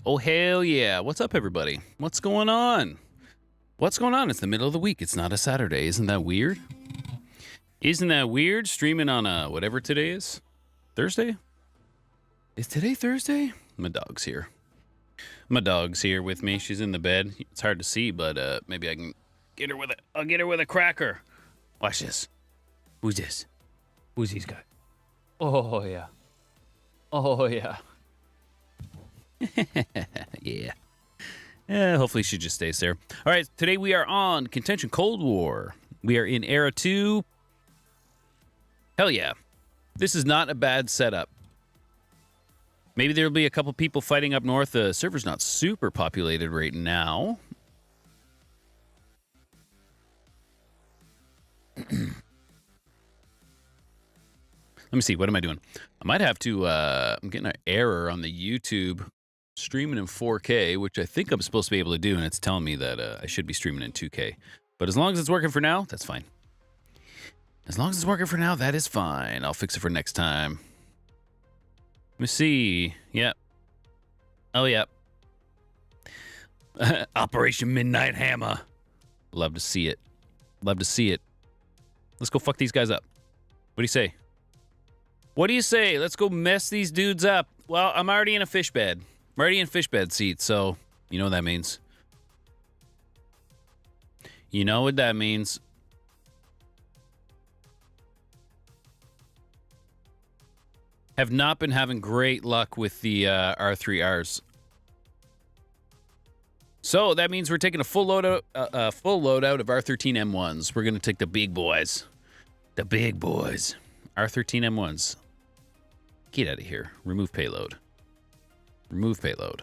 Oh, hell yeah. What's up, everybody? What's going on? What's going on? It's the middle of the week. It's not a Saturday. Isn't that weird? Isn't that weird? Streaming on whatever today is? Thursday? Is today Thursday? My dog's here. My dog's here with me. She's in the bed. It's hard to see, but maybe I can get her with it. I'll get her with a cracker. Watch this. Who's this? Who's these guys? Oh, yeah. Oh, yeah. Yeah. Hopefully she just stays there. All right, today we are on Contention Cold War. We are in Era 2. Hell yeah. This is not a bad setup. Maybe there'll be a couple people fighting up north. The server's not super populated right now. Let me see. What am I doing? I might have to... I'm getting an error on the YouTube streaming in 4K, which I think I'm supposed to be able to do, and it's telling me that I should be streaming in 2K. But as long as it's working for now, that's fine. As long as it's working for now, that is fine. I'll fix it for next time. Let me see. Yep. Oh, yep. Operation Midnight Hammer. Love to see it. Love to see it. Let's go fuck these guys up. What do you say? What do you say? Let's go mess these dudes up. Well, I'm already in a fish bed. I'm already in fish bed seat, so you know what that means. You know what that means. Have not been having great luck with the R3Rs. So that means we're taking a full loadout of R13M1s. We're going to take the big boys. The big boys. R13M1s. Get out of here. Remove payload. Remove payload.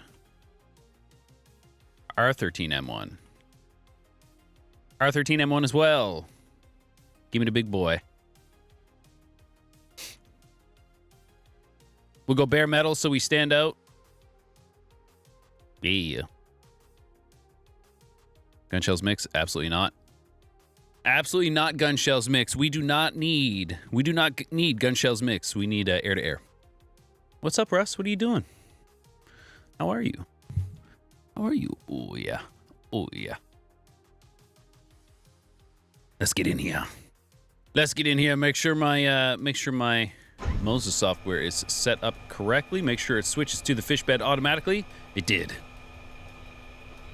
R13M1. R13M1 as well. Give me the big boy. We'll go bare metal so we stand out. Yeah. Gun shells mix? Absolutely not. Absolutely not gun shells mix. We do not need gun shells mix. We need air to air. What's up, Russ? What are you doing? How are you? How are you? Oh yeah. Oh yeah. Let's get in here. Let's get in here. Make sure my Moses software is set up correctly. Make sure it switches to the fish bed automatically. It did.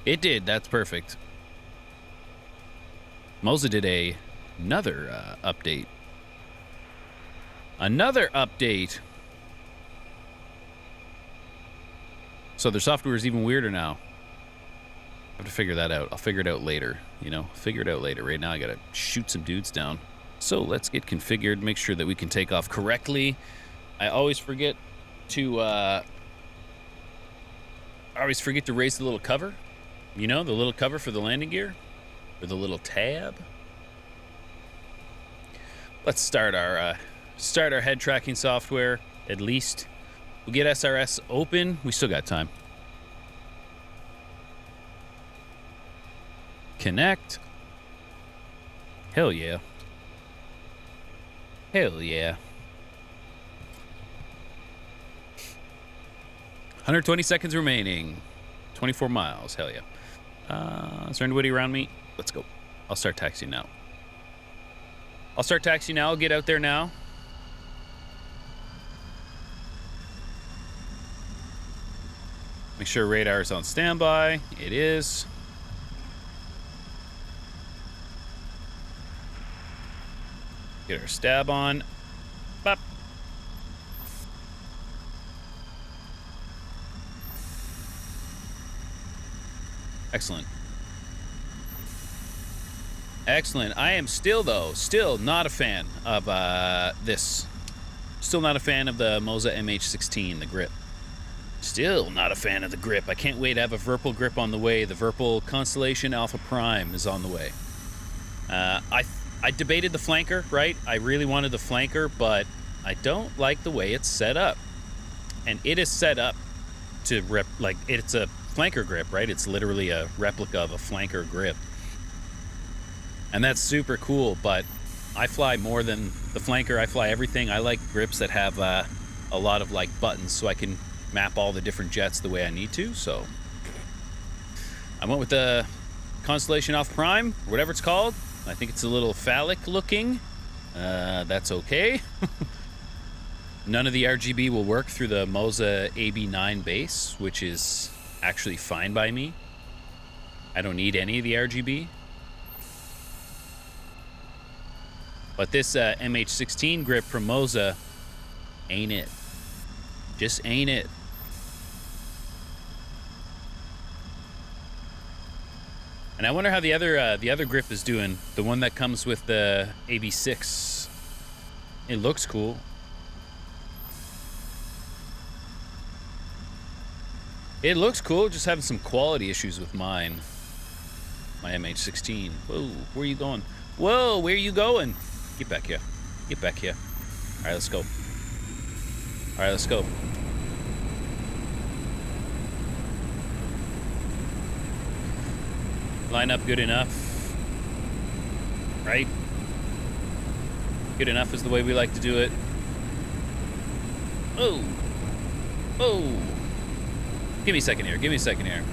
It did. That's perfect. Moses did another update. Another update. So their software is even weirder now. I have to figure that out. I'll figure it out later. You know, figure it out later. Right now I gotta shoot some dudes down. So let's get configured, make sure that we can take off correctly. I always forget to raise the little cover. You know, the little cover for the landing gear, or the little tab. Let's start our head tracking software. At least we'll get SRS open. We still got time. Connect. Hell yeah. Hell yeah. 120 seconds remaining. 24 miles. Hell yeah. Is there anybody around me? Let's go. I'll start taxiing now. I'll get out there now. Make sure radar is on standby. It is. Get our stab on. Bop. Excellent. Excellent. I am still not a fan of this. Still not a fan of the Moza MH16, the grip. Still not a fan of the grip. I can't wait to have a Virpil grip on the way. The Virpil Constellation Alpha Prime is on the way. I debated the flanker, right? I really wanted the flanker, but I don't like the way it's set up. And it is set up to it's a flanker grip, right? It's literally a replica of a flanker grip. And that's super cool, but I fly more than the flanker. I fly everything. I like grips that have a lot of like buttons so I can map all the different jets the way I need to, so I went with the Constellation Alpha Prime, or whatever it's called. I think it's a little phallic looking. That's okay. None of the RGB will work through the Moza AB9 base, which is actually fine by me. I don't need any of the RGB. But this MH16 grip from Moza ain't it. Just ain't it. And I wonder how the other grip is doing. The one that comes with the AB6. It looks cool. It looks cool, just having some quality issues with mine. My MH16. Whoa, where are you going? Whoa, where are you going? Get back here. Get back here. All right, let's go. All right, let's go. Line up good enough. Right? Good enough is the way we like to do it. Oh. Oh. Give me a second here. Give me a second here.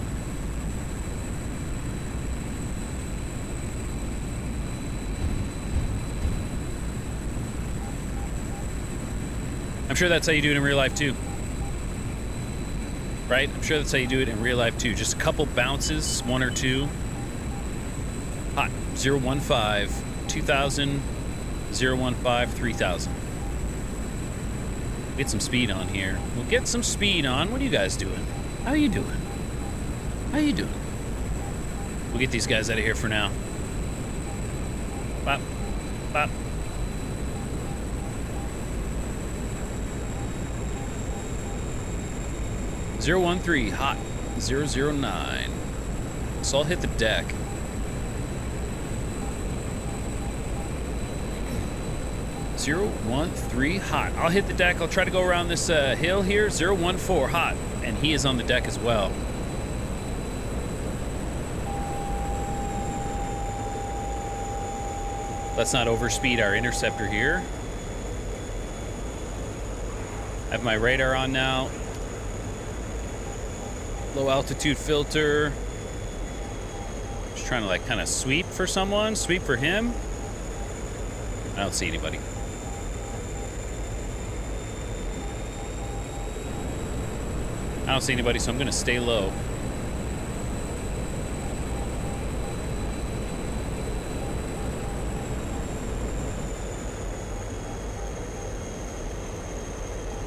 I'm sure that's how you do it in real life too. Right? I'm sure that's how you do it in real life too. Just a couple bounces, one or two. Hot. 015, 2000, 015, 3000. Get some speed on here. We'll get some speed on. What are you guys doing? How you doing? How you doing? We'll get these guys out of here for now. Bop. Bop. Zero 013, hot. 009. So I'll hit the deck. 013, hot. I'll hit the deck. I'll try to go around this hill here. 014, hot. And he is on the deck as well. Let's not overspeed our interceptor here. I have my radar on now. Low altitude filter. Just trying to like kind of sweep for someone. Sweep for him. I don't see anybody. I don't see anybody, so I'm going to stay low.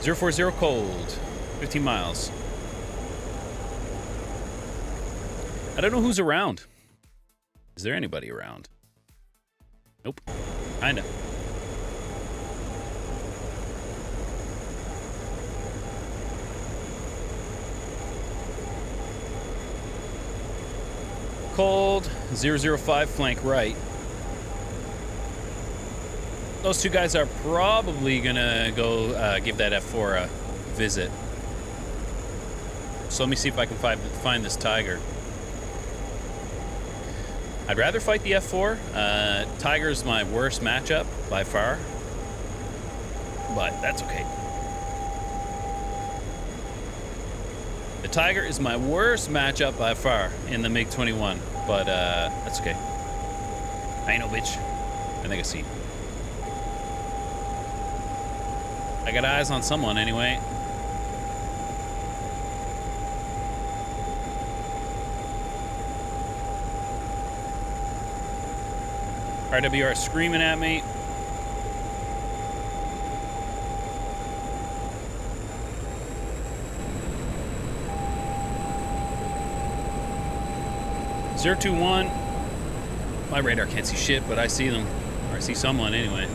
Zero 40 cold. 15 miles. I don't know who's around. Is there anybody around? Nope. Kinda. Cold. 005 flank right. Those two guys are probably gonna go give that F4 a visit. So let me see if I can find this Tiger. I'd rather fight the F4. Tiger's my worst matchup by far, but that's okay. The Tiger is my worst matchup by far in the MiG-21, but that's okay. I ain't no bitch. I think I see. I got eyes on someone anyway. RWR screaming at me. Zero 021. My radar can't see shit, but I see them. Or I see someone anyway.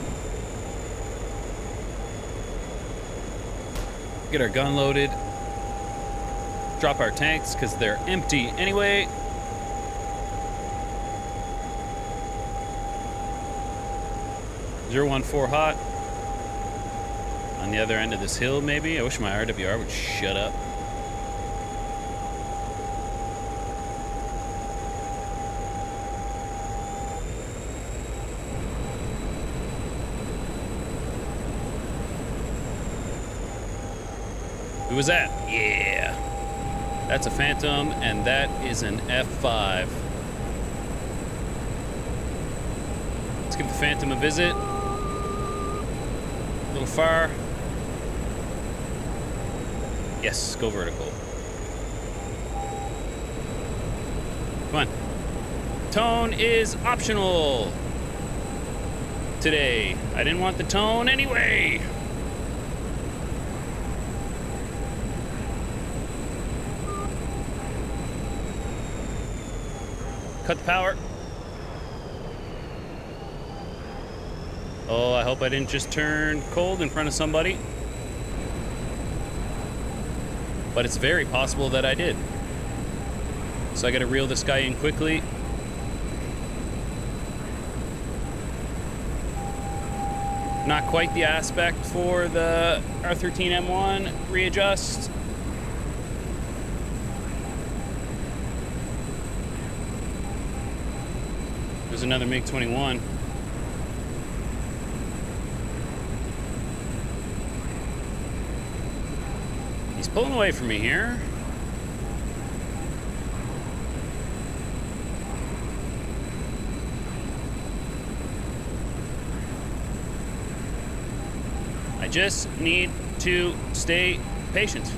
Get our gun loaded. Drop our tanks because they're empty anyway. Zero 014 hot. On the other end of this hill, maybe. I wish my RWR would shut up. Who was that? Yeah. That's a Phantom, and that is an F5. Let's give the Phantom a visit. A little far. Yes, go vertical. Come on. Tone is optional today. I didn't want the tone anyway. Cut the power. Oh, I hope I didn't just turn cold in front of somebody. But it's very possible that I did. So I gotta reel this guy in quickly. Not quite the aspect for the R13M1 readjust. There's another MiG-21. He's pulling away from me here. I just need to stay patient.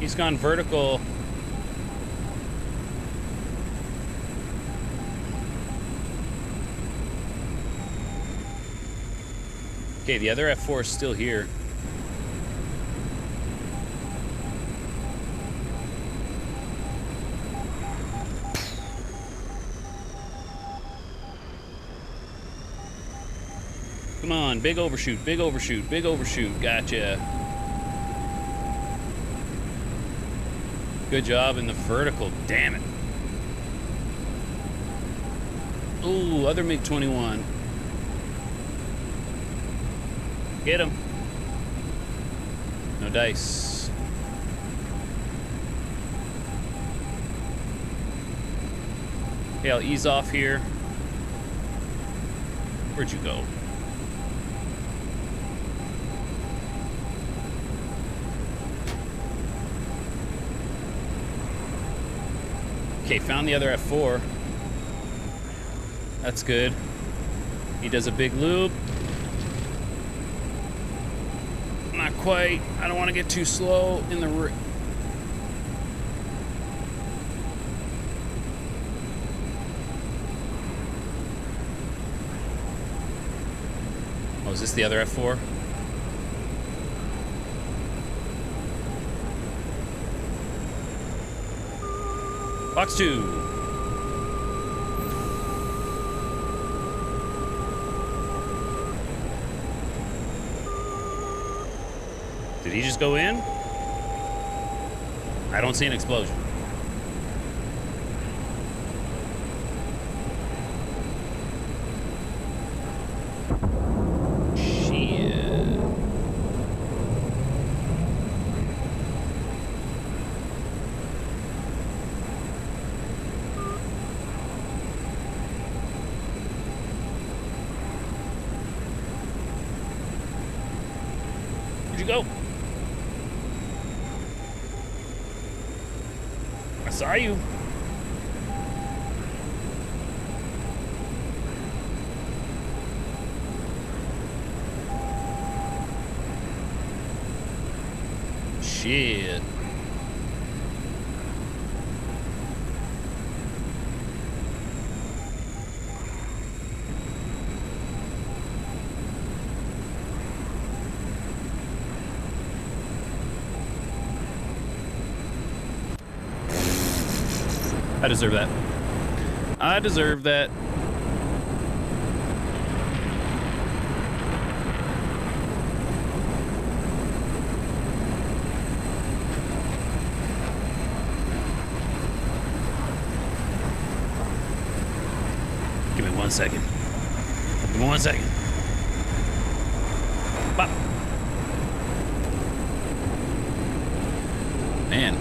He's gone vertical. Okay, the other F4 is still here. Come on, big overshoot, big overshoot, big overshoot. Gotcha. Good job in the vertical, damn it. Ooh, other MiG-21. Get him. No dice. Okay, I'll ease off here. Where'd you go? Okay, found the other F4. That's good. He does a big loop. Not quite. I don't want to get too slow in the... Oh, is this the other F4? Box 2. Did he just go in? I don't see an explosion. Shit. Where'd you go? I saw you. Shit. I deserve that. I deserve that. Give me 1 second. Give me 1 second. Bop. Man,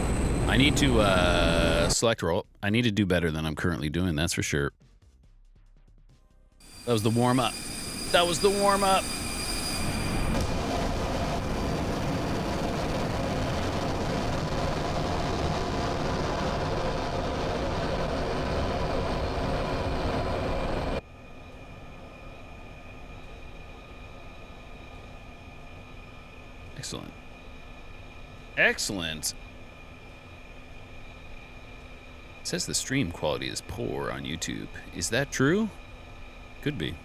I need to select roll. I need to do better than I'm currently doing, that's for sure. That was the warm-up. That was the warm-up. Excellent. Excellent. It says the stream quality is poor on YouTube. Is that true? Could be.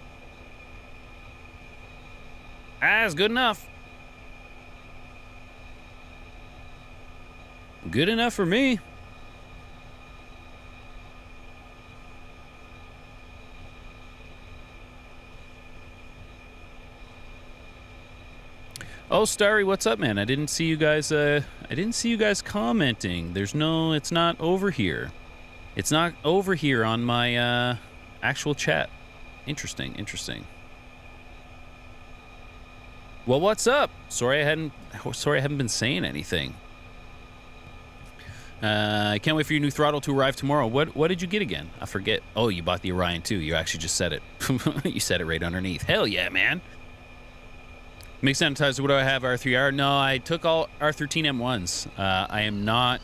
Ah, it's good enough. Good enough for me. Oh, Starry, what's up, man? I didn't see you guys. I didn't see you guys commenting. There's no. It's not over here. It's not over here on my actual chat. Interesting. Interesting. Well, what's up? Sorry, I haven't been saying anything. I can't wait for your new throttle to arrive tomorrow. What did you get again? I forget. Oh, you bought the Orion too. You actually just said it. You said it right underneath. Hell yeah, man. Mix sanitizer, what do I have, R3R? No, I took all R13 M1s. I am not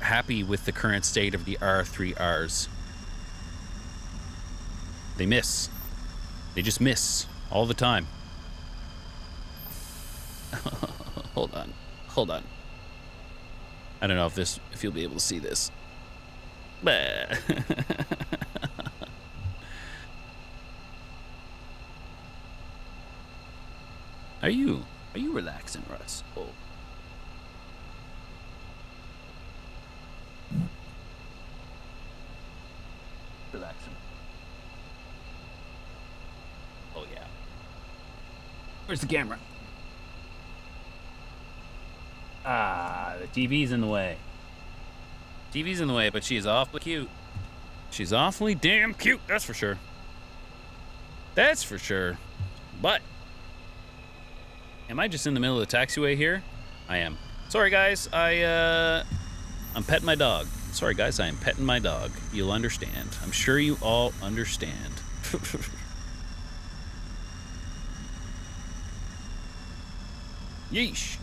happy with the current state of the R3Rs. They miss. They just miss all the time. Hold on. Hold on. I don't know if you'll be able to see this. Bah. Are you relaxing, Russ? Oh. Relaxing. Oh yeah. Where's the camera? Ah, the TV's in the way. TV's in the way, but she's awfully cute. She's awfully damn cute, that's for sure. That's for sure. But am I just in the middle of the taxiway here? I am. Sorry, guys. I'm petting my dog. Sorry, guys. I am petting my dog. You'll understand. I'm sure you all understand. Yeesh.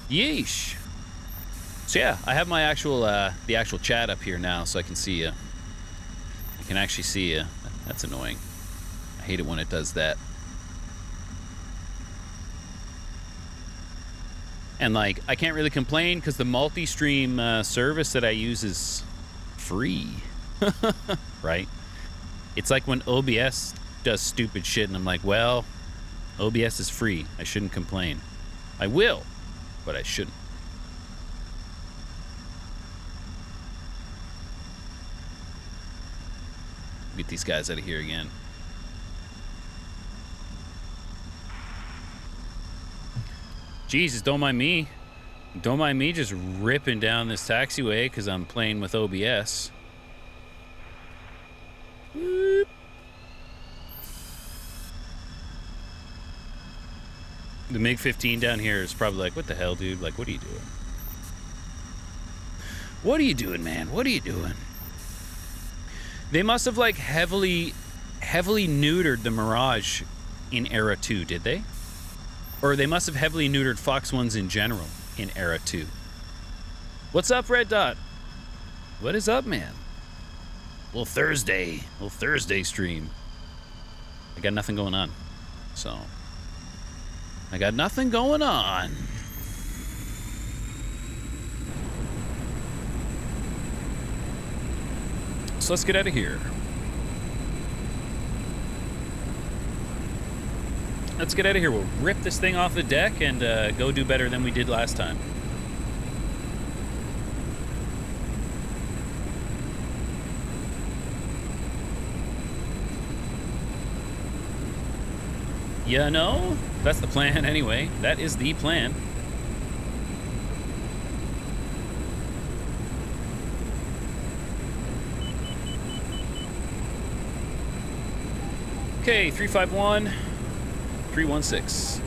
Yeesh. So yeah, I have my actual the actual chat up here now, so I can see you. I can actually see you. That's annoying. I hate it when it does that. And like, I can't really complain because the multi-stream service that I use is free, right? It's like when OBS does stupid shit and I'm like, well, OBS is free. I shouldn't complain. I will, but I shouldn't. Get these guys out of here again. Jesus, don't mind me. Don't mind me just ripping down this taxiway because I'm playing with OBS. Whoop. The MiG-15 down here is probably like, what the hell, dude? Like, what are you doing? What are you doing, man? What are you doing? They must have, like, heavily neutered the Mirage in Era 2, did they? Or they must have heavily neutered Fox 1s in general in Era 2. What's up, Red Dot? What is up, man? Little Thursday stream. I got nothing going on. So, I got nothing going on. So let's get out of here. Let's get out of here. We'll rip this thing off the deck and go do better than we did last time. You know, that's the plan anyway. That is the plan. Okay, 351. 316.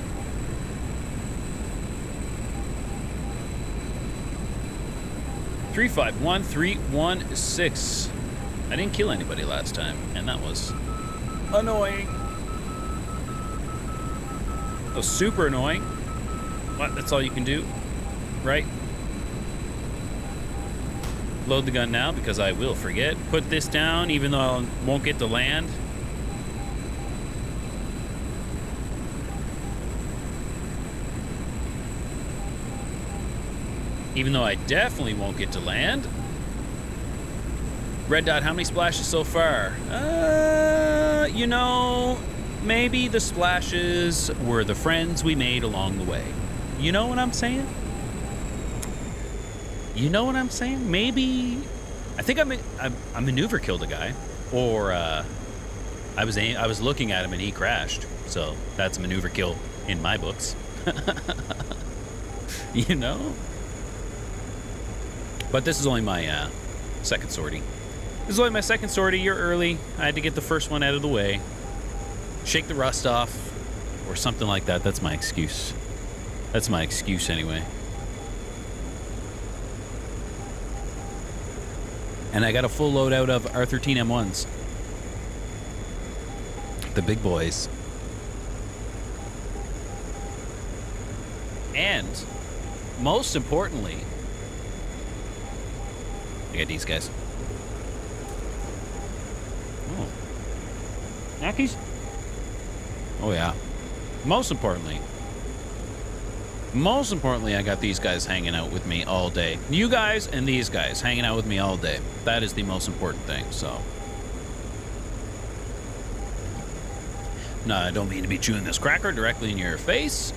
Three, 5, 1, 3, 1, 6. I didn't kill anybody last time, and that was annoying. Oh, super annoying. What? That's all you can do? Right? Load the gun now because I will forget. Put this down even though I won't get to land. Even though I definitely won't get to land. Red dot, how many splashes so far? You know, maybe the splashes were the friends we made along the way. You know what I'm saying? You know what I'm saying? Maybe I think I maneuver killed a guy, or I was looking at him and he crashed. So that's a maneuver kill in my books. You know. But this is only my second sortie. This is only my second sortie. You're early. I had to get the first one out of the way. Shake the rust off, or something like that. That's my excuse. That's my excuse anyway. And I got a full loadout of R13M1s. The big boys. And, most importantly, I got these guys. Oh. Knackies? Oh, yeah. Most importantly, I got these guys hanging out with me all day. You guys and these guys hanging out with me all day. That is the most important thing, so. No, I don't mean to be chewing this cracker directly in your face.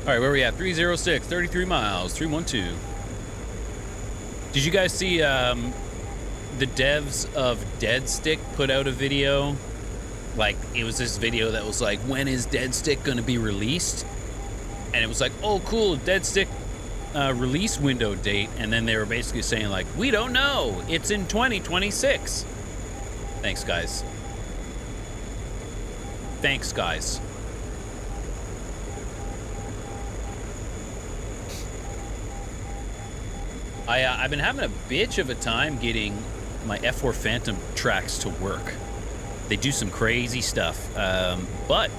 All right, where are we at? 306, 33 miles, 312. Did you guys see the devs of Dead Stick put out a video? Like, it was this video that was like, when is Dead Stick going to be released? And it was like, oh, cool, Dead Stick release window date. And then they were basically saying, like, we don't know. It's in 2026. Thanks, guys. Thanks, guys. I've been having a bitch of a time getting my F4 Phantom tracks to work. They do some crazy stuff, but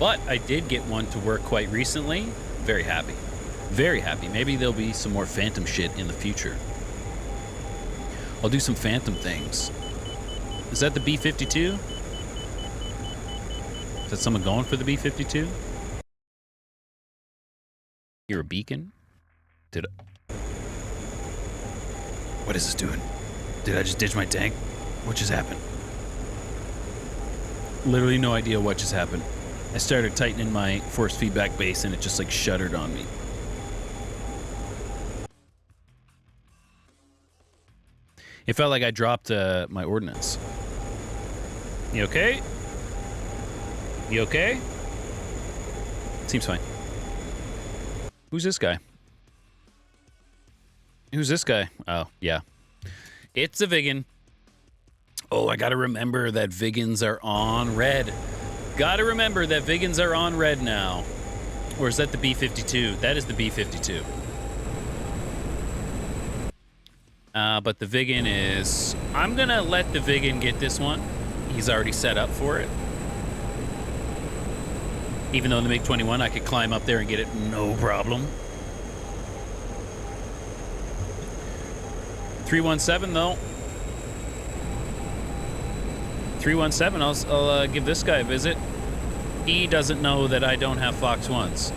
I did get one to work quite recently. Very happy. Very happy. Maybe there'll be some more Phantom shit in the future. I'll do some Phantom things. Is that the B-52? Is that someone going for the B-52? You're a beacon? Did I... What is this doing? Did I just ditch my tank? What just happened? Literally no idea what just happened. I started tightening my force feedback base and it just like shuddered on me. It felt like I dropped my ordnance. You okay? You okay? Seems fine. Who's this guy? Who's this guy? Oh, yeah. It's a Vigan. Oh, I gotta remember that Vigans are on red. Gotta remember that Vigans are on red now. Or is that the B-52? That is the B-52. But the Vigan is... I'm gonna let the Vigan get this one. He's already set up for it. Even though in the MiG-21 I could climb up there and get it no problem. 317 though. 317, I'll give this guy a visit. He doesn't know that I don't have Fox 1s.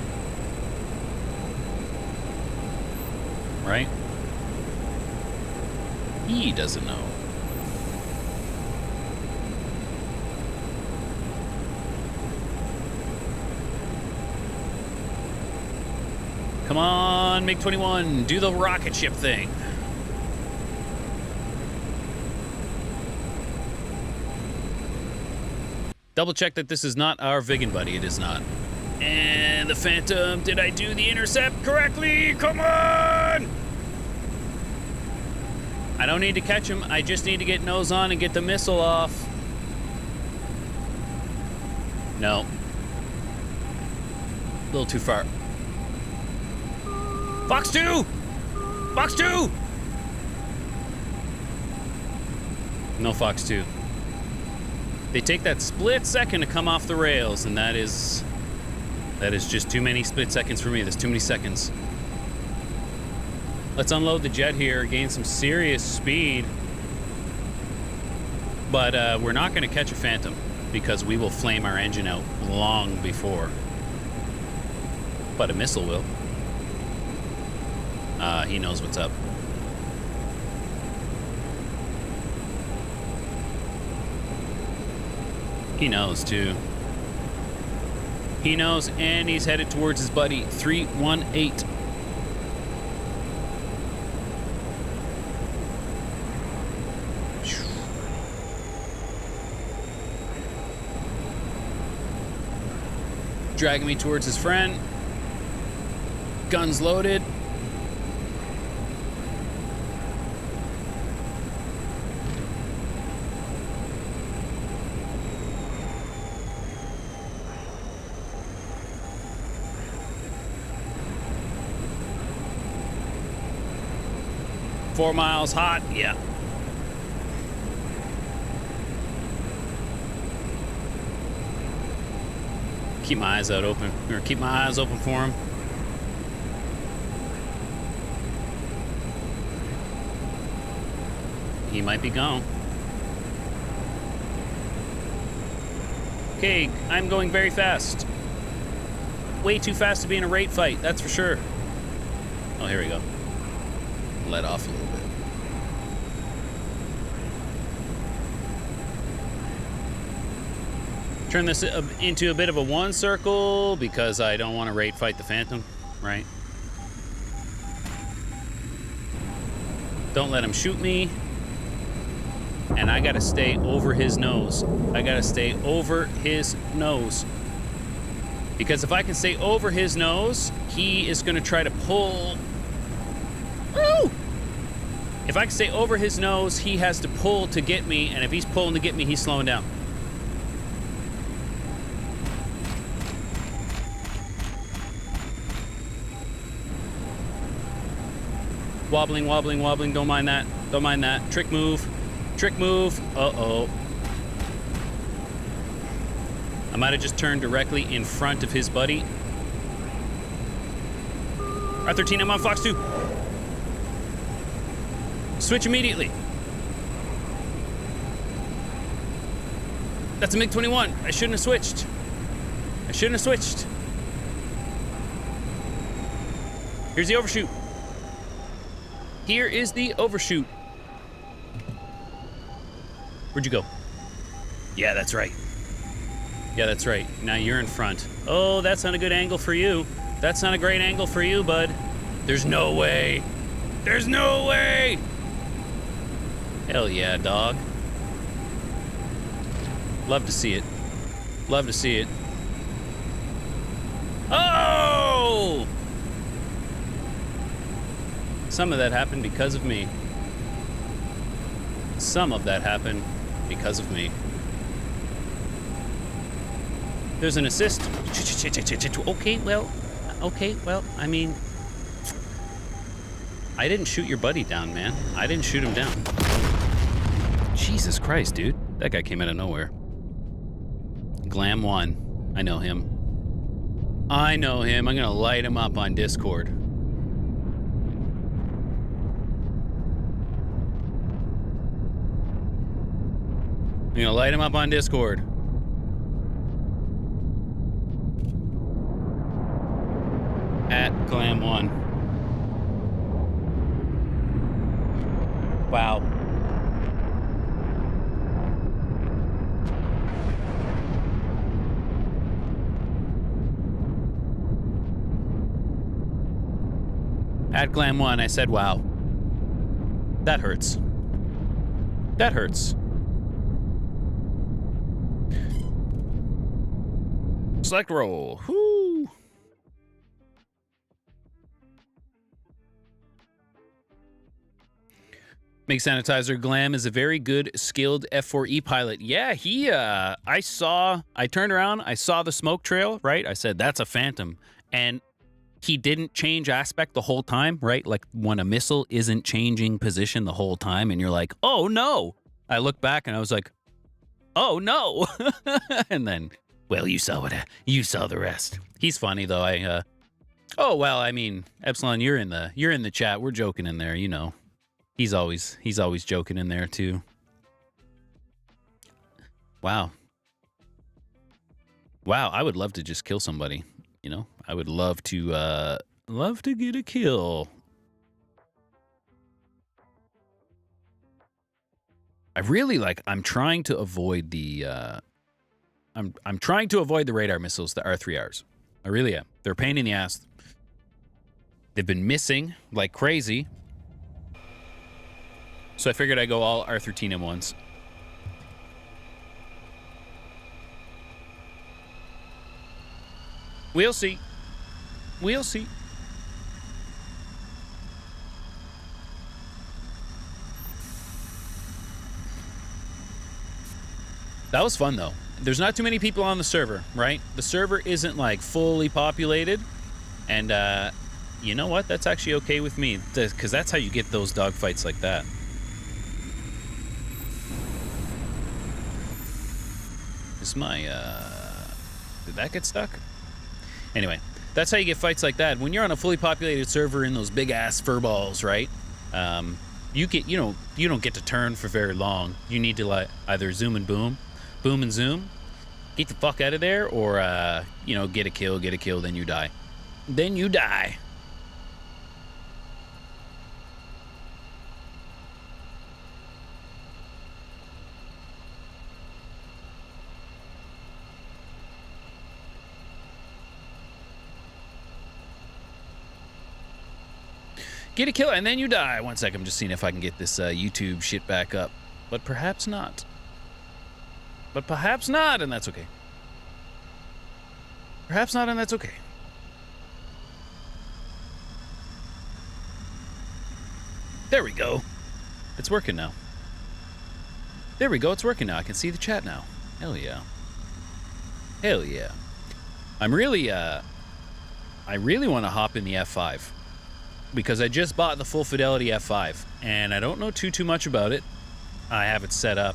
Right? He doesn't know. Come on, MiG-21, do the rocket ship thing. Double check that this is not our Vigan buddy. It is not. And the Phantom, did I do the intercept correctly? Come on! I don't need to catch him. I just need to get nose on and get the missile off. No. A little too far. Fox 2! Fox 2! No Fox 2. They take that split second to come off the rails, and that is just too many split seconds for me. There's too many seconds. Let's unload the jet here, gain some serious speed. But we're not going to catch a Phantom because we will flame our engine out long before. But a missile will. He knows what's up. He knows, too. He knows, and he's headed towards his buddy, 318. Dragging me towards his friend. Guns loaded. Four miles hot, yeah. Keep my eyes out open, or keep my eyes open for him. He might be gone. Okay, I'm going very fast. Way too fast to be in a rate fight, that's for sure. Oh, here we go. Let off a little bit. Turn this into a bit of a one circle because I don't want to rate fight the Phantom, right? Don't let him shoot me. And I gotta stay over his nose. I gotta stay over his nose. Because if I can stay over his nose, he is gonna try to pull. Woo! If I can stay over his nose, he has to pull to get me, and if he's pulling to get me, he's slowing down. Wobbling, wobbling, wobbling, don't mind that. Don't mind that. Trick move. Trick move. Uh-oh. I might have just turned directly in front of his buddy. R13, I'm on Fox 2. Switch immediately. That's a MiG-21. I shouldn't have switched. I shouldn't have switched. Here's the overshoot. Here is the overshoot. Where'd you go? Yeah, that's right. Yeah, that's right. Now you're in front. Oh, that's not a good angle for you. That's not a great angle for you, bud. There's no way. There's no way. Hell yeah, dog. Love to see it. Love to see it. Oh! Some of that happened because of me. Some of that happened because of me. There's an assist. Okay, well, I mean, I didn't shoot your buddy down, man. I didn't shoot him down. Jesus Christ, dude. That guy came out of nowhere. Glam 1. I know him. I know him. I'm gonna light him up on Discord. I'm gonna light him up on Discord. At Glam1. Wow. At Glam1, I said, wow. That hurts. That hurts. Select roll. Whoo. Make Sanitizer Glam is a very good, skilled F4E pilot. Yeah, he, I turned around, I saw the smoke trail, right? I said, that's a Phantom. And he didn't change aspect the whole time, right? Like when a missile isn't changing position the whole time and you're like, oh no. I looked back and I was like, oh no. And then, well, you saw the rest. He's funny though. Oh well, I mean, Epsilon, you're in the chat. We're joking in there, you know. He's always joking in there too. Wow. Wow, I would love to just kill somebody, you know? I would love to get a kill. I really I'm trying to avoid the I'm trying to avoid the radar missiles, the R3Rs. I really am. They're a pain in the ass. They've been missing like crazy. So I figured I'd go all R13 M1s. We'll see. We'll see. That was fun, though. There's not too many people on the server, right? The server isn't, like, fully populated. And, you know what? That's actually okay with me. Because that's how you get those dogfights like that. Is my, did that get stuck? Anyway, that's how you get fights like that. When you're on a fully populated server in those big-ass furballs, right? You don't get to turn for very long. You need to, like, either zoom and boom and zoom, get the fuck out of there, or, get a kill, then you die. Then you die. Get a kill, and then you die. 1 second, I'm just seeing if I can get this YouTube shit back up. But perhaps not. But perhaps not, and that's okay. Perhaps not, and that's okay. There we go. It's working now. There we go, it's working now. I can see the chat now. Hell yeah. Hell yeah. I really want to hop in the F5. Because I just bought the full fidelity F5, and I don't know too much about it. I have it set up,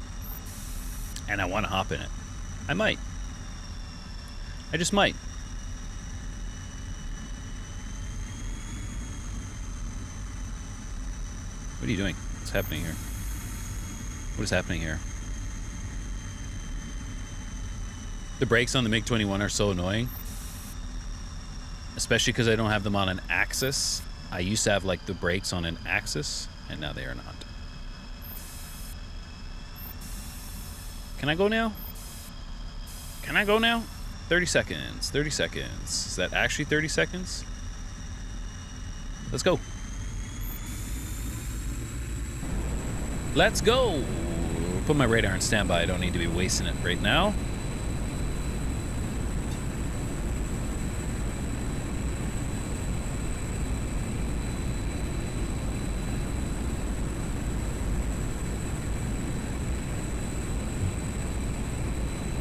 and I want to hop in it. I might. I just might. What are you doing? What's happening here? What is happening here? The brakes on the MiG-21 are so annoying. Especially because I don't have them on an axis. I used to have, like, the brakes on an axis, and now they are not. Can I go now? Can I go now? 30 seconds. 30 seconds. Is that actually 30 seconds? Let's go. Let's go. Put my radar on standby. I don't need to be wasting it right now.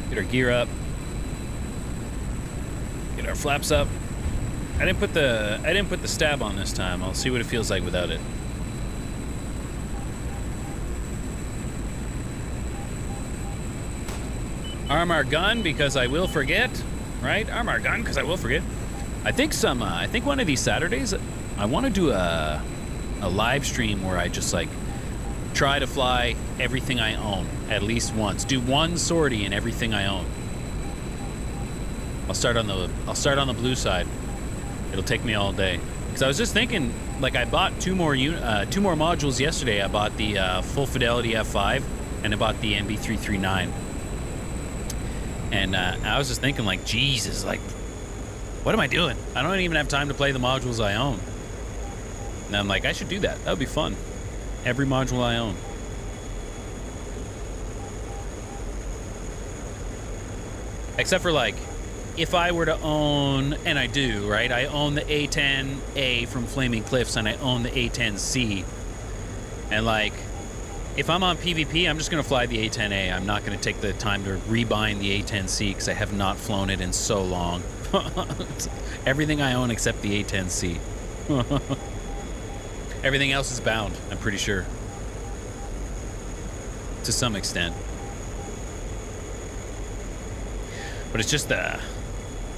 Get our gear up. Get our flaps up. I didn't put the stab on this time. I'll see what it feels like without it. Arm our gun because I will forget, right? Arm our gun because I will forget. I think one of these Saturdays I want to do a live stream where I just like try to fly everything I own at least once. Do one sortie in everything I own. I'll start on the blue side. It'll take me all day. Because I was just thinking, like, I bought two more modules yesterday. I bought the full fidelity F5 and I bought the MB339. And I was just thinking, like, Jesus, like, what am I doing? I don't even have time to play the modules I own. And I'm like, I should do that. That would be fun. Every module I own. Except for, like, if I were to own, and I do, right? I own the A10A from Flaming Cliffs, and I own the A10C. And, like, if I'm on PvP, I'm just going to fly the A10A. I'm not going to take the time to rebind the A10C because I have not flown it in so long. Everything I own except the A10C. Everything else is bound, I'm pretty sure. To some extent. But it's just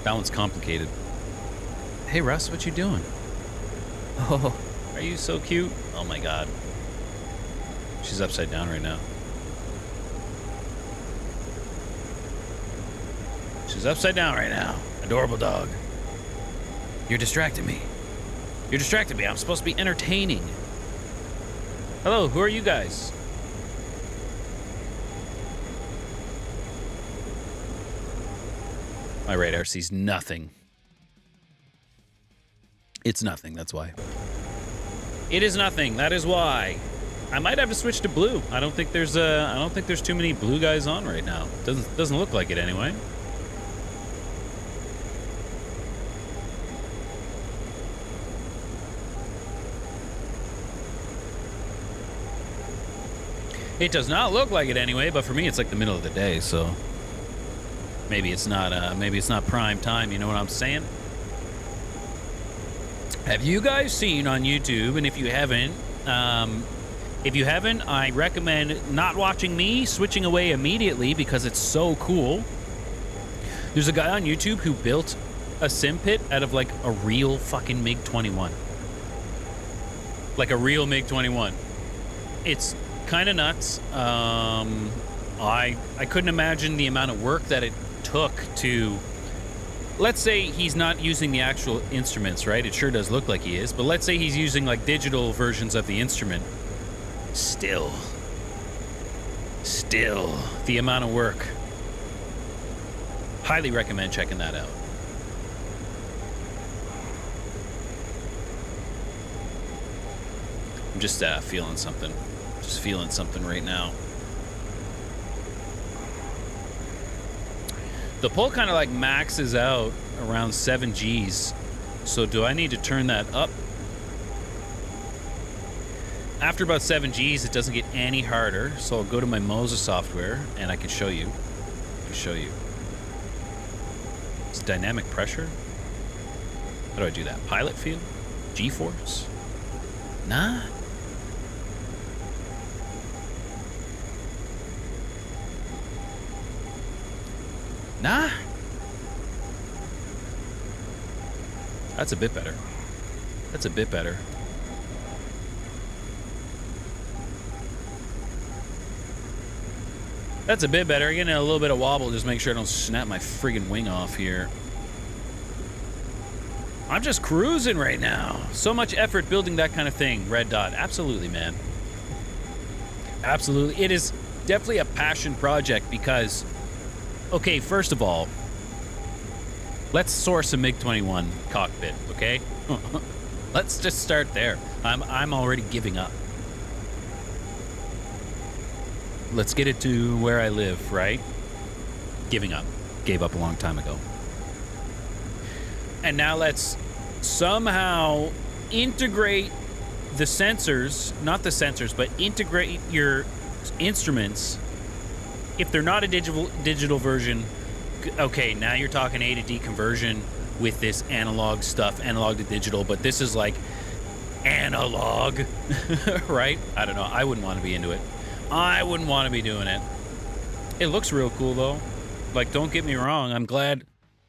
balance complicated. Hey Russ, what you doing? Oh, are you so cute? Oh my god. She's upside down right now. She's upside down right now. Adorable dog. You're distracting me. You're distracting me. I'm supposed to be entertaining. Hello, who are you guys? My radar sees nothing. It's nothing, that's why. It is nothing, that is why. I might have to switch to blue. I don't think there's too many blue guys on right now. Doesn't look like it anyway. It does not look like it anyway, but for me it's like the middle of the day, so maybe it's not prime time, you know what I'm saying? Have you guys seen on YouTube, and if you haven't, I recommend not watching me, switching away immediately because it's so cool. There's a guy on YouTube who built a sim pit out of like a real fucking MiG-21. Like a real MiG-21. It's kind of nuts. I couldn't imagine the amount of work that it took to, let's say he's not using the actual instruments, right? It sure does look like he is, but let's say he's using like digital versions of the instrument. Still the amount of work. Highly recommend checking that out. I'm just feeling something. Just feeling something right now. The pull kind of like maxes out around 7 Gs. So do I need to turn that up? After about 7 Gs, it doesn't get any harder. So I'll go to my Moza software and I can show you. It's dynamic pressure. How do I do that? Pilot field? G-force? Nah. Nah. That's a bit better. That's a bit better. That's a bit better. Getting a little bit of wobble. Just make sure I don't snap my friggin' wing off here. I'm just cruising right now. So much effort building that kind of thing. Red dot. Absolutely, man. Absolutely. It is definitely a passion project because... Okay, first of all, let's source a MiG-21 cockpit, okay? Let's just start there. I'm already giving up. Let's get it to where I live, right? Giving up. Gave up a long time ago. And now let's somehow integrate the sensors, not the sensors, but integrate your instruments. If they're not a digital version, okay, now you're talking A to D conversion with this analog stuff, analog to digital, but this is like analog, right? I don't know. I wouldn't want to be into it. I wouldn't want to be doing it. It looks real cool, though. Like, don't get me wrong. I'm glad...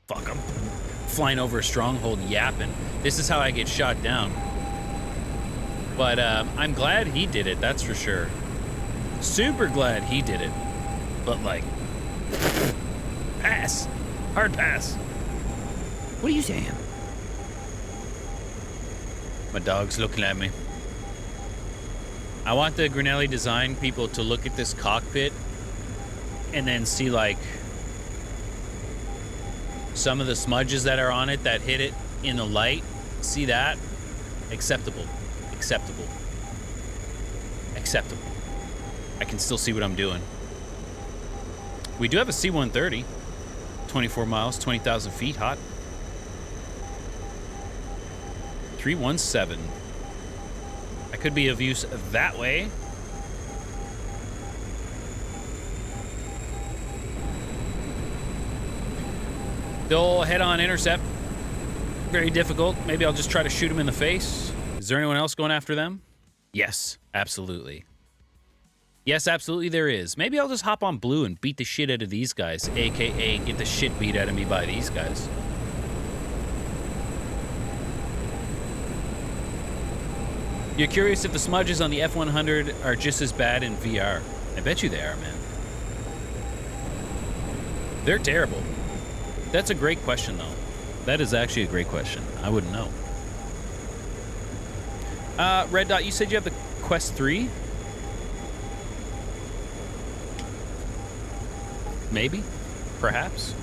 Fuck, I'm flying over a stronghold yapping. This is how I get shot down. But I'm glad he did it, that's for sure. Super glad he did it. But, like... Pass. Hard pass. What are you saying? My dog's looking at me. I want the Grinelli design people to look at this cockpit and then see, like, some of the smudges that are on it that hit it in the light. See that? Acceptable. Acceptable. Acceptable. I can still see what I'm doing. We do have a C-130. 24 miles, 20,000 feet, hot. 317. I could be of use that way. They'll head-on intercept. Very difficult. Maybe I'll just try to shoot him in the face. Is there anyone else going after them? Yes, absolutely. Yes, absolutely there is. Maybe I'll just hop on blue and beat the shit out of these guys, a.k.a. get the shit beat out of me by these guys. You're curious if the smudges on the F-100 are just as bad in VR. I bet you they are, man. They're terrible. That's a great question, though. That is actually a great question. I wouldn't know. Red Dot, you said you have the Quest 3? Maybe. Perhaps.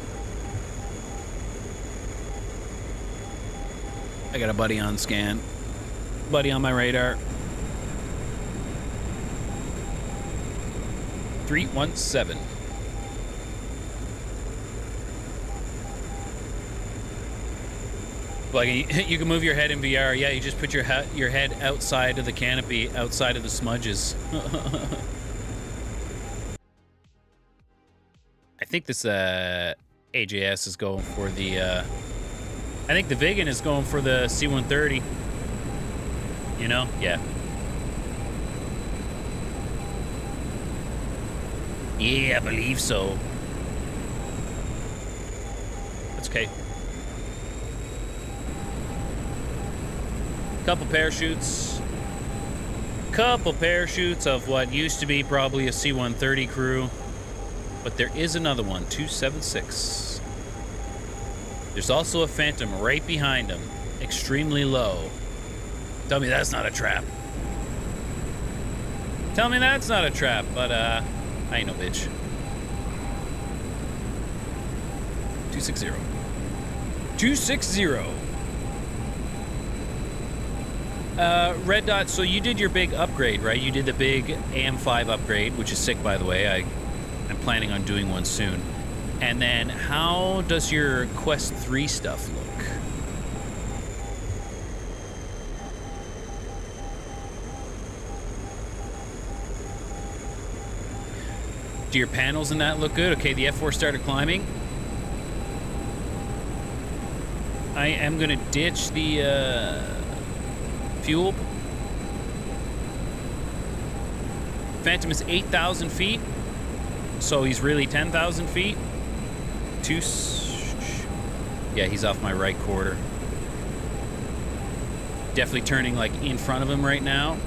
I got a buddy on scan. Buddy on my radar. 317. Like, you can move your head in VR. Yeah, you just put your head outside of the canopy, outside of the smudges. I think this AJS is going for the... I think the Vigan is going for the C-130. You know? Yeah. Yeah, I believe so. That's okay. Couple parachutes. Couple parachutes of what used to be probably a C-130 crew. But there is another one, 276. There's also a Phantom right behind him, extremely low. Tell me that's not a trap. Tell me that's not a trap, but I ain't no bitch. 260. 260. Red Dot, so you did your big upgrade, right? You did the big AM5 upgrade, which is sick, by the way. I'm planning on doing one soon. And then how does your Quest 3 stuff look? Do your panels in that look good? Okay, the F4 started climbing. I am going to ditch the fuel. Phantom is 8,000 feet. So he's really 10,000 feet. Yeah, he's off my right quarter. Definitely turning like in front of him right now.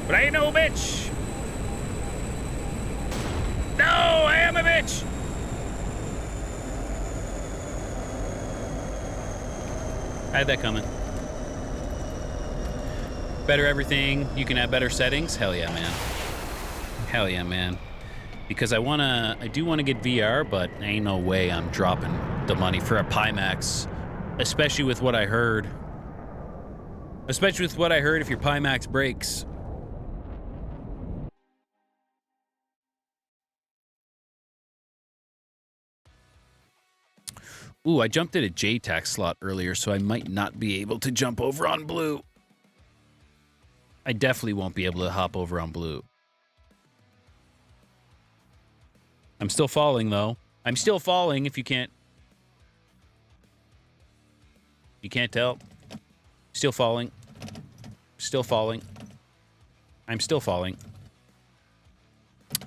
But I ain't no bitch. No, I am a bitch. I had that coming. Better everything. You can have better settings. Hell yeah, man. Hell yeah, man. Because I do want to get VR, but ain't no way I'm dropping the money for a Pimax. Especially with what I heard. Especially with what I heard if your Pimax breaks. Ooh, I jumped at a JTAC slot earlier, so I might not be able to jump over on blue. I definitely won't be able to hop over on blue. I'm still falling, though. I'm still falling, if you can't... You can't tell. Still falling. Still falling. I'm still falling.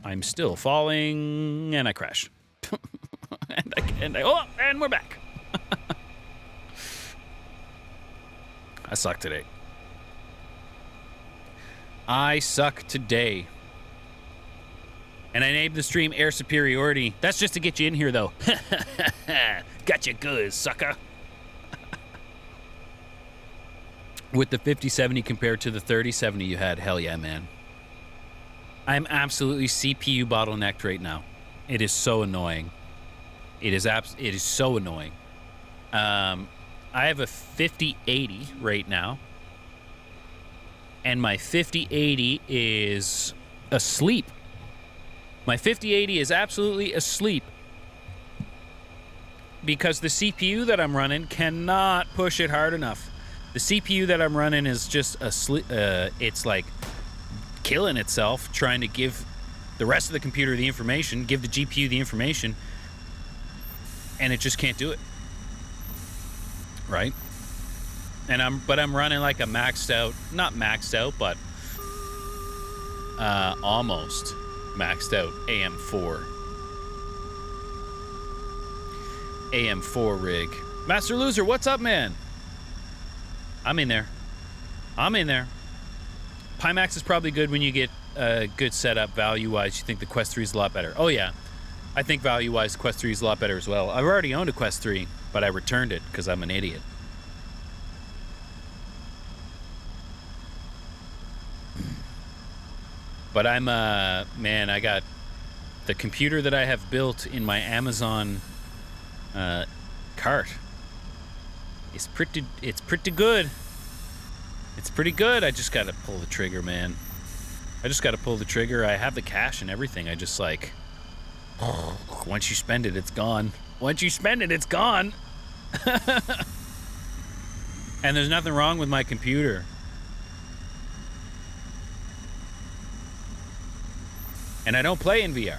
I'm still falling, and I crash. And we're back. I suck today. I suck today. And I named the stream Air Superiority. That's just to get you in here, though. Got you good, sucker. With the 5070 compared to the 3070 you had, hell yeah, man. I'm absolutely CPU bottlenecked right now. It is so annoying. It is so annoying. I have a 5080 right now. And my 5080 is asleep. My 5080 is absolutely asleep. Because the CPU that I'm running cannot push it hard enough. The CPU that I'm running is just asleep. It's like killing itself trying to give the rest of the computer the information, give the GPU the information, and it just can't do it, right? And I'm running like a maxed out, not maxed out, but almost maxed out AM4 rig. Master Loser, what's up, man? I'm in there. Pimax is probably good when you get a good setup value-wise. You think the Quest 3 is a lot better. Oh, yeah. I think value-wise, Quest 3 is a lot better as well. I've already owned a Quest 3, but I returned it because I'm an idiot. But I'm, man, I got the computer that I have built in my Amazon cart. It's pretty good. It's pretty good. I just got to pull the trigger, man. I just got to pull the trigger. I have the cash and everything. I just like, once you spend it, it's gone. Once you spend it, it's gone. And there's nothing wrong with my computer. And I don't play in VR,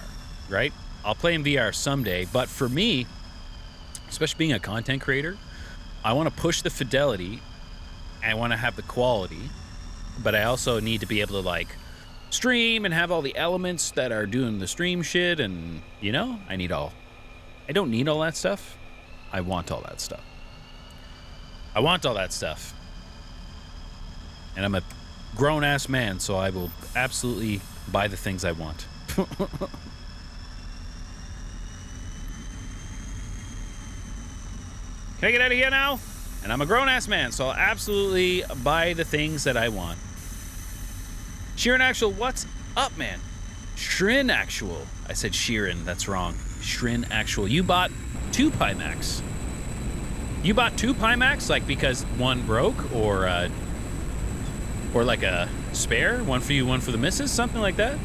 right? I'll play in VR someday, but for me, especially being a content creator, I want to push the fidelity. I want to have the quality, but I also need to be able to like stream and have all the elements that are doing the stream shit, and you know, I don't need all that stuff. I want all that stuff. And I'm a grown-ass man, so I will absolutely buy the things I want. Can I get out of here now? And I'm a grown-ass man, so I'll absolutely buy the things that I want. Sheeran Actual, what's up, man? Shrin Actual. I said Sheeran, that's wrong. Shrin Actual. You bought 2 Pimax. You bought 2 Pimax, like because one broke, or like a spare? One for you, one for the missus? Something like that?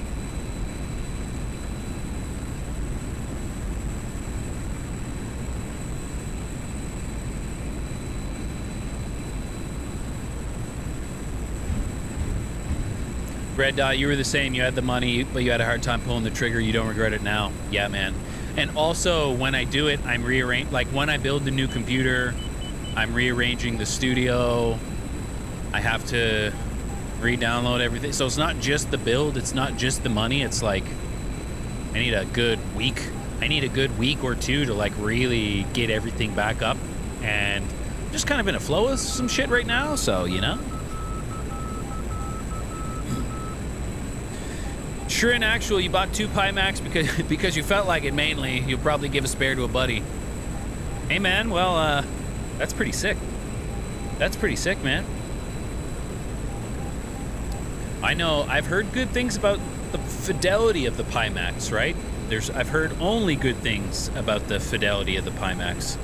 Red Dot, you were the same. You had the money, but you had a hard time pulling the trigger. You don't regret it now. Yeah, man. And also, when I do it, I'm rearranging. Like, when I build the new computer, I'm rearranging the studio. I have to re-download everything. So it's not just the build. It's not just the money. It's like, I need a good week. I need a good week or two to, like, really get everything back up. And I'm just kind of in a flow of some shit right now, so, you know. Shrin Actual, you bought 2 Pimax because you felt like it mainly. You'll probably give a spare to a buddy. Hey, man, well, that's pretty sick. That's pretty sick, man. I know, I've heard good things about the fidelity of the Pimax, right? I've heard only good things about the fidelity of the Pimax.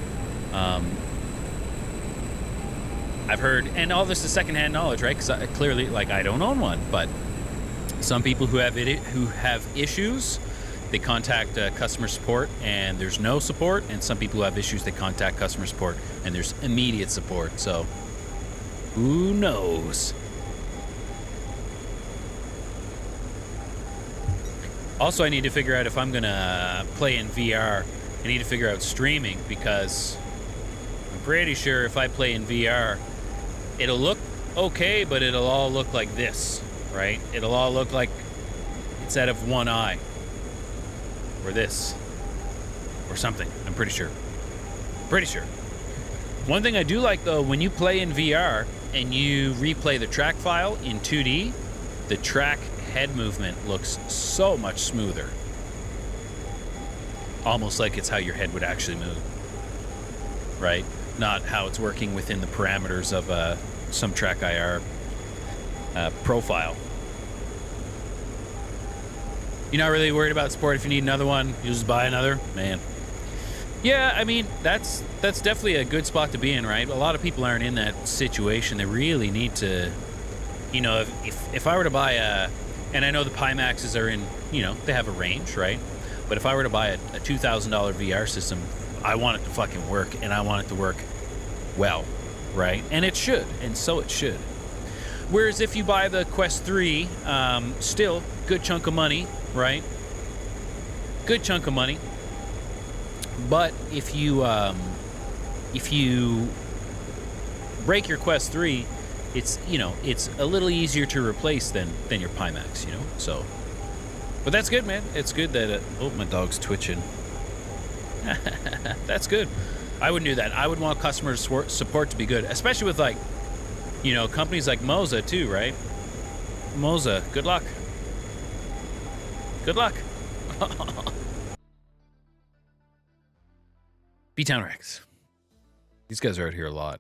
I've heard, and all this is secondhand knowledge, right? Because clearly, like, I don't own one, but some people who have issues, they contact customer support and there's no support, and some people who have issues, they contact customer support and there's immediate support. So who knows? Also, I need to figure out if I'm gonna play in VR. I need to figure out streaming, because I'm pretty sure if I play in VR, it'll look okay, but it'll all look like this. Right? It'll all look like instead of one eye, or this, or something. I'm pretty sure. One thing I do like, though, when you play in VR and you replay the track file in 2D, the track head movement looks so much smoother. Almost like it's how your head would actually move. Right? Not how it's working within the parameters of some track IR profile. You're not really worried about support. If you need another one, you just buy another. Man. Yeah, I mean, that's definitely a good spot to be in, right? A lot of people aren't in that situation. They really need to, you know, if I were to buy and I know the Pimaxes are in, you know, they have a range, right? But if I were to buy a $2,000 VR system, I want it to fucking work, and I want it to work well, right? And it should, and so it should. Whereas if you buy the Quest 3, still good chunk of money, right? Good chunk of money. But if you break your Quest 3, it's, you know, it's a little easier to replace than your Pimax, you know? So, but that's good, man. It's good that oh, my dog's twitching. That's good. I wouldn't do that. I would want customer support to be good, especially with, like, you know, companies like Moza too, right? Moza, good luck. Good luck. B-Town Rex. These guys are out here a lot.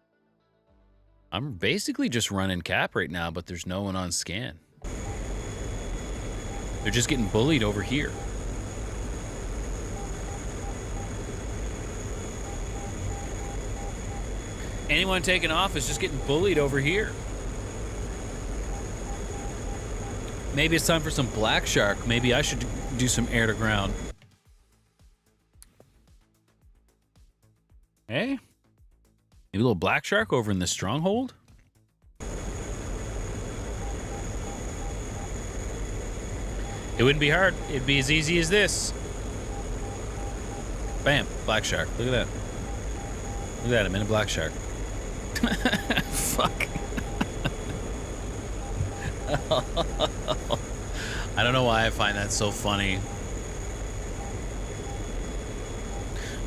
I'm basically just running cap right now, but there's no one on scan. They're just getting bullied over here. Anyone taking off is just getting bullied over here. Maybe it's time for some Black Shark. Maybe I should do some air to ground. Hey? Maybe a little Black Shark over in the stronghold? It wouldn't be hard. It'd be as easy as this. Bam. Black Shark. Look at that. Look at that. I'm in a Black Shark. Fuck. I don't know why I find that so funny.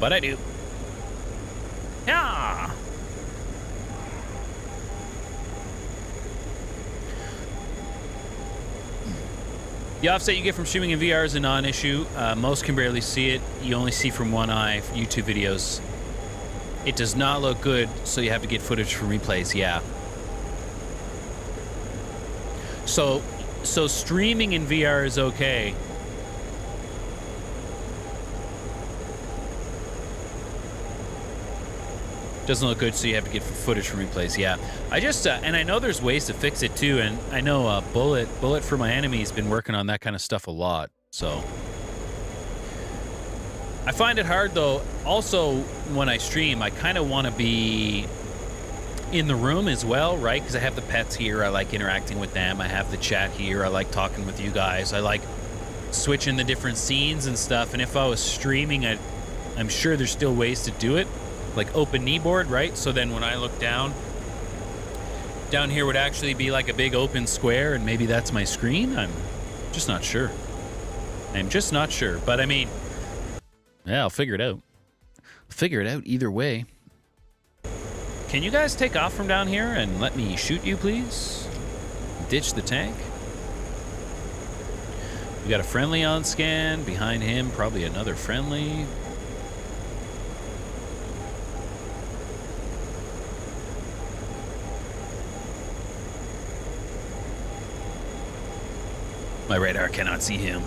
But I do. Yeah. The offset you get from streaming in VR is a non-issue. Most can barely see it. You only see from one eye YouTube videos. It does not look good, so you have to get footage from replays, yeah. So streaming in VR is okay. Doesn't look good, so you have to get footage from replays, yeah. I just, and I know there's ways to fix it too, and I know Bullet for My Enemy has been working on that kind of stuff a lot, so. I find it hard though, also when I stream, I kind of want to be in the room as well, right? Because I have the pets here, I like interacting with them, I have the chat here, I like talking with you guys, I like switching the different scenes and stuff, and if I was streaming, I'm sure there's still ways to do it, like open kneeboard, right? So then when I look down here would actually be like a big open square, and maybe that's my screen? I'm just not sure. I'm just not sure, but I mean, yeah, I'll figure it out. Figure it out either way. Can you guys take off from down here and let me shoot you, please? Ditch the tank. We got a friendly on scan. Behind him, probably another friendly. My radar cannot see him.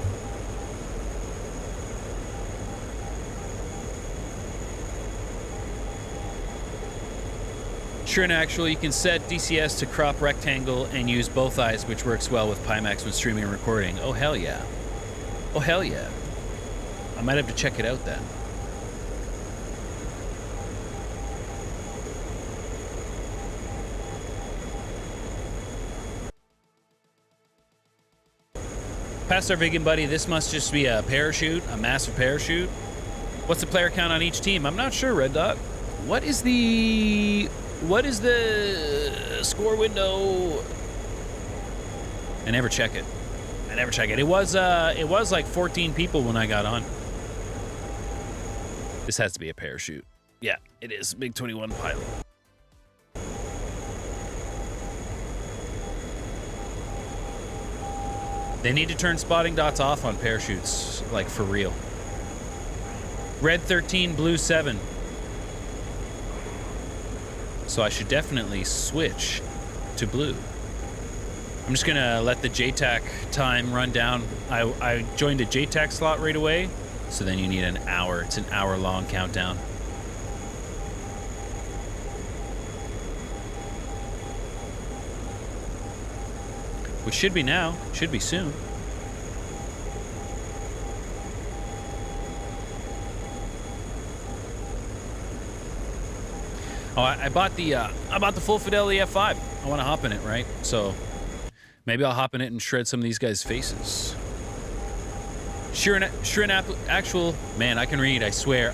Sure, and actually, you can set DCS to crop rectangle and use both eyes, which works well with Pimax when streaming and recording. Oh, hell yeah. Oh, hell yeah. I might have to check it out then. Past our vegan buddy, this must just be a parachute, a massive parachute. What's the player count on each team? I'm not sure, Red Dot. What is the score window? I never check it. I never check it. It was like 14 people when I got on. This has to be a parachute. Yeah, it is. Big 21 pilot. They need to turn spotting dots off on parachutes, like for real. Red 13, blue 7. So I should definitely switch to blue. I'm just gonna let the JTAC time run down. I joined a JTAC slot right away, so then you need an hour. It's an hour-long countdown. Which should be now, should be soon. Oh, I bought the full fidelity F5. I want to hop in it, right? So maybe I'll hop in it and shred some of these guys' faces. Actual. Man, I can read. I swear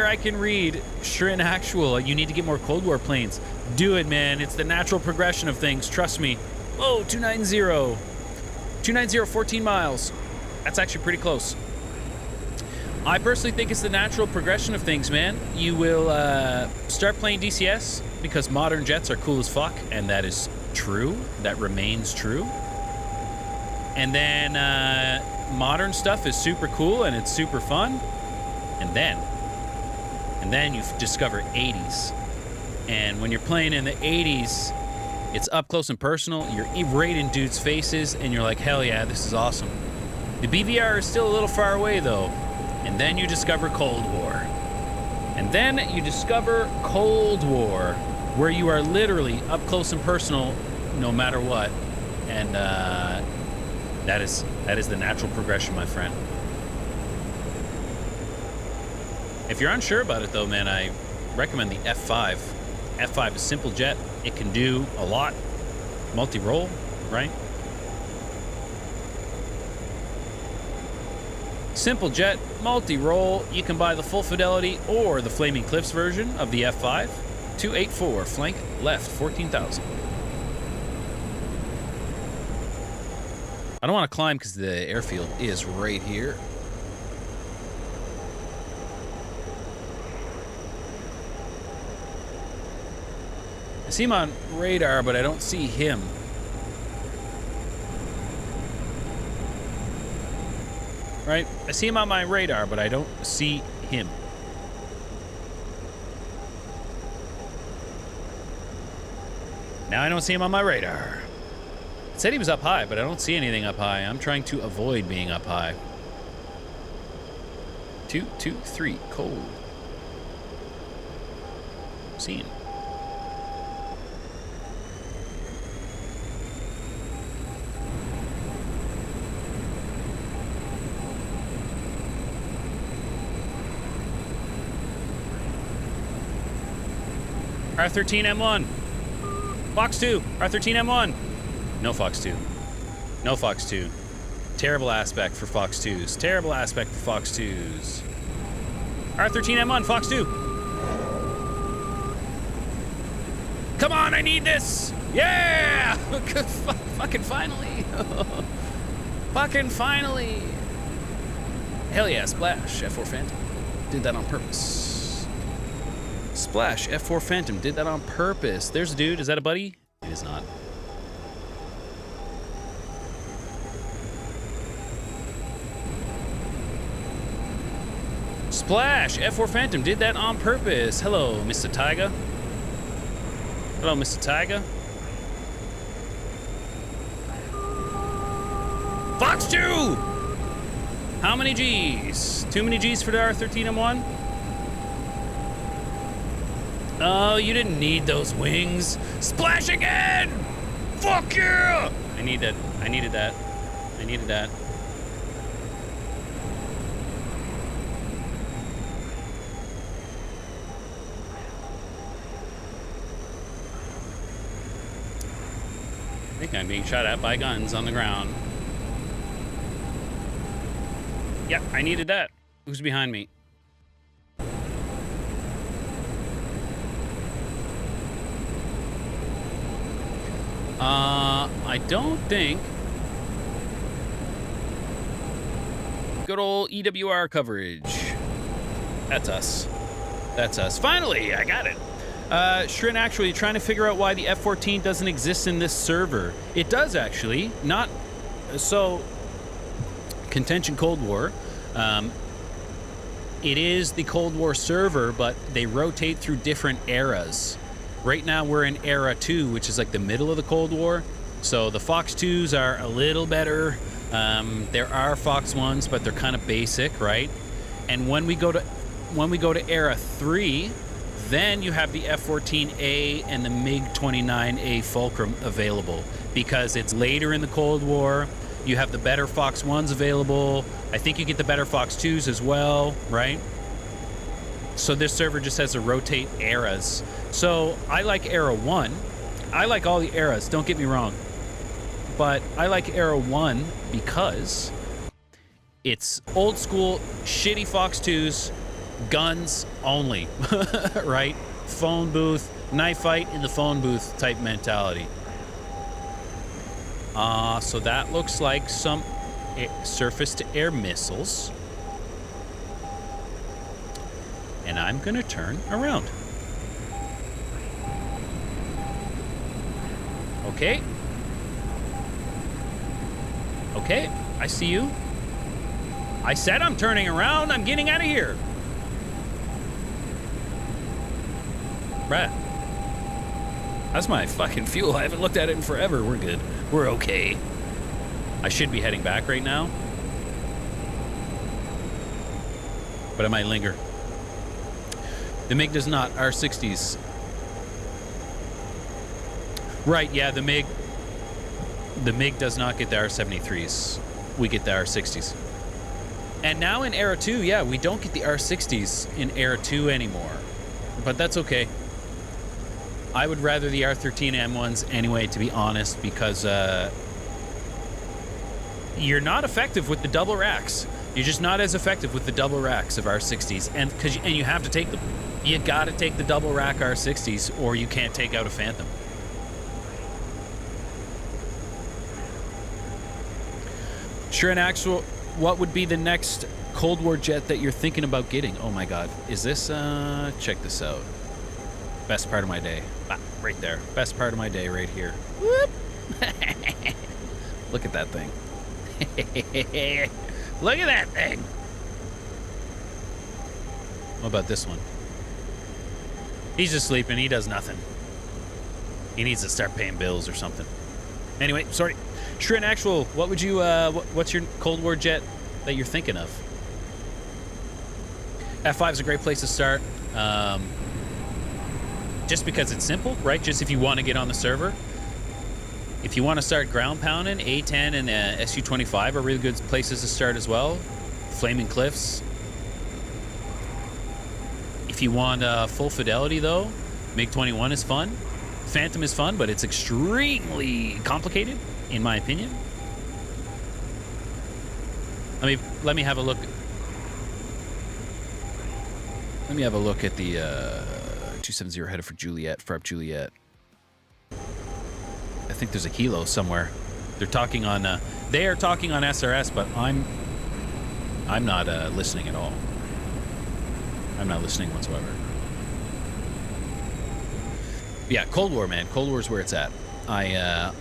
I can read. Shrin Actual. You need to get more Cold War planes. Do it, man. It's the natural progression of things. Trust me. Oh, 290. 290, 14 miles. That's actually pretty close. I personally think it's the natural progression of things, man. You will start playing DCS because modern jets are cool as fuck, and that is true. That remains true. And then modern stuff is super cool and it's super fun. And then you discover 80s. And when you're playing in the 80s, it's up close and personal. You're right in dudes' faces, and you're like, hell yeah, this is awesome. The BVR is still a little far away, though. And then you discover Cold War. And then you discover Cold War, where you are literally up close and personal no matter what. And that is the natural progression, my friend. If you're unsure about it, though, man, I recommend the F5. F5 is a simple jet. It can do a lot. Multi-role, right? Simple jet, multi-role. You can buy the full fidelity or the Flaming Cliffs version of the F5. 284, flank left, 14,000. I don't want to climb because the airfield is right here. I see him on radar, but I don't see him. Right? I see him on my radar, but I don't see him. Now I don't see him on my radar. It said he was up high, but I don't see anything up high. I'm trying to avoid being up high. 223, cold. Seen. R13M1. Fox 2. R13M1. No Fox 2. No Fox 2. Terrible aspect for Fox 2s. Terrible aspect for Fox 2s. R13M1, Fox 2. Come on, I need this. Yeah! Fucking finally. Fucking finally. Hell yeah, Splash. F4 Phantom. Did that on purpose. Splash, F4 Phantom did that on purpose. There's a dude. Is that a buddy? It is not. Splash, F4 Phantom did that on purpose. Hello, Mr. Tiger. Hello, Mr. Tiger. Fox 2! How many G's? Too many G's for the R13M1? Oh, you didn't need those wings. Splash again! Fuck yeah! I needed that. I needed that. I think I'm being shot at by guns on the ground. Yep, I needed that. Who's behind me? I don't think. Good old EWR coverage. That's us. That's us. Finally, I got it. Shrin, actually, trying to figure out why the F-14 doesn't exist in this server. It does, actually. Not... So, Contention Cold War. It is the Cold War server, but they rotate through different eras. Right now, we're in Era 2, which is like the middle of the Cold War. So the Fox 2s are a little better. There are Fox 1s, but they're kind of basic, right? And when we go to Era 3, then you have the F-14A and the MiG-29A Fulcrum available because it's later in the Cold War. You have the better Fox 1s available. I think you get the better Fox 2s as well, right? So this server just has to rotate eras. So I like Era 1. I like all the eras, don't get me wrong. But I like Era 1 because It's old school, shitty Fox 2s, guns only, right? Phone booth, knife fight in the phone booth type mentality. So that looks like some surface-to-air missiles. And I'm gonna turn around. Okay. Okay, I see you. I said I'm turning around. I'm getting out of here. Bruh. That's my fucking fuel. I haven't looked at it in forever. We're good. We're okay. I should be heading back right now. But I might linger. The MiG does not. R60s. Right, yeah, the MiG does not get the R73s. We get the R60s. And now in Era 2, yeah, we don't get the R60s in Era 2 anymore. But that's okay. I would rather the R13M1s anyway, to be honest, because you're not effective with the double racks. You're just not as effective with the double racks of R60s. And you have to take them. You gotta take the double rack R60s or you can't take out a Phantom. Sure, and actual, what would be the next Cold War jet that you're thinking about getting? Oh my God, is this, check this out. Best part of my day. Ah, right there. Best part of my day right here. Whoop. Look at that thing. Look at that thing. What about this one? He's just sleeping. He does nothing. He needs to start paying bills or something. Anyway, sorry. Sure, and actual, what would you, what's your Cold War jet that you're thinking of? F5 is a great place to start. Just because it's simple, right? Just if you want to get on the server. If you want to start ground pounding, A10 and Su-25 are really good places to start as well. Flaming Cliffs. If you want full fidelity, though, MiG-21 is fun. Phantom is fun, but it's extremely complicated, in my opinion. Let me have a look. Let me have a look at the 270 headed for Juliet, for up Juliet. I think there's a kilo somewhere. They're talking on. They are talking on SRS, but I'm not listening at all. I'm not listening whatsoever. Yeah, Cold War, man. Cold War is where it's at. I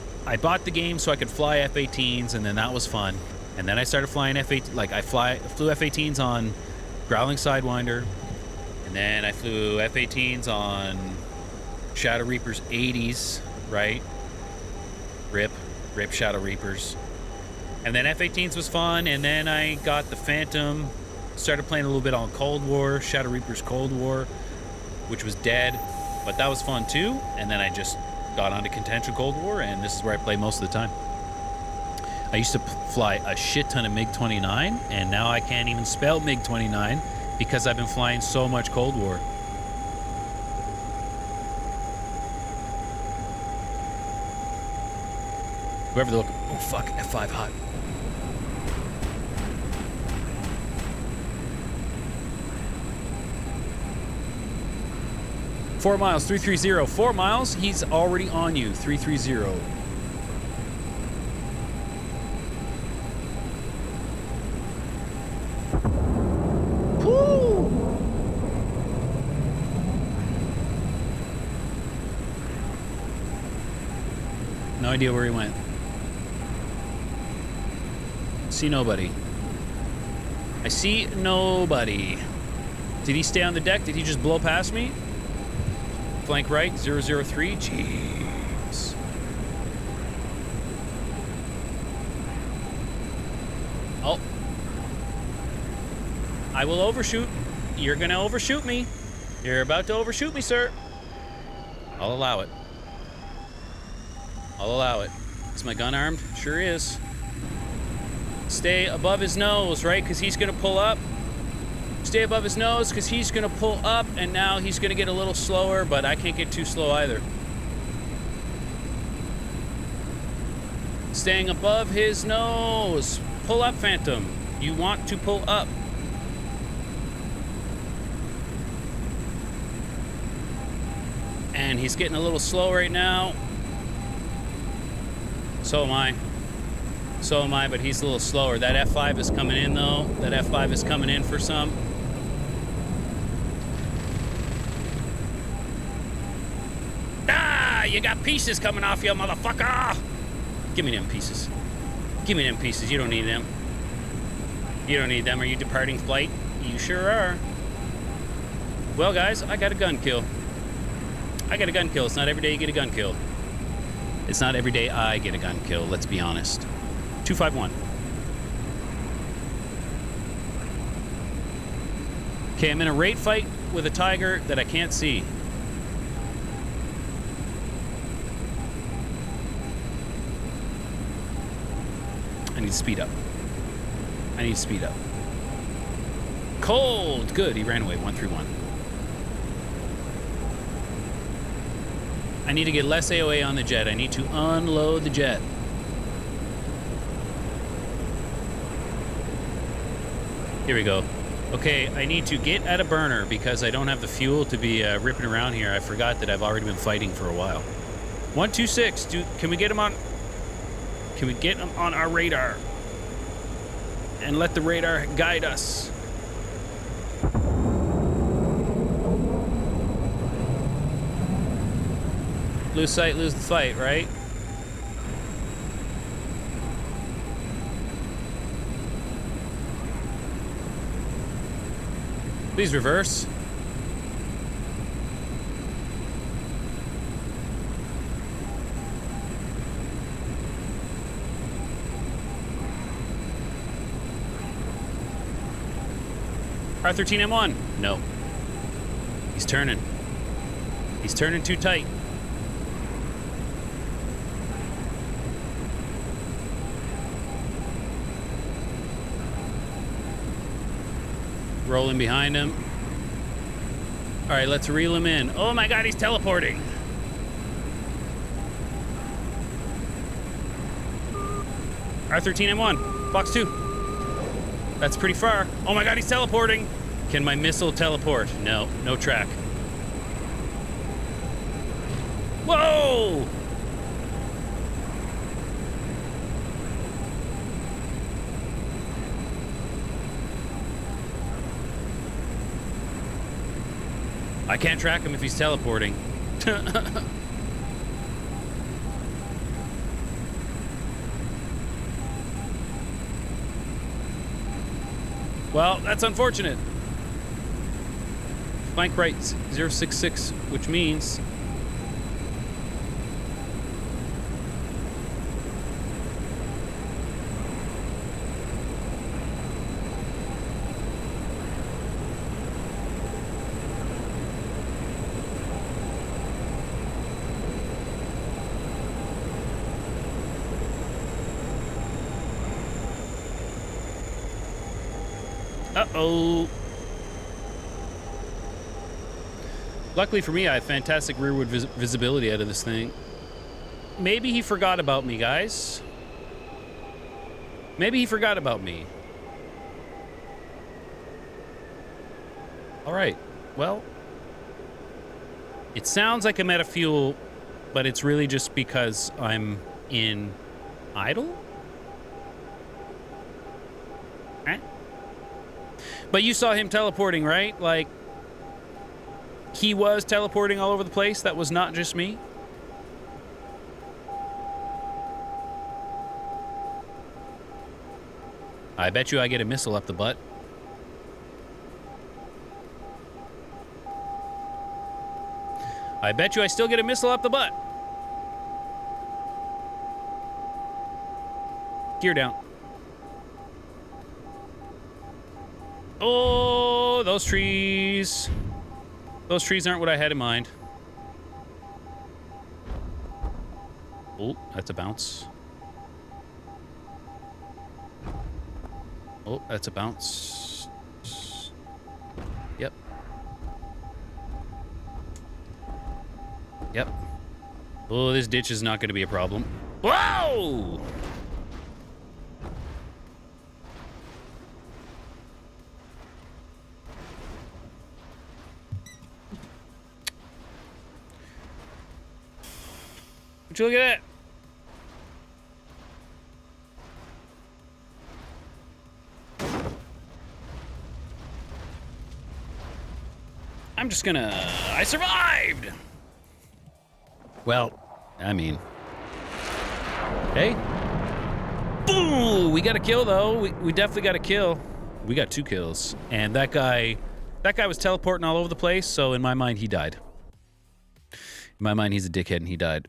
bought the game so I could fly F-18s, and then that was fun. And then I started flying F-18. Like I flew F-18s on Growling Sidewinder, and then I flew F-18s on Shadow Reapers 80s, right? Rip Shadow Reapers. And then F-18s was fun, and then I got the Phantom, started playing a little bit on Cold War, Shadow Reapers Cold War, which was dead, but that was fun too. And then I just got onto Contention Cold War, and this is where I play most of the time. I used to fly a shit ton of MiG-29, and now I can't even spell MiG-29 because I've been flying so much Cold War. Whoever they're looking... Oh, fuck. F5 hot. Four miles, 330. 4 miles, he's already on you. 330. Woo! No idea where he went. See nobody. I see nobody. Did he stay on the deck? Did he just blow past me? Flank right, 003. Jeez. Oh. I will overshoot. You're gonna overshoot me. You're about to overshoot me, sir. I'll allow it. I'll allow it. Is my gun armed? Sure is. Stay above his nose, right? Because he's gonna pull up. Stay above his nose because he's going to pull up, and now he's going to get a little slower, but I can't get too slow either. Staying above his nose. Pull up, Phantom. You want to pull up. And he's getting a little slow right now. So am I. So am I, but he's a little slower. That F5 is coming in, though. That F5 is coming in for some. Ah! You got pieces coming off you, motherfucker! Give me them pieces. Give me them pieces. You don't need them. You don't need them. Are you departing flight? You sure are. Well, guys, I got a gun kill. I got a gun kill. It's not every day you get a gun kill. It's not every day I get a gun kill, let's be honest. 251. Okay, I'm in a raid fight with a tiger that I can't see. I need to speed up. I need to speed up. Cold! Good, he ran away. 131. I need to get less AOA on the jet. I need to unload the jet. Here we go. Okay, I need to get at a burner because I don't have the fuel to be ripping around here. I forgot that I've already been fighting for a while. 126, dude, can we get him on... Can we get him on our radar? And let the radar guide us. Lose sight, lose the fight, right? Please reverse. R13M1. No. He's turning. He's turning too tight. Rolling behind him. All right, let's reel him in. Oh my God, he's teleporting. R13M1, box 2. That's pretty far. Oh my God, he's teleporting. Can my missile teleport? No, no track. Whoa! I can't track him if he's teleporting. Well, that's unfortunate. Flank right 066, which means... Uh-oh. Luckily for me, I have fantastic rearward visibility out of this thing. Maybe he forgot about me, guys. Maybe he forgot about me. All right. Well, it sounds like I'm out of fuel, but it's really just because I'm in idle? Eh? But you saw him teleporting, right? Like, he was teleporting all over the place. That was not just me. I bet you I get a missile up the butt. I bet you I still get a missile up the butt. Gear down. Oh, those trees. Those trees aren't what I had in mind. Oh, that's a bounce. Oh, that's a bounce. Yep. Yep. Oh, this ditch is not going to be a problem. Whoa! Would you look at that? I'm just gonna... I survived! Well, I mean... Hey. Boom! We got a kill, though. We definitely got a kill. We got 2 kills. And that guy was teleporting all over the place, so in my mind, he died. In my mind, he's a dickhead and he died.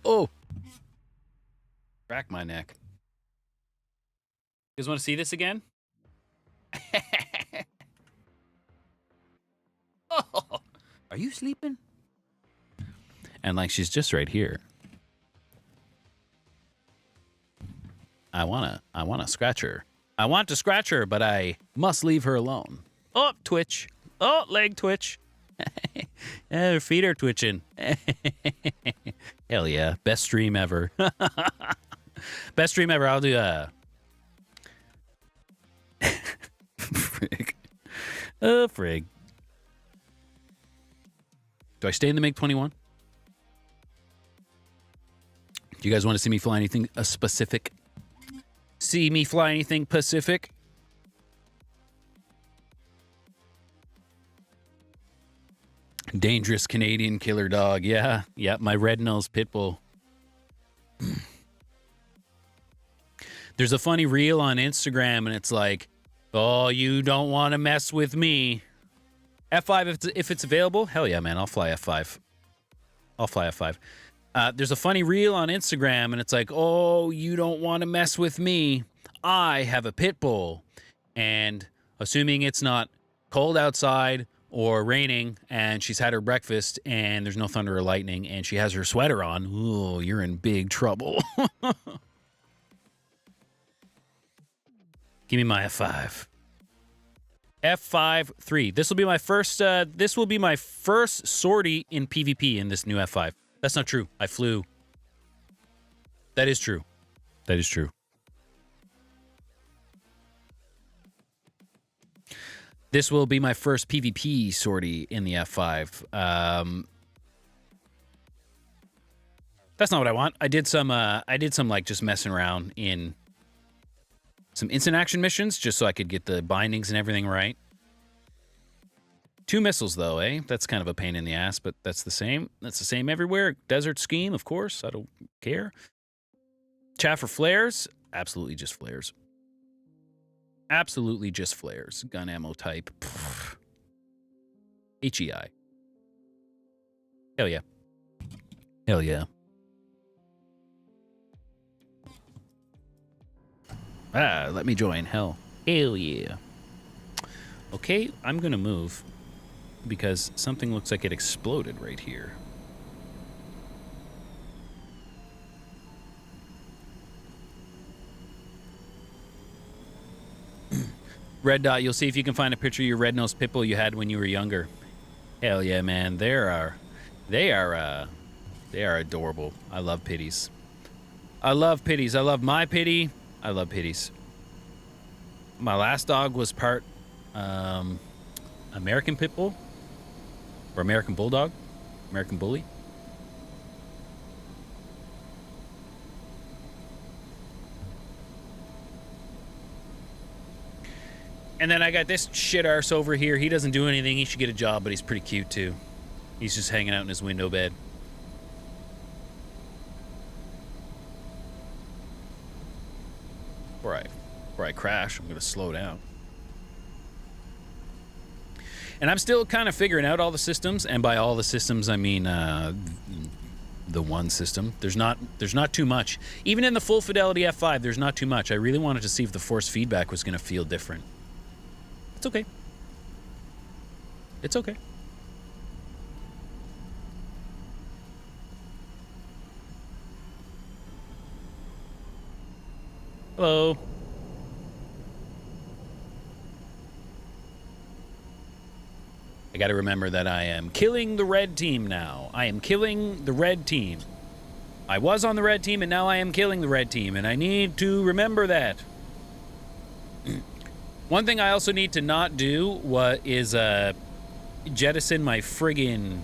Oh! Crack my neck. You guys want to see this again? Oh, are you sleeping? And like she's just right here. I wanna scratch her. I want to scratch her, but I must leave her alone. Oh, twitch. Oh, leg twitch. Her feet are twitching. Hell yeah. Best stream ever. Best stream ever. I'll do frig. Oh, frig. Do I stay in the MiG-21? Do you guys want to see me fly anything specific? See me fly anything Pacific? Dangerous Canadian killer dog. Yeah, my red-nosed pit bull. There's a funny reel on Instagram, and it's like, oh, you don't want to mess with me. F5, if it's available, hell yeah, man, I'll fly F5. I'll fly F5. There's a funny reel on Instagram, and it's like, oh, you don't want to mess with me. I have a pit bull. And assuming it's not cold outside or raining, and she's had her breakfast, and there's no thunder or lightning, and she has her sweater on, ooh, you're in big trouble. Give me my F5. F5-3. This will be my first. This will be my first sortie in PvP in this new F5. That's not true. I flew. That is true. That is true. This will be my first PvP sortie in the F5. That's not what I want. I did some like just messing around in some instant action missions just so I could get the bindings and everything right. 2 missiles though, eh? That's kind of a pain in the ass, but that's the same. That's the same everywhere. Desert scheme, of course. I don't care. Chat for flares? Absolutely just flares. Absolutely just flares. Gun ammo type. Pfft. HEI. Hell yeah. Hell yeah. Ah, let me join. Hell. Hell yeah. Okay, I'm gonna move because something looks like it exploded right here. Red Dot, you'll see if you can find a picture of your red-nosed pit bull you had when you were younger. Hell yeah, man. They are adorable. I love pitties. I love pitties. I love my pitty. I love pitties. My last dog was part American pit bull or American bulldog, American bully. And then I got this shit arse over here. He doesn't do anything. He should get a job, but he's pretty cute too. He's just hanging out in his window bed. Before I crash, I'm gonna slow down. And I'm still kind of figuring out all the systems, and by all the systems I mean the one system. There's not too much. Even in the full fidelity F5, there's not too much. I really wanted to see if the force feedback was gonna feel different. It's okay. It's okay. Hello. I gotta remember that I am killing the red team now. I am killing the red team. I was on the red team and now I am killing the red team, and I need to remember that. One thing I also need to not do is jettison my friggin'...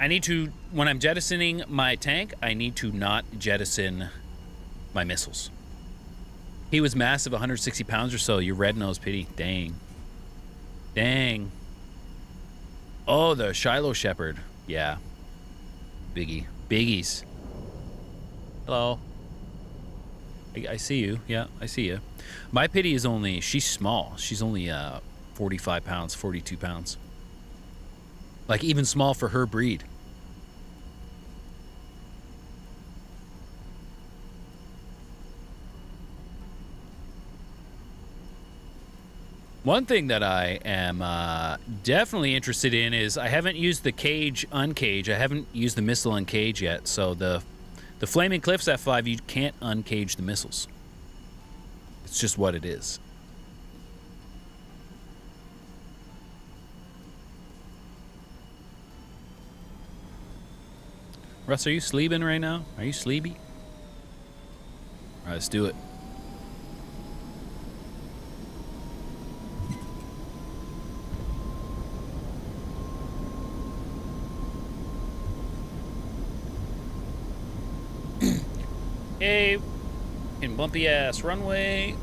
I need to, when I'm jettisoning my tank, I need to not jettison my missiles. He was massive, 160 pounds or so. You red-nosed pity. Dang. Dang. Oh, the Shiloh Shepherd. Yeah. Biggie. Biggies. Hello. I see you. Yeah, I see you. My pity is only, she's small. She's only 45 pounds, 42 pounds. Like, even small for her breed. One thing that I am definitely interested in is I haven't used the cage uncage. I haven't used the missile uncage yet. So the Flaming Cliffs F5, you can't uncage the missiles. It's just what it is. Russ, are you sleeping right now? Are you sleepy? All right, let's do it. Hey, in bumpy ass runway.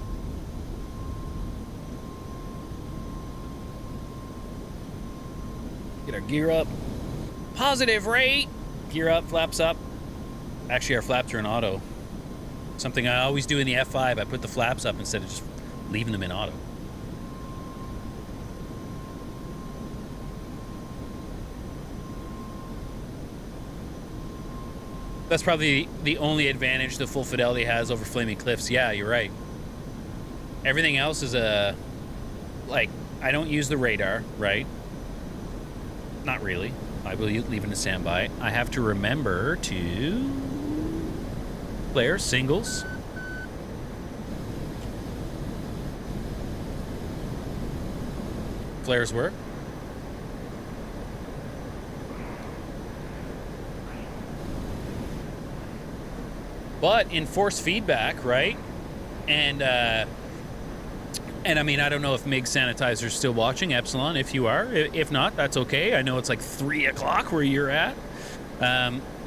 Get our gear up. Positive rate. Gear up, flaps up. Actually, our flaps are in auto. Something I always do in the F5. I put the flaps up instead of just leaving them in auto. That's probably the only advantage the Full Fidelity has over Flaming Cliffs. Yeah, you're right. Everything else is like, I don't use the radar, right? Not really. I will leave it in standby. I have to remember to flare singles. Flares work. But in force feedback, right? And I mean, I don't know if MiG Sanitizer's still watching, Epsilon, if you are. If not, that's okay. I know it's like 3 o'clock where you're at.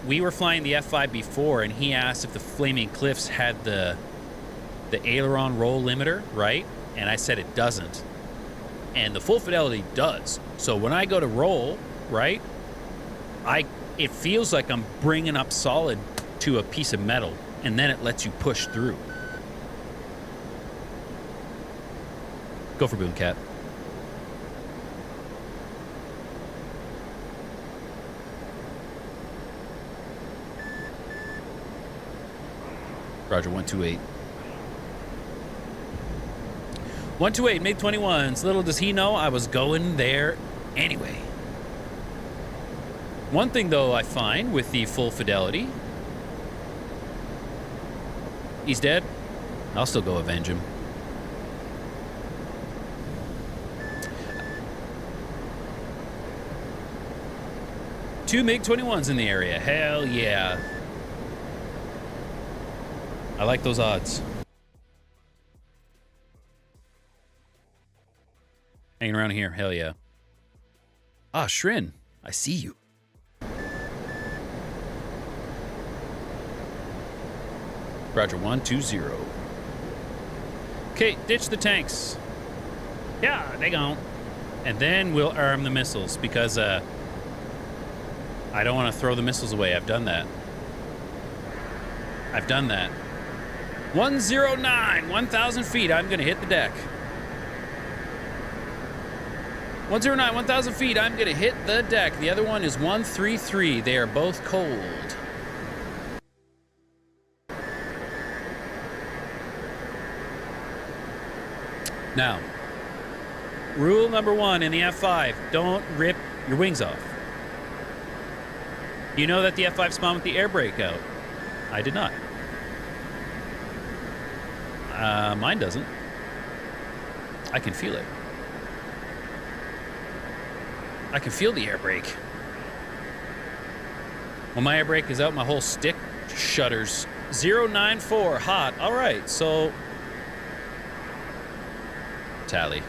We were flying the F5 before, and he asked if the Flaming Cliffs had the aileron roll limiter, right? And I said it doesn't. And the Full Fidelity does. So when I go to roll, right, it feels like I'm bringing up solid to a piece of metal, and then it lets you push through. Go for Boom Cat. Roger, 128. 128, MiG-21s. Little does he know I was going there anyway. One thing, though, I find with the Full Fidelity... He's dead. I'll still go avenge him. Two MiG-21s in the area. Hell yeah. I like those odds. Hanging around here. Hell yeah. Ah, Shrin. I see you. Roger, 120. Okay, ditch the tanks. Yeah, they gone. And then we'll arm the missiles because I don't want to throw the missiles away. I've done that. I've done that. 109, 1,000 feet. I'm going to hit the deck. 109, 1,000 feet. I'm going to hit the deck. The other one is 133. They are both cold. Now, rule number 1 in the F5, don't rip your wings off. You know that the F5 spawned with the air brake out. I did not. Mine doesn't. I can feel it. I can feel the air brake. When my air brake is out, my whole stick shudders 094, hot. All right, so tally.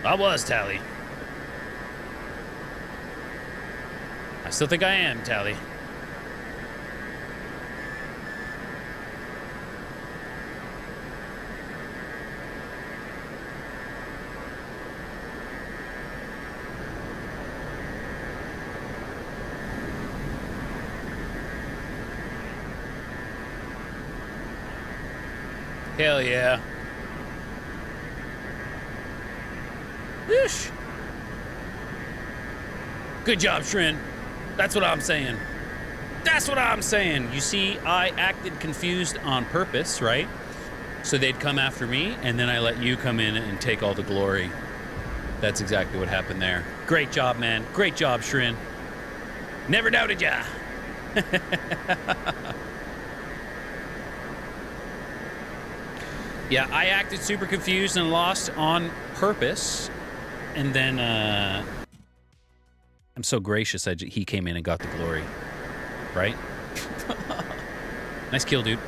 I was tally. I still think I am tally. Hell yeah. Whoosh. Good job, Shrin. That's what I'm saying. That's what I'm saying. You see, I acted confused on purpose, right? So they'd come after me, and then I let you come in and take all the glory. That's exactly what happened there. Great job, man. Great job, Shrin. Never doubted ya. Yeah, I acted super confused and lost on purpose. And then, I'm so gracious he came in and got the glory. Right? Nice kill, dude.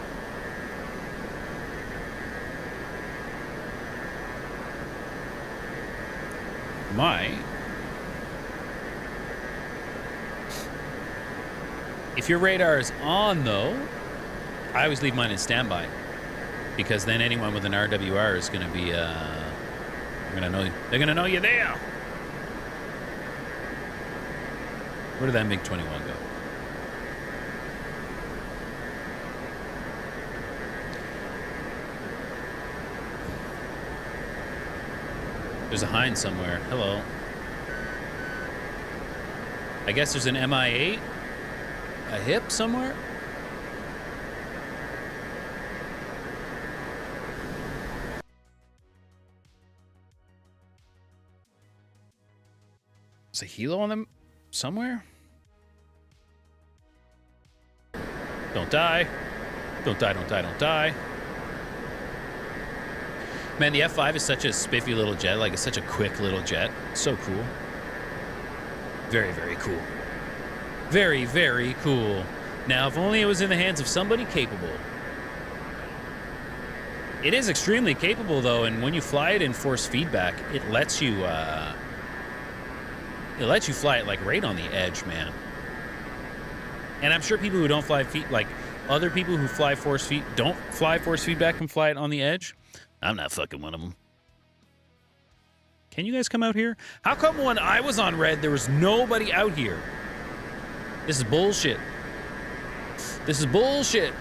If your radar is on, though, I always leave mine in standby. Because then anyone with an RWR is going to be, they're going to know you're there. Where did that MiG-21 go? There's a Hind somewhere. Hello. I guess there's an MI-8? A hip somewhere? Is a helo on them somewhere? Don't die. Don't die, don't die, don't die. Man, the F5 is such a spiffy little jet. Like, it's such a quick little jet. So cool. Very, very cool. Very, very cool. Now, if only it was in the hands of somebody capable. It is extremely capable, though, and when you fly it in force feedback, it lets you fly it, like, right on the edge, man. And I'm sure people who don't fly like, other people who fly don't fly force feedback and fly it on the edge. I'm not fucking one of them. Can you guys come out here? How come when I was on red, there was nobody out here? This is bullshit. This is bullshit.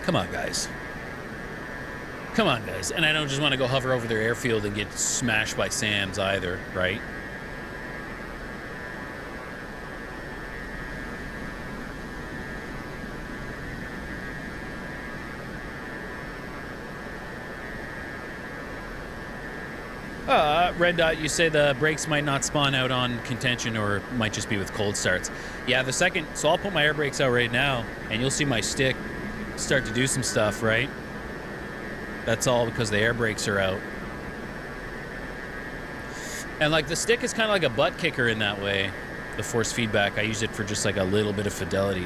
Come on, guys. Come on, guys. And I don't just want to go hover over their airfield and get smashed by SAMs either, right? Red Dot, you say the brakes might not spawn out on contention or might just be with cold starts. Yeah, the second... So I'll put my air brakes out right now, and you'll see my stick start to do some stuff, right? That's all because the air brakes are out. And, like, the stick is kind of like a butt kicker in that way. The force feedback, I use it for just, like, a little bit of fidelity.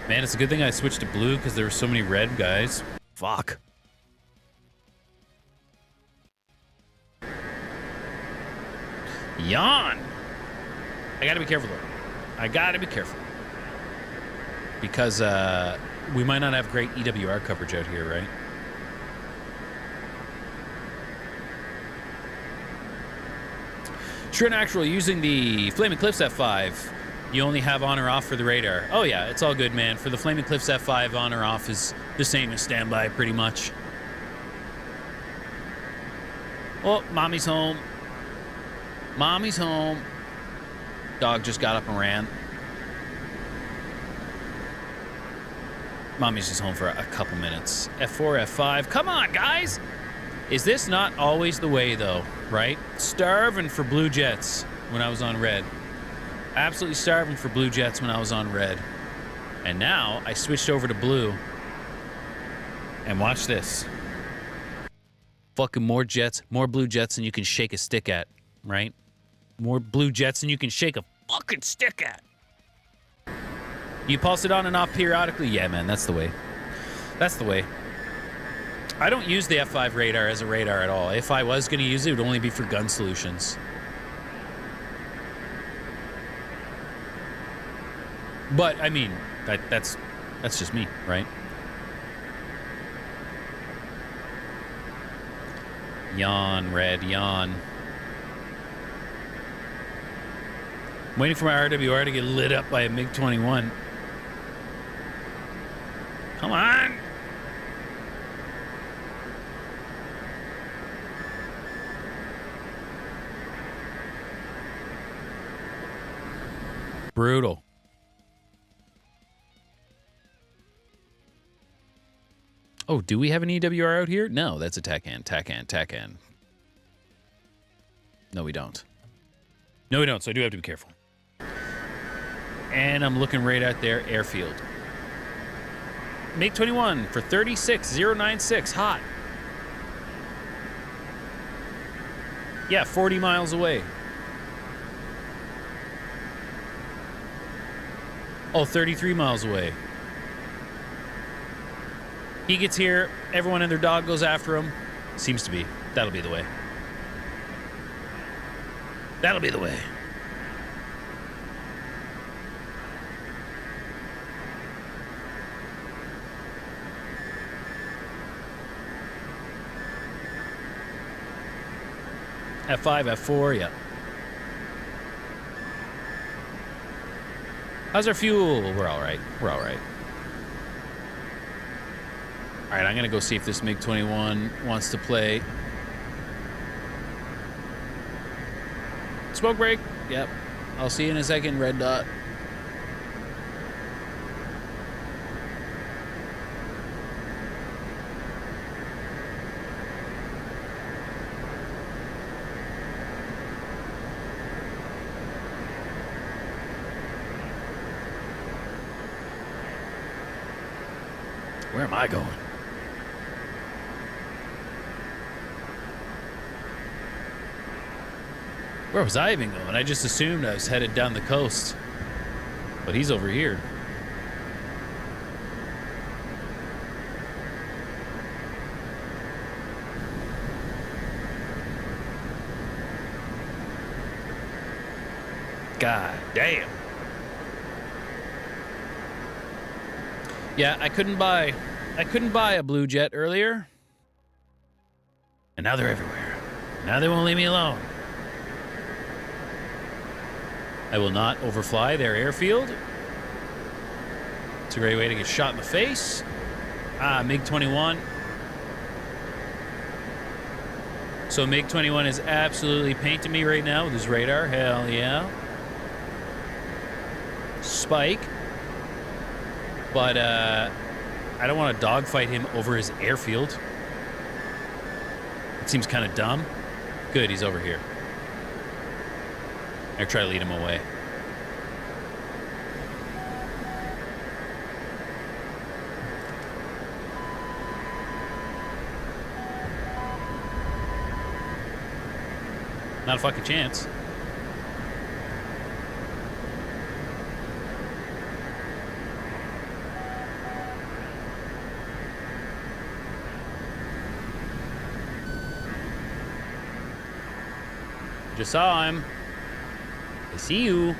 Man, it's a good thing I switched to blue because there were so many red guys. Fuck. Yawn! I gotta be careful, though. I gotta be careful. Because, we might not have great EWR coverage out here, right? True and actual, using the Flaming Cliffs F5, you only have on or off for the radar. Oh yeah, it's all good, man. For the Flaming Cliffs F5, on or off is the same as standby, pretty much. Oh, mommy's home. Mommy's home. Dog just got up and ran. Mommy's just home for a couple minutes. F4, F5. Come on, guys! Is this not always the way, though, right? Starving for blue jets when I was on red. Absolutely starving for blue jets when I was on red. And now I switched over to blue. And watch this. Fucking more jets, more blue jets than you can shake a stick at, right? More blue jets than you can shake a fucking stick at. You pulse it on and off periodically? Yeah, man, that's the way. That's the way. I don't use the F5 radar as a radar at all. If I was going to use it, it would only be for gun solutions. But, I mean, that's just me, right? Yawn, red, yawn. I'm waiting for my RWR to get lit up by a MiG-21. Come on! Brutal. Oh, do we have an EWR out here? No, that's a TACAN, TACAN, TACAN. No, we don't. No, we don't, so I do have to be careful. And I'm looking right out there, airfield. MiG-21 for 36096, hot. Yeah, 40 miles away. Oh, 33 miles away. He gets here, everyone and their dog goes after him. Seems to be. That'll be the way. That'll be the way. F5, F4, yeah. How's our fuel? We're all right. We're all right. All right, I'm going to go see if this MiG-21 wants to play. Smoke break. Yep. I'll see you in a second, red dot. Where am I going? Where was I even going? I just assumed I was headed down the coast. But he's over here. God damn. Yeah, I couldn't buy a blue jet earlier. And now they're everywhere. Now they won't leave me alone. I will not overfly their airfield. It's a great way to get shot in the face. Ah, MiG-21. So MiG-21 is absolutely painting me right now with his radar. Hell yeah. Spike. But I don't want to dogfight him over his airfield. It seems kind of dumb. Good, he's over here. I try to lead him away. Not a fucking chance. Just saw him. I see you.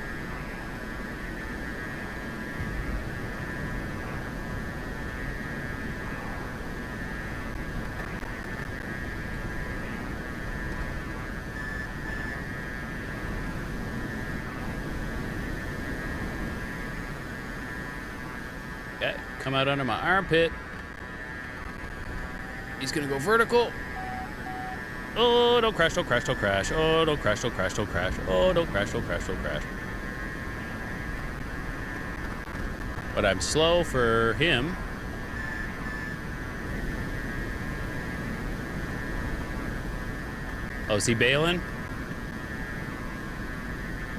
Okay, come out under my armpit. He's gonna go vertical. Oh, don't crash, don't crash, don't crash. Oh, don't crash, don't crash, don't crash. Oh, don't crash, don't crash, don't crash. But I'm slow for him. Oh, is he bailing?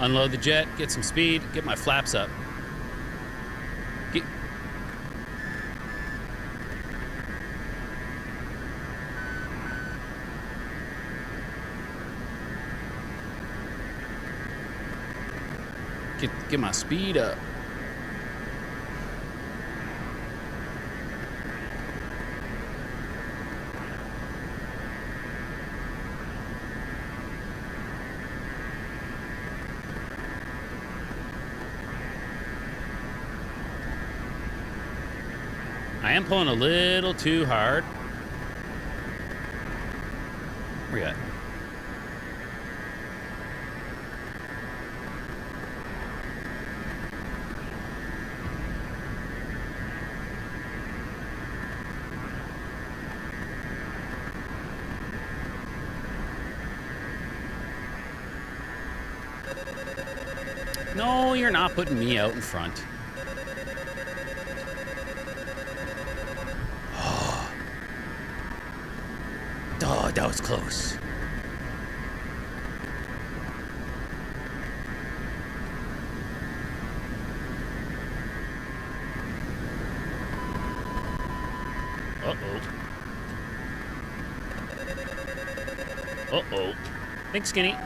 Unload the jet, get some speed, get my flaps up. Get my speed up. I am pulling a little too hard. Where you at? No, you're not putting me out in front. Oh, that was close. Uh-oh. Uh-oh. Thanks, Skinny.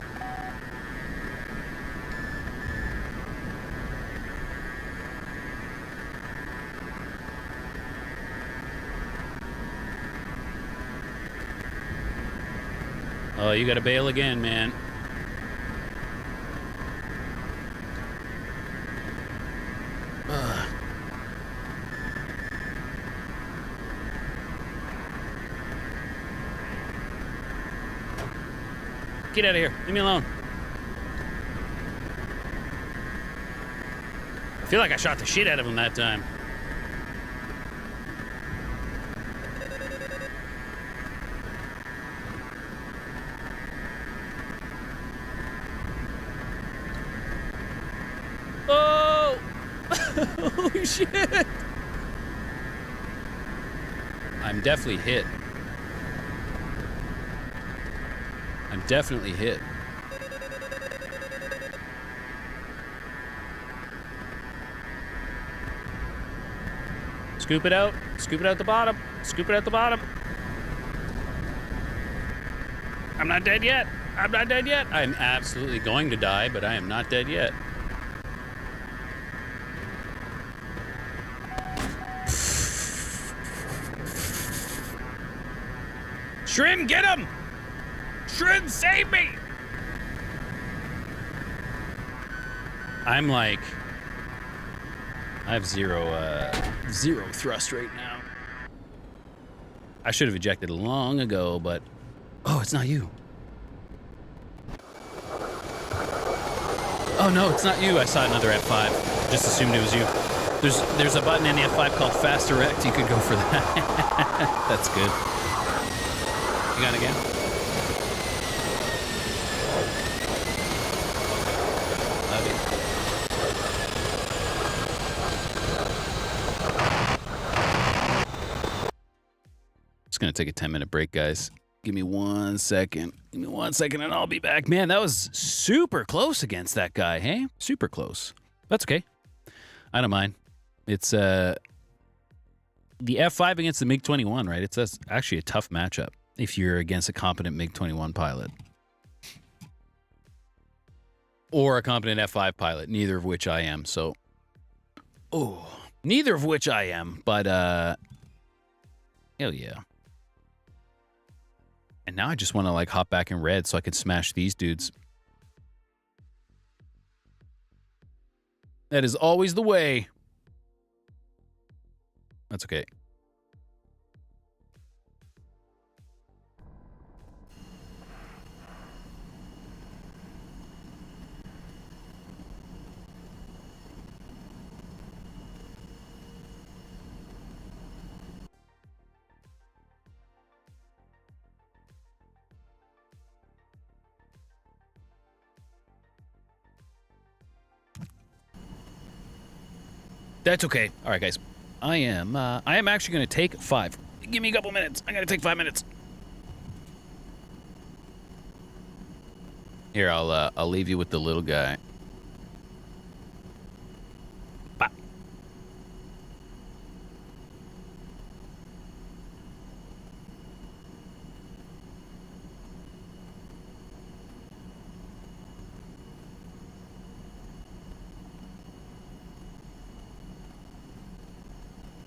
Oh, you gotta bail again, man. Ugh. Get out of here. Leave me alone. I feel like I shot the shit out of him that time. Holy shit! I'm definitely hit. I'm definitely hit. Scoop it out. Scoop it out the bottom. Scoop it out the bottom. I'm not dead yet. I'm not dead yet. I'm absolutely going to die, but I am not dead yet. Shrin, get him! Shrin, save me! I'm like... I have zero thrust right now. I should have ejected long ago, but... Oh, it's not you. Oh no, it's not you. I saw another F5. Just assumed it was you. There's a button in the F5 called Fast Direct. You could go for that. That's good. You got it again? Love you. Just gonna take a 10-minute break, guys. Give me 1 second. Give me 1 second and I'll be back. Man, that was super close against that guy, hey? Super close. That's okay. I don't mind. It's the F5 against the MiG-21, right? It's actually a tough matchup if you're against a competent MiG-21 pilot. Or a competent F5 pilot, neither of which I am, so... Oh, neither of which I am, but, hell yeah. And now I just want to, like, hop back in red so I can smash these dudes. That is always the way. That's okay. That's okay. All right, guys. I am actually going to take 5. Give me a couple minutes. I'm going to take 5 minutes. Here, I'll leave you with the little guy. Bye.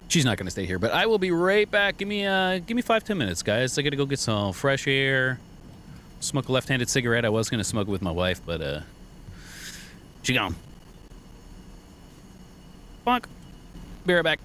She's not gonna stay here, but I will be right back. Give me 5-10 minutes, guys. I gotta go get some fresh air. Smoke a left-handed cigarette. I was gonna smoke it with my wife, but she gone. Bonk. Be right back.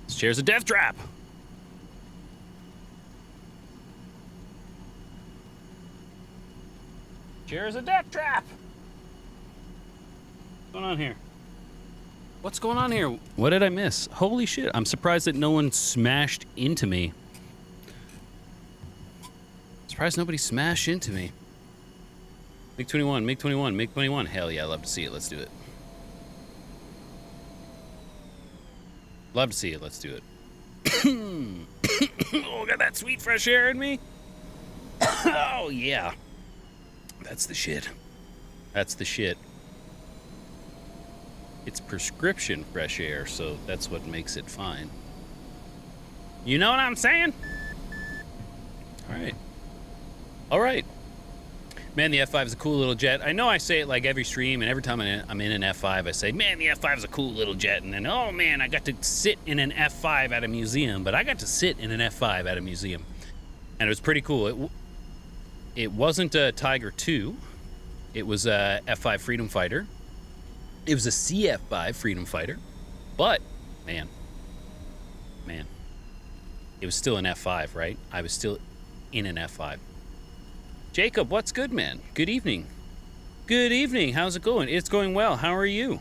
This chair's a death trap. Chair's a death trap. What's going on here? What's going on here? What did I miss? Holy shit. I'm surprised that no one smashed into me. Surprised nobody smashed into me. MiG-21, MiG-21, MiG-21. Hell yeah, love to see it. Let's do it. Love to see it. Let's do it. Oh, got that sweet fresh air in me. Oh, yeah. That's the shit. That's the shit. It's prescription fresh air, so that's what makes it fine. You know what I'm saying? All right. All right. Man, the F5 is a cool little jet. I know I say it like every stream, and every time I'm in an F5, I say, man, the F5 is a cool little jet. And then, oh, man, I got to sit in an F5 at a museum. But I got to sit in an F5 at a museum. And it was pretty cool. It wasn't a Tiger II. It was a F5 Freedom Fighter. It was a CF5 Freedom Fighter. But, man, it was still an F5, right? I was still in an F5. Jacob, what's good, man? Good evening. Good evening. How's it going? It's going well. How are you?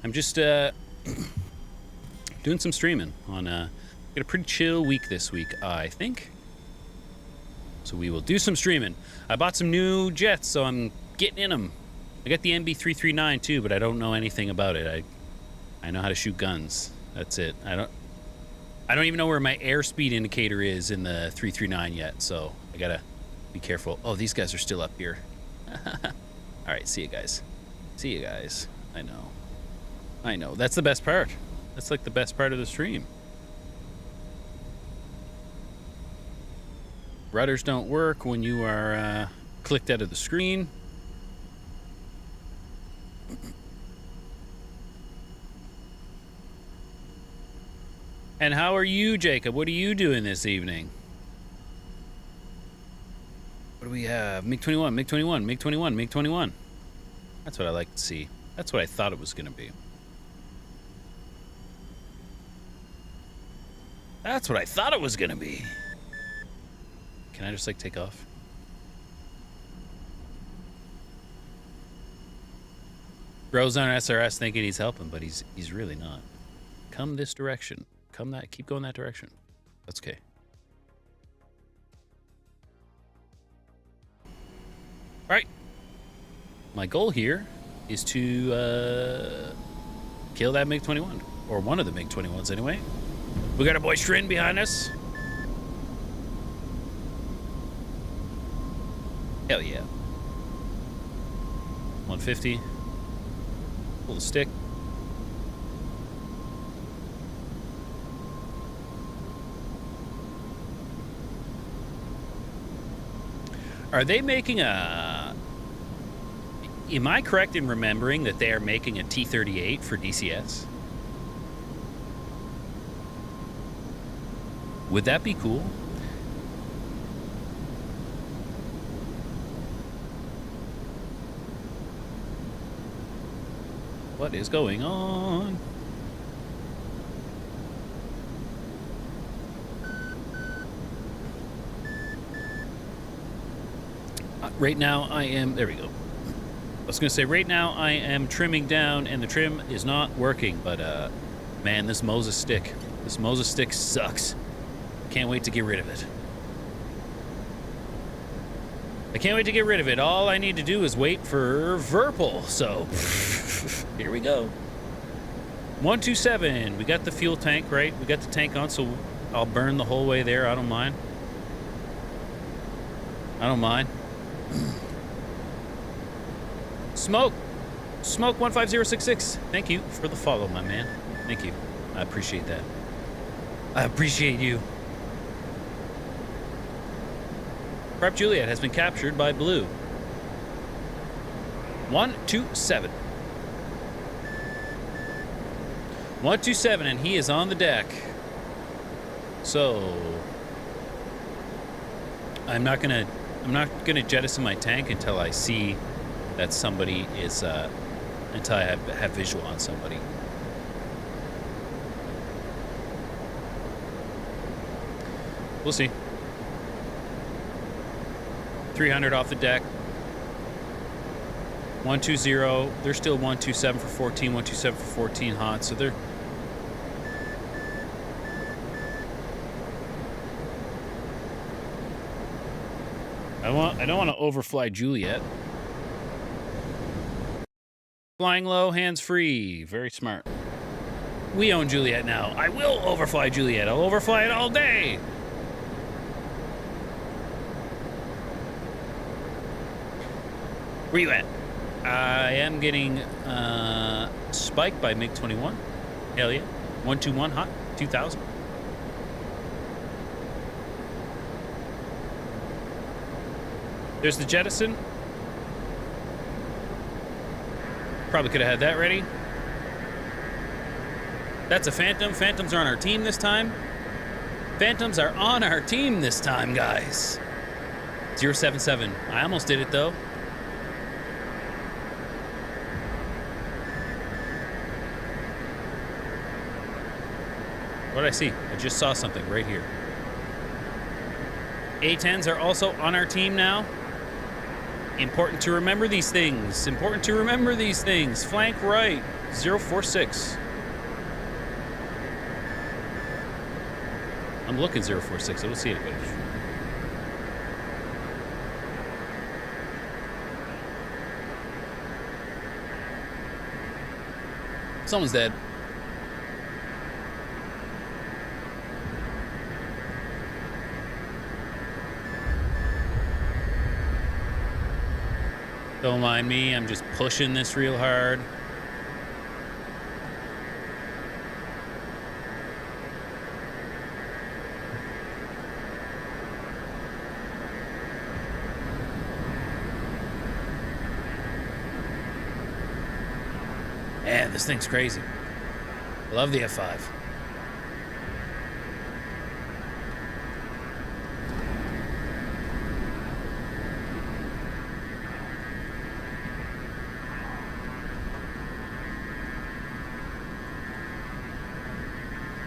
I'm just doing some streaming on got a pretty chill week this week, I think. So we will do some streaming. I bought some new jets, so I'm getting in them. I got the MB339 too, but I don't know anything about it. I know how to shoot guns. That's it. I don't even know where my airspeed indicator is in the 339 yet, so I gotta be careful. Oh, these guys are still up here. All right, see you guys. See you guys. I know. That's the best part. That's like the best part of the stream. Rudders don't work when you are clicked out of the screen. And how are you, Jacob? What are you doing this evening? What do we have? MiG-21, MiG-21, MiG-21, MiG-21. That's what I like to see. That's what I thought it was going to be. That's what I thought it was going to be. Can I just, like, take off? Bro's on SRS thinking he's helping, but he's really not. Come this direction. Keep going that direction. That's okay. All right. My goal here is to kill that MiG-21, or one of the MiG-21s anyway. We got our boy Shrin behind us. Hell yeah. 150. Pull the stick. Are they making a... Am I correct in remembering that they are making a T-38 for DCS? Would that be cool? What is going on? Right now I am... There we go. I was going to say, right now I am trimming down, and the trim is not working, but, man, this Moses stick sucks. Can't wait to get rid of it. I can't wait to get rid of it. All I need to do is wait for Verpal, so here we go. 127. We got the fuel tank, right? We got the tank on, so I'll burn the whole way there. I don't mind. Smoke 15066. Thank you for the follow, my man. Thank you. I appreciate that. I appreciate you. Prep Juliet has been captured by Blue. 127. 127, and he is on the deck. So I'm not gonna jettison my tank until I see that somebody is until I have visual on somebody. We'll see. 300 off the deck. 120. They're still 127 for 14. 127 for 14 hot. So they're. I don't want to overfly Juliet. Flying low, hands free. Very smart. We own Juliet now. I will overfly Juliet. I'll overfly it all day. Where you at? I am getting spiked by MiG-21. Hell yeah. 121 hot. 2000. There's the jettison. Probably could have had that ready. That's a Phantom. Phantoms are on our team this time. Phantoms are on our team this time, guys. 077. I almost did it, though. What did I see? I just saw something right here. A-10s are also on our team now. Important to remember these things. Important to remember these things. Flank right. 046. I'm looking 046. I don't see it, coach. Someone's dead. Don't mind me, I'm just pushing this real hard. Man, this thing's crazy. I love the F5.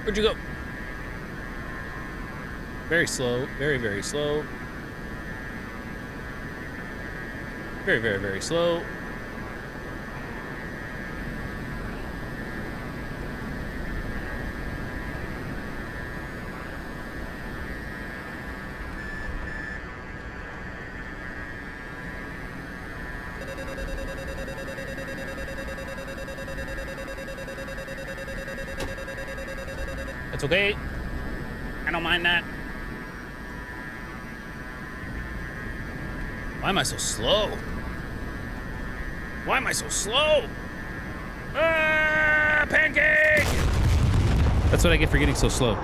Where'd you go? Very slow. Very, very slow. Very, very, very slow. It's okay. I don't mind that. Why am I so slow? Why am I so slow? Ah, pancake! That's what I get for getting so slow.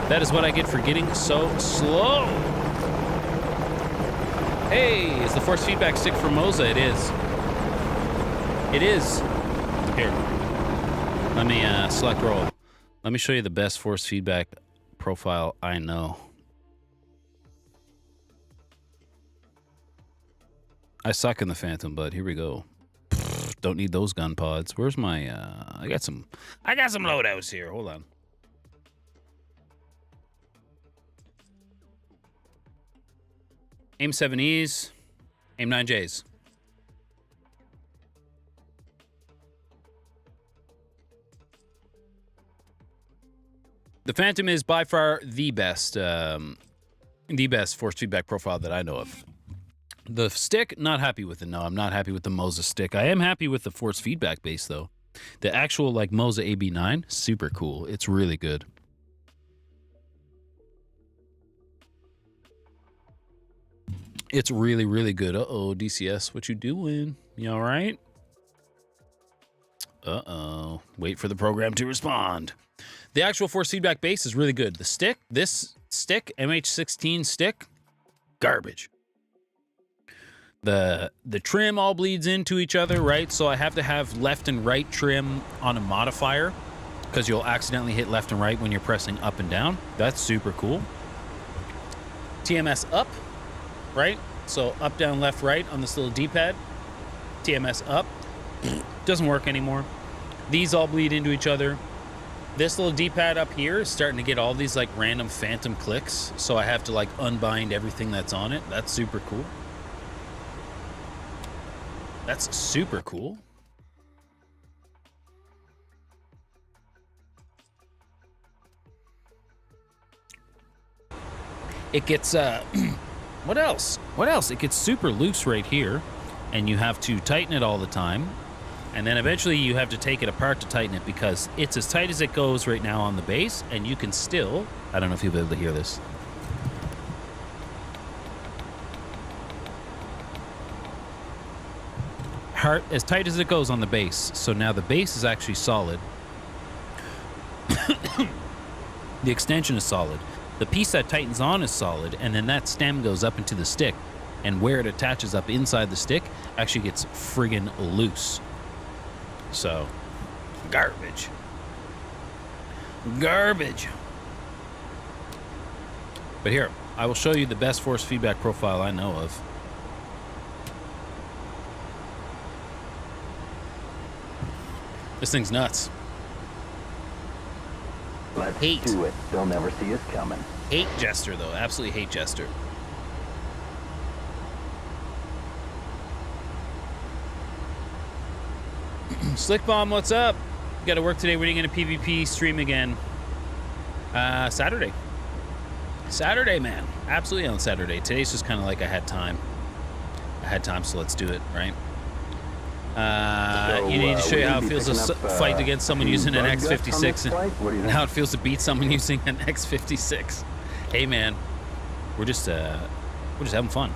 That is what I get for getting so slow. Hey, is the force feedback stick for Moza? It is. It is. Here. Let me select roll. Let me show you the best force feedback profile I know. I suck in the Phantom, but here we go. Don't need those gun pods. Where's my I got some loadouts here. Hold on. Aim 7Es, aim 9Js. The Phantom is by far the best force feedback profile that I know of. The stick, not happy with it. No, I'm not happy with the Moza stick. I am happy with the force feedback base, though. The actual, like, Moza AB9, super cool. It's really good. It's really, really good. Uh-oh, DCS, what you doing? You all right? Uh-oh. Wait for the program to respond. The actual force feedback base is really good. The stick, this stick, MH16 stick, garbage. The trim all bleeds into each other, right? So I have to have left and right trim on a modifier because you'll accidentally hit left and right when you're pressing up and down. That's super cool. TMS up, right? So up, down, left, right on this little D-pad. TMS up. Doesn't work anymore. These all bleed into each other. This little D-pad up here is starting to get all these like random phantom clicks. So I have to like unbind everything that's on it. That's super cool. That's super cool. It gets, what else? What else? It gets super loose right here. and you have to tighten it all the time. And then eventually you have to take it apart to tighten it because it's as tight as it goes right now on the base, and you can still, I don't know if you'll be able to hear this. As tight as it goes on the base. So now the base is actually solid. The extension is solid. The piece that tightens on is solid, and then that stem goes up into the stick, and where it attaches up inside the stick actually gets friggin' loose. So, garbage. Garbage. But here, I will show you the best force feedback profile I know of. This thing's nuts. Let's do it. They'll never see us coming. Hate Jester, though. Absolutely hate Jester. Slick Bomb, what's up? Got to work today. When are you going to PvP stream again? Saturday. Saturday, man. Absolutely on Saturday. Today's just kind of like I had time. So let's do it, right? You need to show you how it feels to fight against someone using an X56 and how it feels to beat someone using an X56. Hey, man. We're just having fun.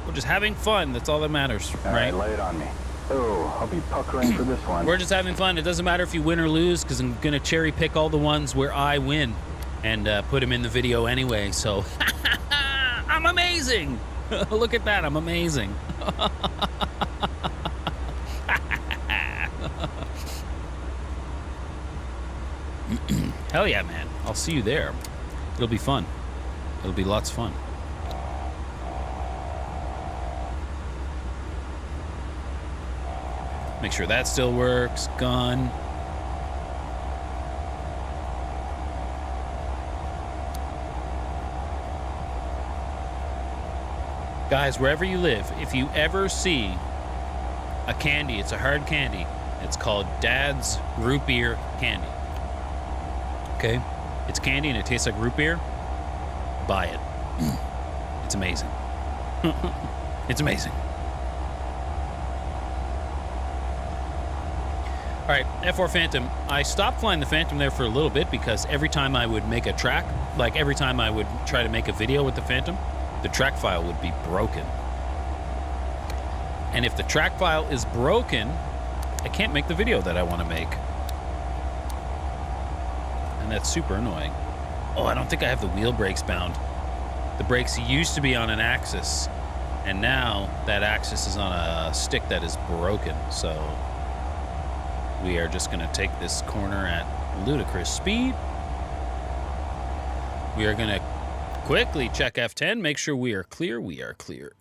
We're just having fun. That's all that matters, right? All right, lay it on me. Oh, I'll be puckering for this one. We're just having fun. It doesn't matter if you win or lose, because I'm going to cherry pick all the ones where I win and put them in the video anyway. So, I'm amazing. Look at that. I'm amazing. Hell yeah, man. I'll see you there. It'll be fun. It'll be lots of fun. Make sure that still works. Gun. Guys, wherever you live, if you ever see a candy, it's a hard candy. It's called Dad's Root Beer Candy. Okay? It's candy and it tastes like root beer. Buy it. It's amazing. It's amazing. All right, F4 Phantom. I stopped flying the Phantom there for a little bit because every time I would make a track, like every time I would try to make a video with the Phantom, the track file would be broken. And if the track file is broken, I can't make the video that I want to make. And that's super annoying. Oh, I don't think I have the wheel brakes bound. The brakes used to be on an axis, and now that axis is on a stick that is broken, so we are just going to take this corner at ludicrous speed. We are going to quickly check F10, make sure we are clear. We are clear.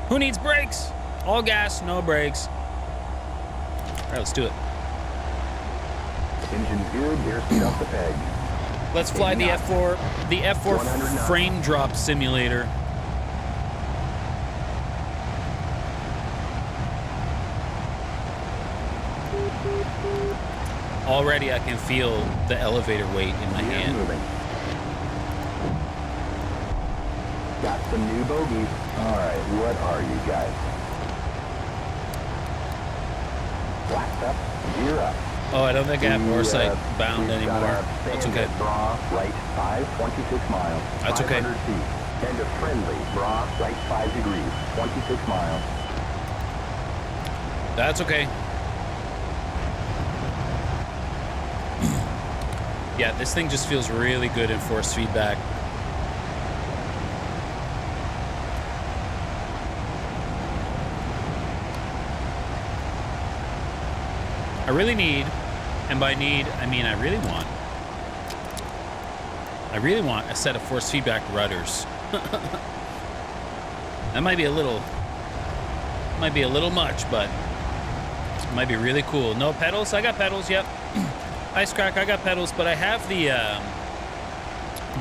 Who needs brakes? All gas, no brakes. All right, let's do it. Engine's good, airspeed off the peg. Let's fly the F4 frame drop simulator. Already I can feel the elevator weight in my hand. Moving. Got some new bogeys. All right, what are you guys? Blast up, gear up. Oh, I don't think I have Northsight bound anymore. That's okay. Bra, right 5, 26 miles. That's okay. 500 feet. And a friendly, bra, right 5 degrees, 26 miles. That's okay. Yeah, this thing just feels really good in force feedback. I really need, and by need, I mean I really want a set of force feedback rudders. That might be a little much, but it might be really cool. No pedals? I got pedals, yep. Ice Crack, I got pedals, but I have the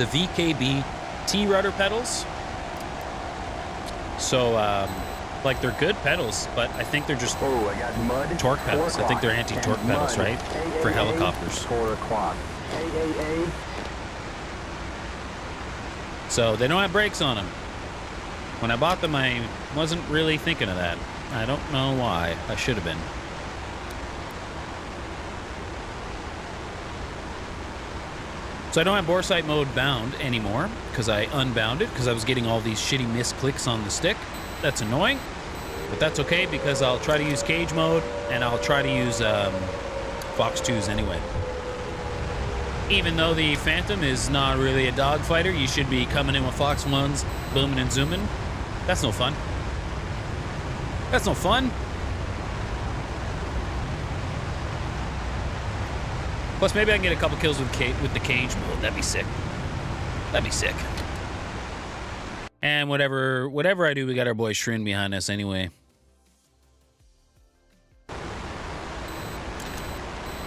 VKB T rudder pedals. So, like they're good pedals, but I think they're just I got mud. torque pedals. I think they're anti-torque pedals, right? For helicopters. 4 o'clock. So they don't have brakes on them. When I bought them, I wasn't really thinking of that. I don't know why. I should have been. So I don't have boresight mode bound anymore because I unbound it because I was getting all these shitty misclicks on the stick. That's annoying, but that's okay because I'll try to use cage mode and I'll try to use Fox 2s anyway. Even though the Phantom is not really a dogfighter, you should be coming in with Fox 1s, booming and zooming. That's no fun. That's no fun. Plus, maybe I can get a couple kills with the cage mode. That'd be sick. That'd be sick. And whatever I do, we got our boy Shrin behind us anyway.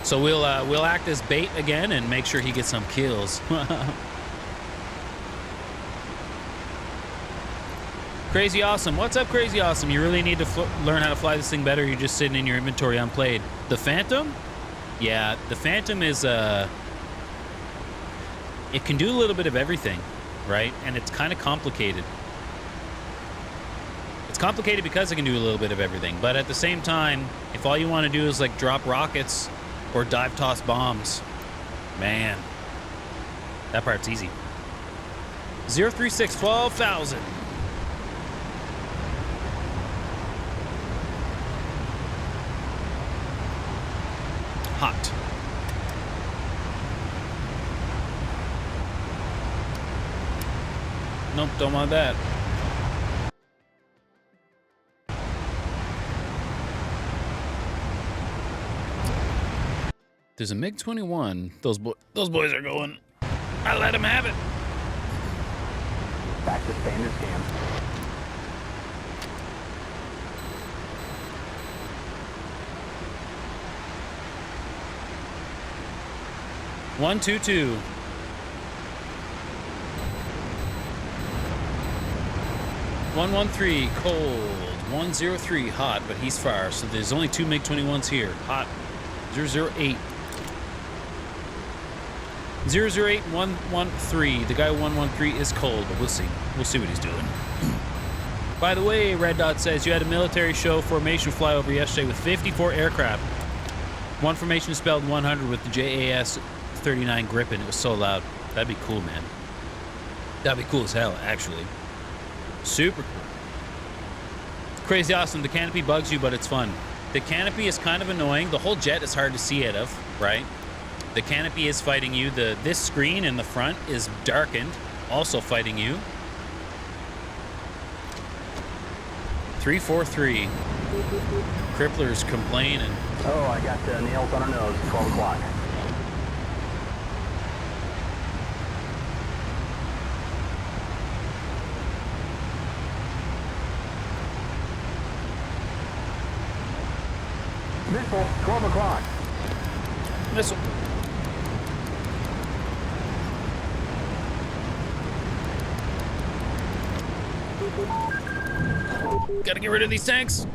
So we'll act as bait again and make sure he gets some kills. Crazy Awesome. What's up, Crazy Awesome? You really need to learn how to fly this thing better. You're just sitting in your inventory unplayed. The Phantom? Yeah, the Phantom is, it can do a little bit of everything, right? And it's kind of complicated. It's complicated because it can do a little bit of everything. But at the same time, if all you want to do is, like, drop rockets or dive toss bombs, man, that part's easy. 036, 12,000. Hot. Nope, don't want that. There's a MiG-21. Those boys are going. I let them have it. Back to standard scan. One, two, two. 113, cold. 103, hot, but he's far. So there's only two MiG-21s here. Hot. 008. 008, 113. The guy 113 is cold, but we'll see. We'll see what he's doing. By the way, Red Dot says you had a military show formation flyover yesterday with 54 aircraft. One formation spelled 100 with the JAS 39 Gripen. It was so loud. That'd be cool, man. That'd be cool as hell, actually. Super cool. Crazy Awesome. The canopy bugs you, but it's fun. The canopy is kind of annoying. The whole jet is hard to see out of, right? The canopy is fighting you. This screen in the front is darkened, also fighting you. 343. Crippler's complaining. Oh, I got nails on our nose. 12 o'clock. Missile, 12 o'clock. Missile. Gotta get rid of these tanks.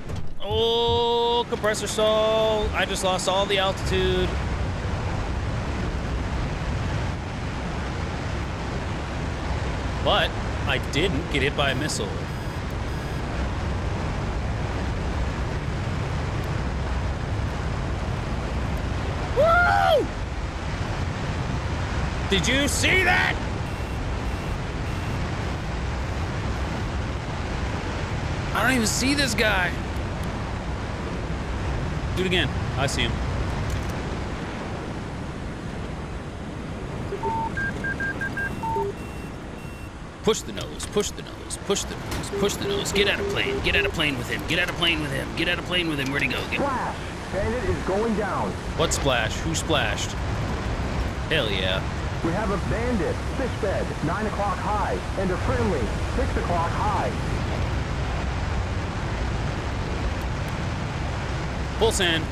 Oh, compressor stall. I just lost all the altitude. But I didn't get hit by a missile. Woo! Did you see that? I don't even see this guy. Do it again. I see him. Push the nose, push the nose, push the nose, push the nose. Get out of plane. Get out of plane with him. Get out of plane with him. Get out of plane with him. Where'd he go? Splash! Bandit is going down. What splash? Who splashed? Hell yeah. We have a bandit, fish bed, 9 o'clock high, and a friendly, 6 o'clock high. Full sand.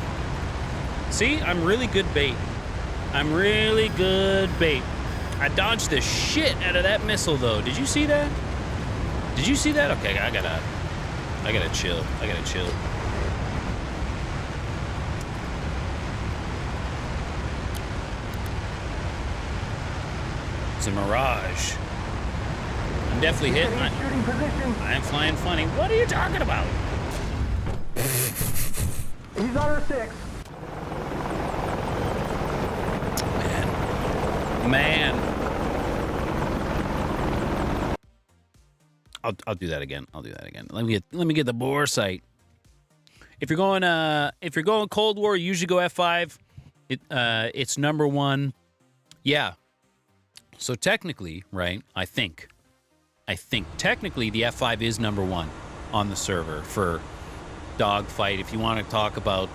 See, I'm really good bait. I'm really good bait. I dodged the shit out of that missile, though. Did you see that? Did you see that? Okay, I gotta chill. I gotta chill. It's a mirage. I'm definitely hitting. Shooting position. I am flying funny. What are you talking about? He's on our 6. Man. I'll do that again. I'll do that again. Let me get the bore sight. If you're going Cold War, you usually go F5. It's number 1. Yeah. So technically, right? I think technically the F5 is number 1 on the server for dogfight. If you want to talk about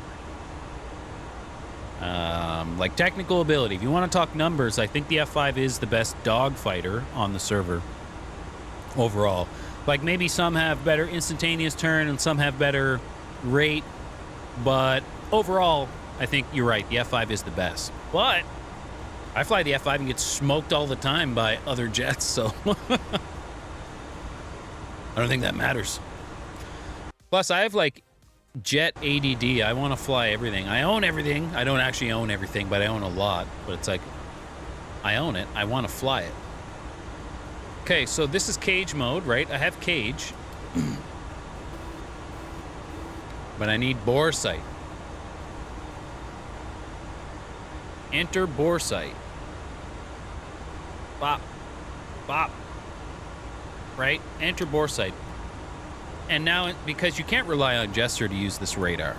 like technical ability, if you want to talk numbers, I think the F5 is the best dogfighter on the server overall. Like maybe some have better instantaneous turn and some have better rate, but overall, I think you're right. The F5 is the best. But I fly the F5 and get smoked all the time by other jets, so I don't think that matters. Plus, I have like jet ADD. I want to fly everything. I own everything. I don't actually own everything, but I own a lot. But it's like, I own it. I want to fly it. Okay, so this is cage mode, right? I have cage. But I need bore sight. Enter bore sight. Bop. Bop. Right? Enter bore sight. And now, because you can't rely on Jester to use this radar.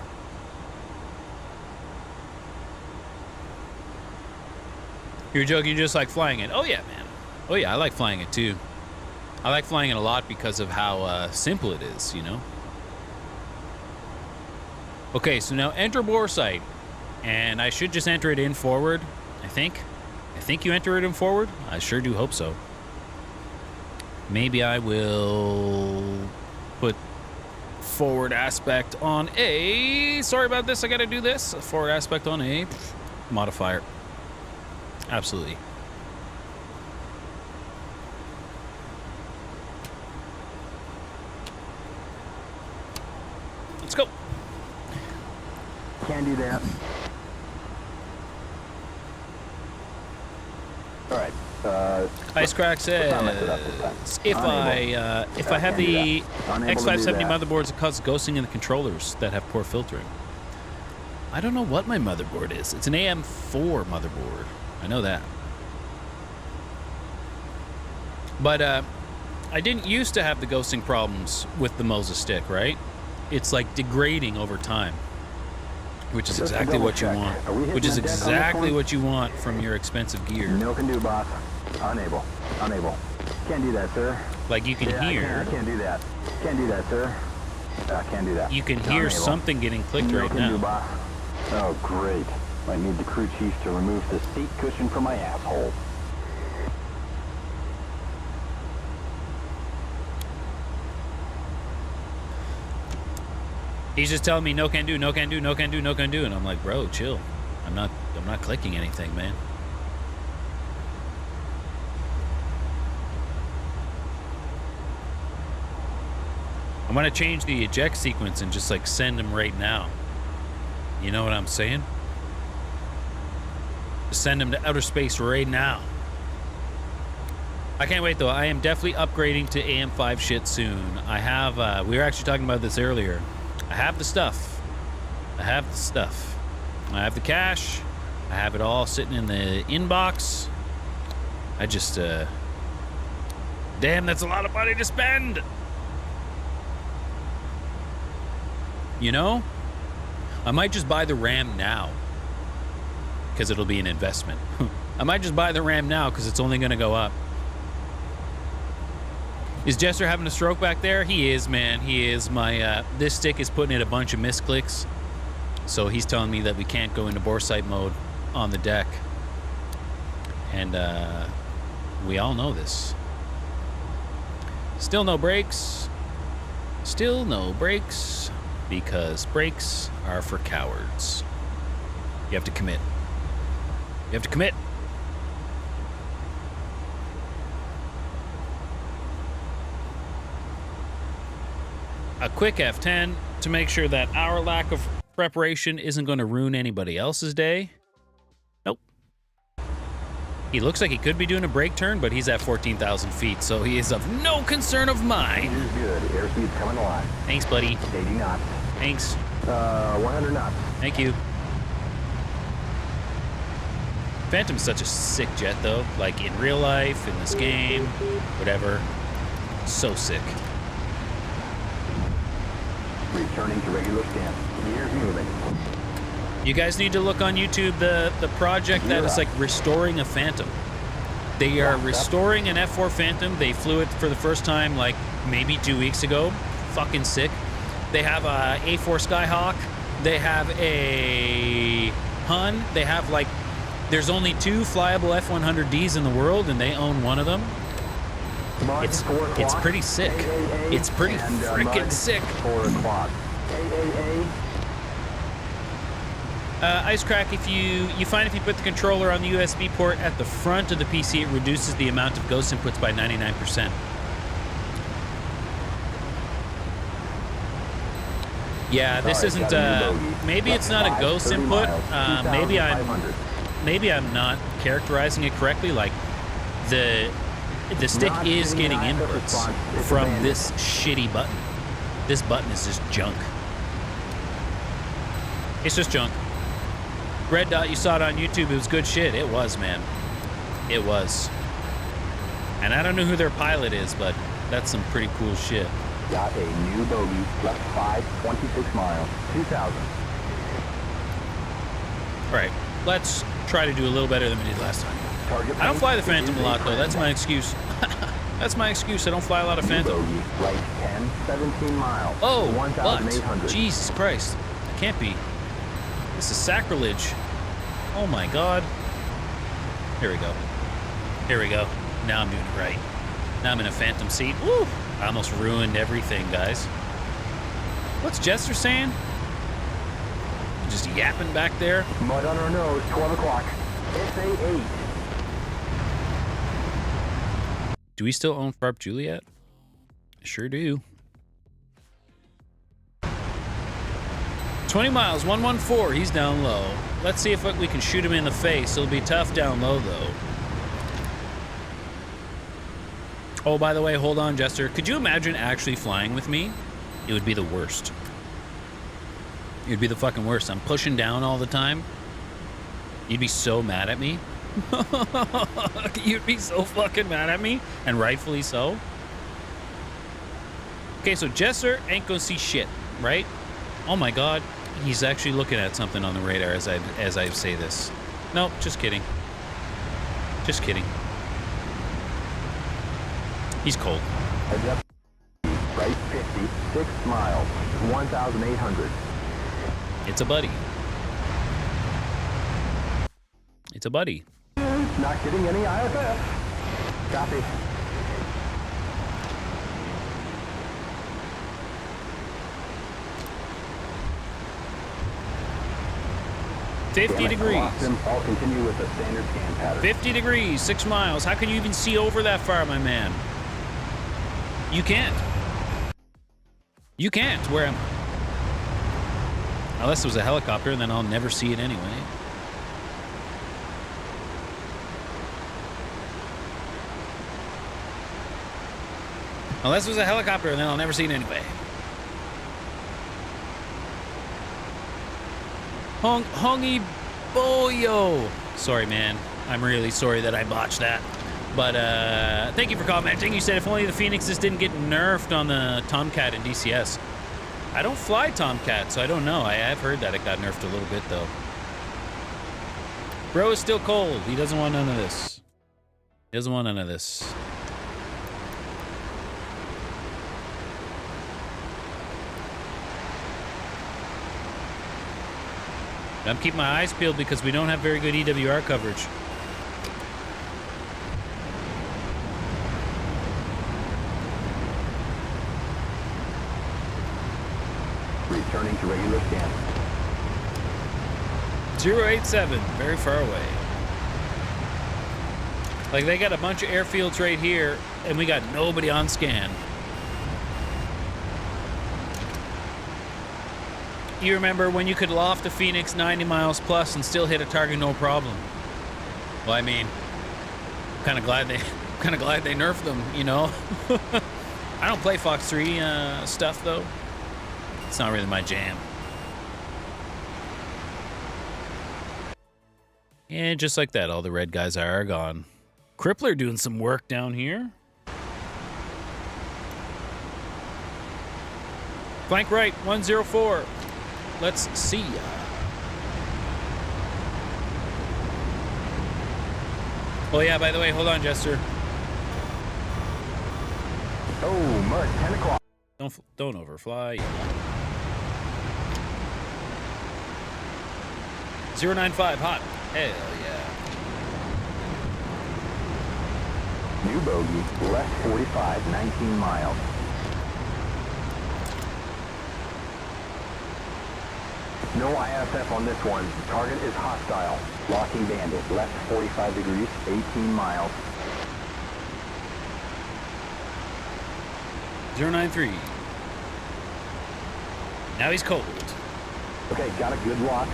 You're joking, you just like flying it. Oh yeah, man. Oh yeah, I like flying it too. I like flying it a lot because of how simple it is, you know? Okay, so now enter bore sight. And I should just enter it in forward, I think. I think you enter it in forward. I sure do hope so. Maybe I will put forward aspect on A. Sorry about this, I gotta do this. Forward aspect on A. Modifier. Absolutely. Let's go. Can do that. All right. Icecrack says, if I have the X570 motherboards, it causes ghosting in the controllers that have poor filtering. I don't know what my motherboard is. It's an AM4 motherboard. I know that. But I didn't used to have the ghosting problems with the Moza stick, right? It's like degrading over time. Which is exactly what you want. Which is exactly what you want from your expensive gear. No can do, boss. Unable. Can't do that, sir. Like you can hear. I can't do that. Can't do that, sir. Can't do that. You can hear something getting clicked right now. Do, boss. Oh, great. I need the crew chief to remove the seat cushion from my asshole. He's just telling me no can do, no can do, no can do, no can do, and I'm like, bro, chill. I'm not clicking anything, man. I'm gonna change the eject sequence and just like send him right now. You know what I'm saying? Just send him to outer space right now. I can't wait though. I am definitely upgrading to AM5 shit soon. I have, we were actually talking about this earlier. I have the stuff. I have the stuff. I have the cash. I have it all sitting in the inbox. I just, damn, that's a lot of money to spend. You know? I might just buy the RAM now. Because it'll be an investment. I might just buy the RAM now because it's only going to go up. Is Jester having a stroke back there? He is, man. He is. My this stick is putting in a bunch of misclicks. So he's telling me that we can't go into bore sight mode on the deck. And we all know this. Still no brakes. Still no brakes. Because brakes are for cowards. You have to commit. You have to commit. A quick F10 to make sure that our lack of preparation isn't going to ruin anybody else's day. Nope. He looks like he could be doing a brake turn, but he's at 14,000 feet, so he is of no concern of mine. This is good. Airspeed's coming alive. Thanks, buddy. 80 knots. Thanks. 100 knots. Thank you. Phantom's such a sick jet, though. Like, in real life, in this game, whatever. So sick. Returning to regular stance. Gears moving. You guys need to look on YouTube the project that is like restoring a Phantom. They are restoring an F4 Phantom. They flew it for the first time like maybe 2 weeks ago. Fucking sick. They have a A4 Skyhawk. They have a Hun. They have like, there's only 2 flyable F100Ds in the world, and they own one of them. It's pretty sick. It's pretty freaking sick. 4 o'clock. Icecrack, if you find if you put the controller on the USB port at the front of the PC, it reduces the amount of ghost inputs by 99%. Yeah, this isn't, maybe it's not a ghost input. Maybe I'm not characterizing it correctly. Like, the stick is getting inputs from this shitty button. This button is just junk. It's just junk. Red Dot, you saw it on YouTube. It was good shit. It was, man. It was. And I don't know who their pilot is, but that's some pretty cool shit. Got a new bogey. Left 5, 26 miles. 2,000. All right. Let's try to do a little better than we did last time. Target I don't fly the Phantom a lot, though. That's my excuse. That's my excuse. I don't fly a lot of Phantom. Bogey. Right 10, 17 miles. Oh, 1,800. what? Jesus Christ. It can't be. This is sacrilege. Oh my God. Here we go. Here we go. Now I'm doing it right. Now I'm in a Phantom seat. Woo! I almost ruined everything, guys. What's Jester saying? Just yapping back there. Mud on our nose. 12 o'clock. SA8. Do we still own Farp Juliet? Sure do. 20 miles, 114. He's down low. Let's see if we can shoot him in the face. It'll be tough down low, though. Oh, by the way, hold on, Jester. Could you imagine actually flying with me? It would be the worst. It would be the fucking worst. I'm pushing down all the time. You'd be so mad at me. You'd be so fucking mad at me, and rightfully so. Okay, so Jester ain't gonna see shit, right? Oh my God, he's actually looking at something on the radar as I say this. Nope, just kidding. Just kidding. He's cold. Right 50, 6 miles, 1,800. It's a buddy. It's a buddy. Not getting any IFF. Copy. $50 degrees. I'll continue with the standard scan pattern. 50 degrees, 6 miles. How can you even see over that far, my man? You can't. You can't. Where am I? Unless it was a helicopter, and then I'll never see it anyway. Unless it was a helicopter, and then I'll never see it anyway. Hongi Boyo. Sorry, man. I'm really sorry that I botched that. But thank you for commenting. You said if only the Phoenixes didn't get nerfed on the Tomcat in DCS. I don't fly Tomcat, so I don't know. I have heard that it got nerfed a little bit, though. Bro is still cold. He doesn't want none of this. He doesn't want none of this. I'm keeping my eyes peeled because we don't have very good EWR coverage. Returning to regular scan. 087, very far away. Like, they got a bunch of airfields right here, and we got nobody on scan. You remember when you could loft a Phoenix 90 miles plus and still hit a target no problem? Well, I mean, kind of glad they nerfed them, you know. I don't play Fox 3 stuff though. It's not really my jam. And just like that, all the red guys are gone. Crippler doing some work down here. Flank right, 104. Let's see ya. Oh yeah, by the way, hold on, Jester. Oh, mud, 10 o'clock. Don't overfly. 095, hot. Hell yeah. New bogey, left 45, 19 miles. No ISF on this one. Target is hostile. Locking bandit, left 45 degrees, 18 miles. 093. Now he's cold. Okay, got a good lock.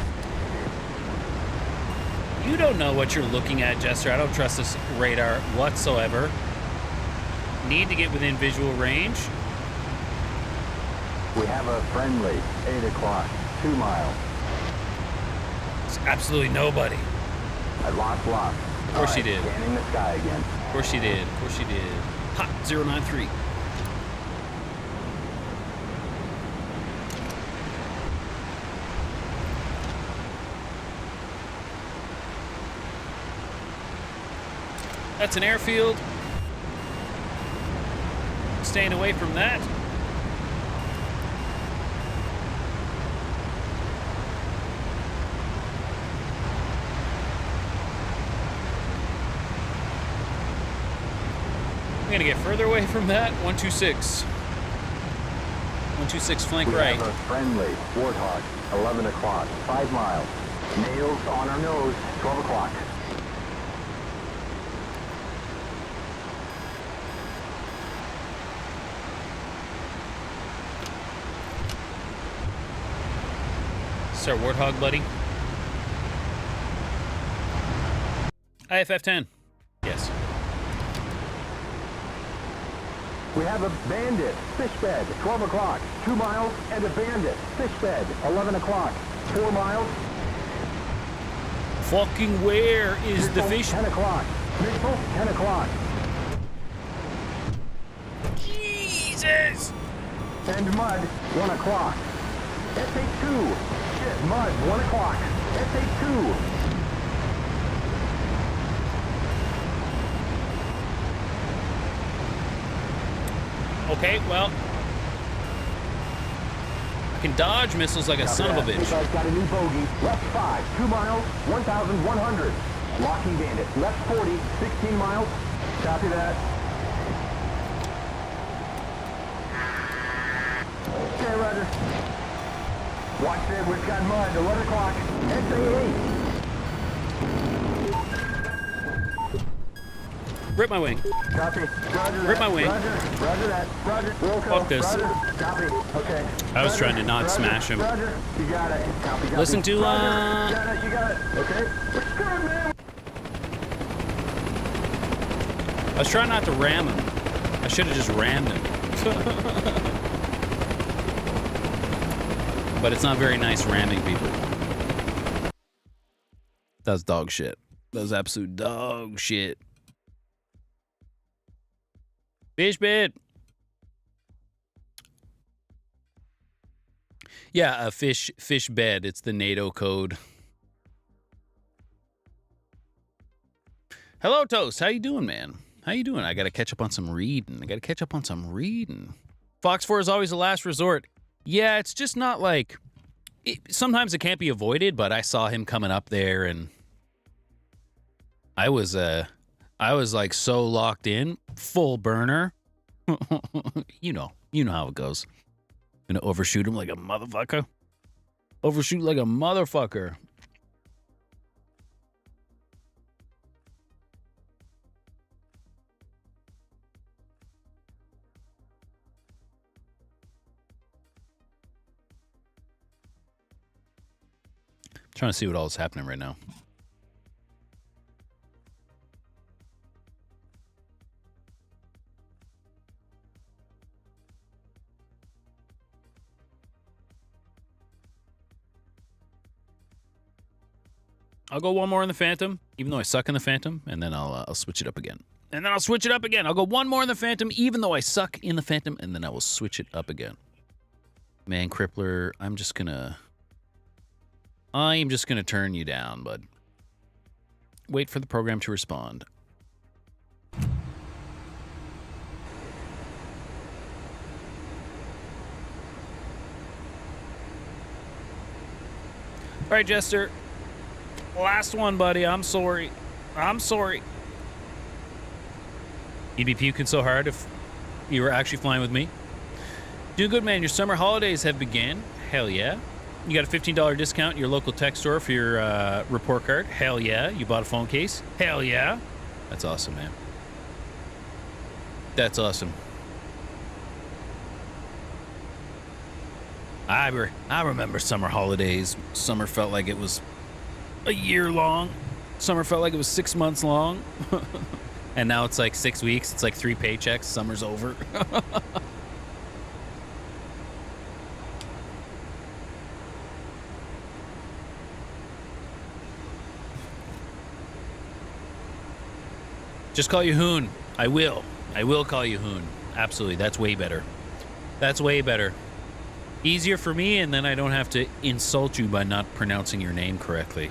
You don't know what you're looking at, Jester. I don't trust this radar whatsoever. Need to get within visual range. We have a friendly, 8 o'clock, 2 miles. It's absolutely nobody. I lost. Of course she did. Scanning the sky again. Of course she did. Of course she did. Hot 093. That's an airfield. Staying away from that. We're gonna get further away from that. 126. 126 flank we right. Have a friendly Warthog, 11 o'clock, 5 miles. Nails on our nose, 12 o'clock. Start Warthog, buddy. IFF-10. Yes. We have a bandit, fish bed, 12 o'clock, 2 miles, and a bandit, fish bed, 11 o'clock, 4 miles. Fucking where is the fish? 10 o'clock. Missile, 10 o'clock. Jesus! And mud, 1 o'clock. SA-2. Shit, mud, 1 o'clock. SA-2. Okay, well, I can dodge missiles like a son of a bitch. I've got a new bogey. Left 5, 2 miles, 1,100. Locking bandit. Left 40, 16 miles. Copy that. Okay, Roger. Watch it, we've got mud, 11 o'clock. SA-8. Rip my wing. Copy. Roger Rip my wing. Roger that. Roger. Fuck this. Roger. Copy. Okay. I was trying to not smash him. Roger. You got it. Copy. Listen to, You got it. Okay. It's good, man. I was trying not to ram him. I should have just rammed him. But it's not very nice ramming people. That's dog shit. That was absolute dog shit. Fish bed. Yeah, a fish bed. It's the NATO code. Hello, Toast. How you doing, man? How you doing? I got to catch up on some reading. Fox 4 is always the last resort. Yeah, it's just not like... sometimes it can't be avoided, but I saw him coming up there, and I was like so locked in, full burner. You know how it goes. Gonna overshoot him like a motherfucker. Overshoot like a motherfucker. Trying to see what all is happening right now. I'll go one more in the Phantom, even though I suck in the Phantom, and then I'll switch it up again. And then I'll switch it up again. I'll go one more in the Phantom, even though I suck in the Phantom, and then I will switch it up again. Man, Crippler, I'm just gonna turn you down, bud. Wait for the program to respond. All right, Jester. Last one, buddy. I'm sorry. I'm sorry. You'd be puking so hard if you were actually flying with me. Doing good, man. Your summer holidays have begun. Hell yeah. You got a $15 discount at your local tech store for your report card. Hell yeah. You bought a phone case. Hell yeah. That's awesome, man. That's awesome. I remember summer holidays. Summer felt like it was a year long. Summer felt like it was 6 months long. And now it's like 6 weeks. It's like 3 paychecks. Summer's over. Just call you Hoon. I will. I will call you Hoon. Absolutely. That's way better. That's way better. Easier for me, and then I don't have to insult you by not pronouncing your name correctly.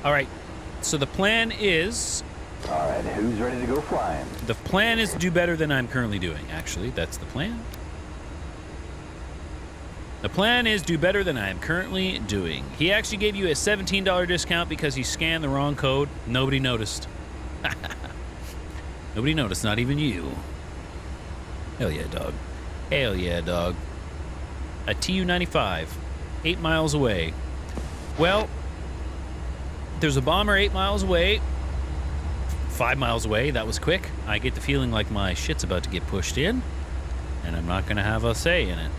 All right. So the plan is... All right, who's ready to go flying? The plan is to do better than I'm currently doing, actually. That's the plan. The plan is do better than I am currently doing. He actually gave you a $17 discount because he scanned the wrong code. Nobody noticed. Nobody noticed, not even you. Hell yeah, dog. Hell yeah, dog. A TU-95, 8 miles away. Well, there's a bomber 8 miles away, 5 miles away. That was quick. I get the feeling like my shit's about to get pushed in, and I'm not going to have a say in it.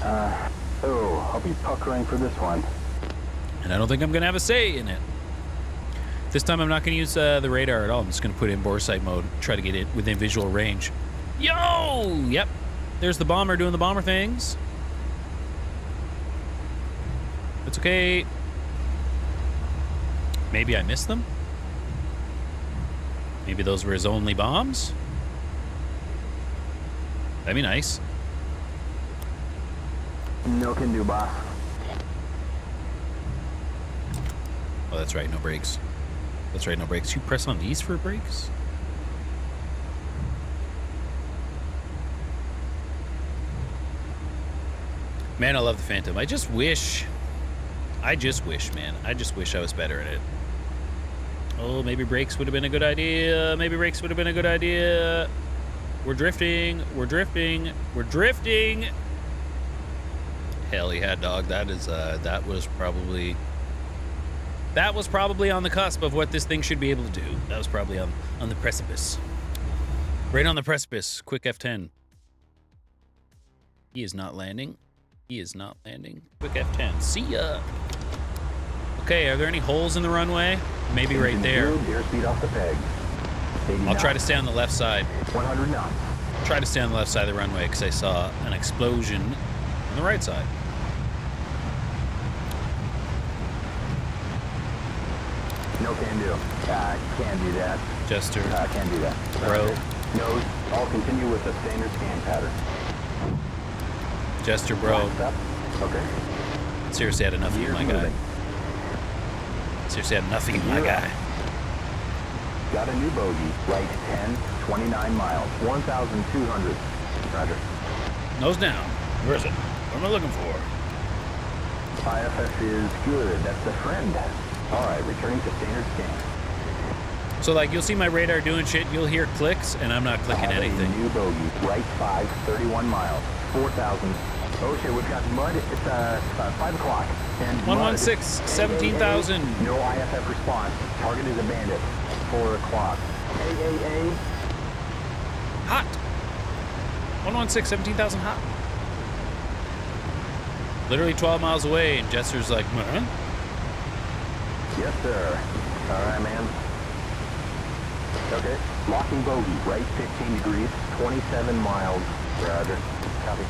I'll be puckering for this one. And I don't think I'm going to have a say in it. This time I'm not going to use the radar at all. I'm just going to put it in bore sight mode, try to get it within visual range. Yo! Yep. There's the bomber doing the bomber things. It's okay. Maybe I missed them. Maybe those were his only bombs. That'd be nice. No can do, boss. Oh, that's right. No brakes. That's right. No brakes. You press on these for brakes? Man, I love the Phantom. I just wish, man. I just wish I was better at it. Oh, maybe brakes would have been a good idea. Maybe brakes would have been a good idea. We're drifting. We're drifting. We're drifting. Hell yeah, dog. That was probably on the cusp of what this thing should be able to do. That was probably on the precipice. Right on the precipice. Quick F10. He is not landing. He is not landing. Quick F10. See ya. Okay, are there any holes in the runway? Maybe right there. Airspeed off the peg. I'll try to stay on the left side. 100 knots. Try to stay on the left side of the runway because I saw an explosion on the right side. No can do. Can do that. Jester. Can do that. Bro. Nose. I'll continue with the standard scan pattern. Jester, bro. Okay. Seriously had enough of you, my guy. Seriously had enough of you, my guy. Got a new bogey. Right 10, 29 miles, 1,200. Roger. Nose down. Where is it? What am I looking for? IFF is good. That's the friend. All right, returning to standard scan. So, like, you'll see my radar doing shit. You'll hear clicks, and I'm not clicking anything. New bogey. Right 5, 31 miles, 4,000. Oh shit, we've got mud. It's 5 o'clock. And 116, 17,000. No IFF response. Target is abandoned. 4 o'clock. AAA. Hot. 116, 17,000 hot. Literally 12 miles away, and Jester's like, huh? Yes, sir. All right, man. Okay. Locking bogey. Right 15 degrees, 27 miles, Roger. Copy.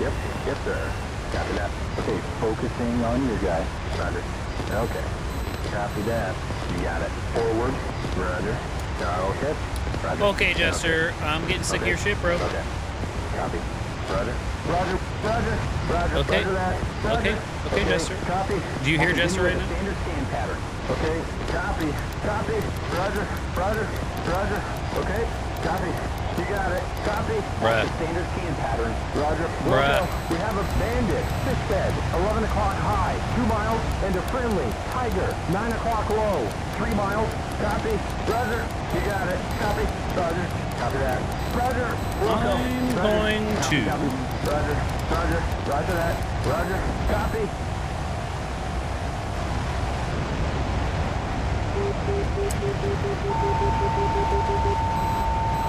Yep. Yes, sir. Copy that. Okay, focusing on your guy. Roger. Okay. Copy that. You got it. Forward. Roger. Okay. Roger. Okay, Jester. I'm getting sick of your shit, bro. Okay. Copy. Roger. Roger. Roger. Roger. Okay. Roger that. Roger. Okay, Jester. Copy. Do you hear Jester right now? Standard scan pattern. Okay. Copy. Copy. Roger. Roger. Roger. Okay. Copy. You got it. Copy. Bruh. Standard scan pattern. Roger. Bruh. We have a bandit. Fish bed. 11 o'clock high. 2 miles and a friendly. Tiger. 9 o'clock low. 3 miles. Copy. Roger. You got it. Copy. Roger. Copy that. Roger. Wilco. I'm Roger. going to. Copy. Roger. Roger. Roger that. Roger. Copy.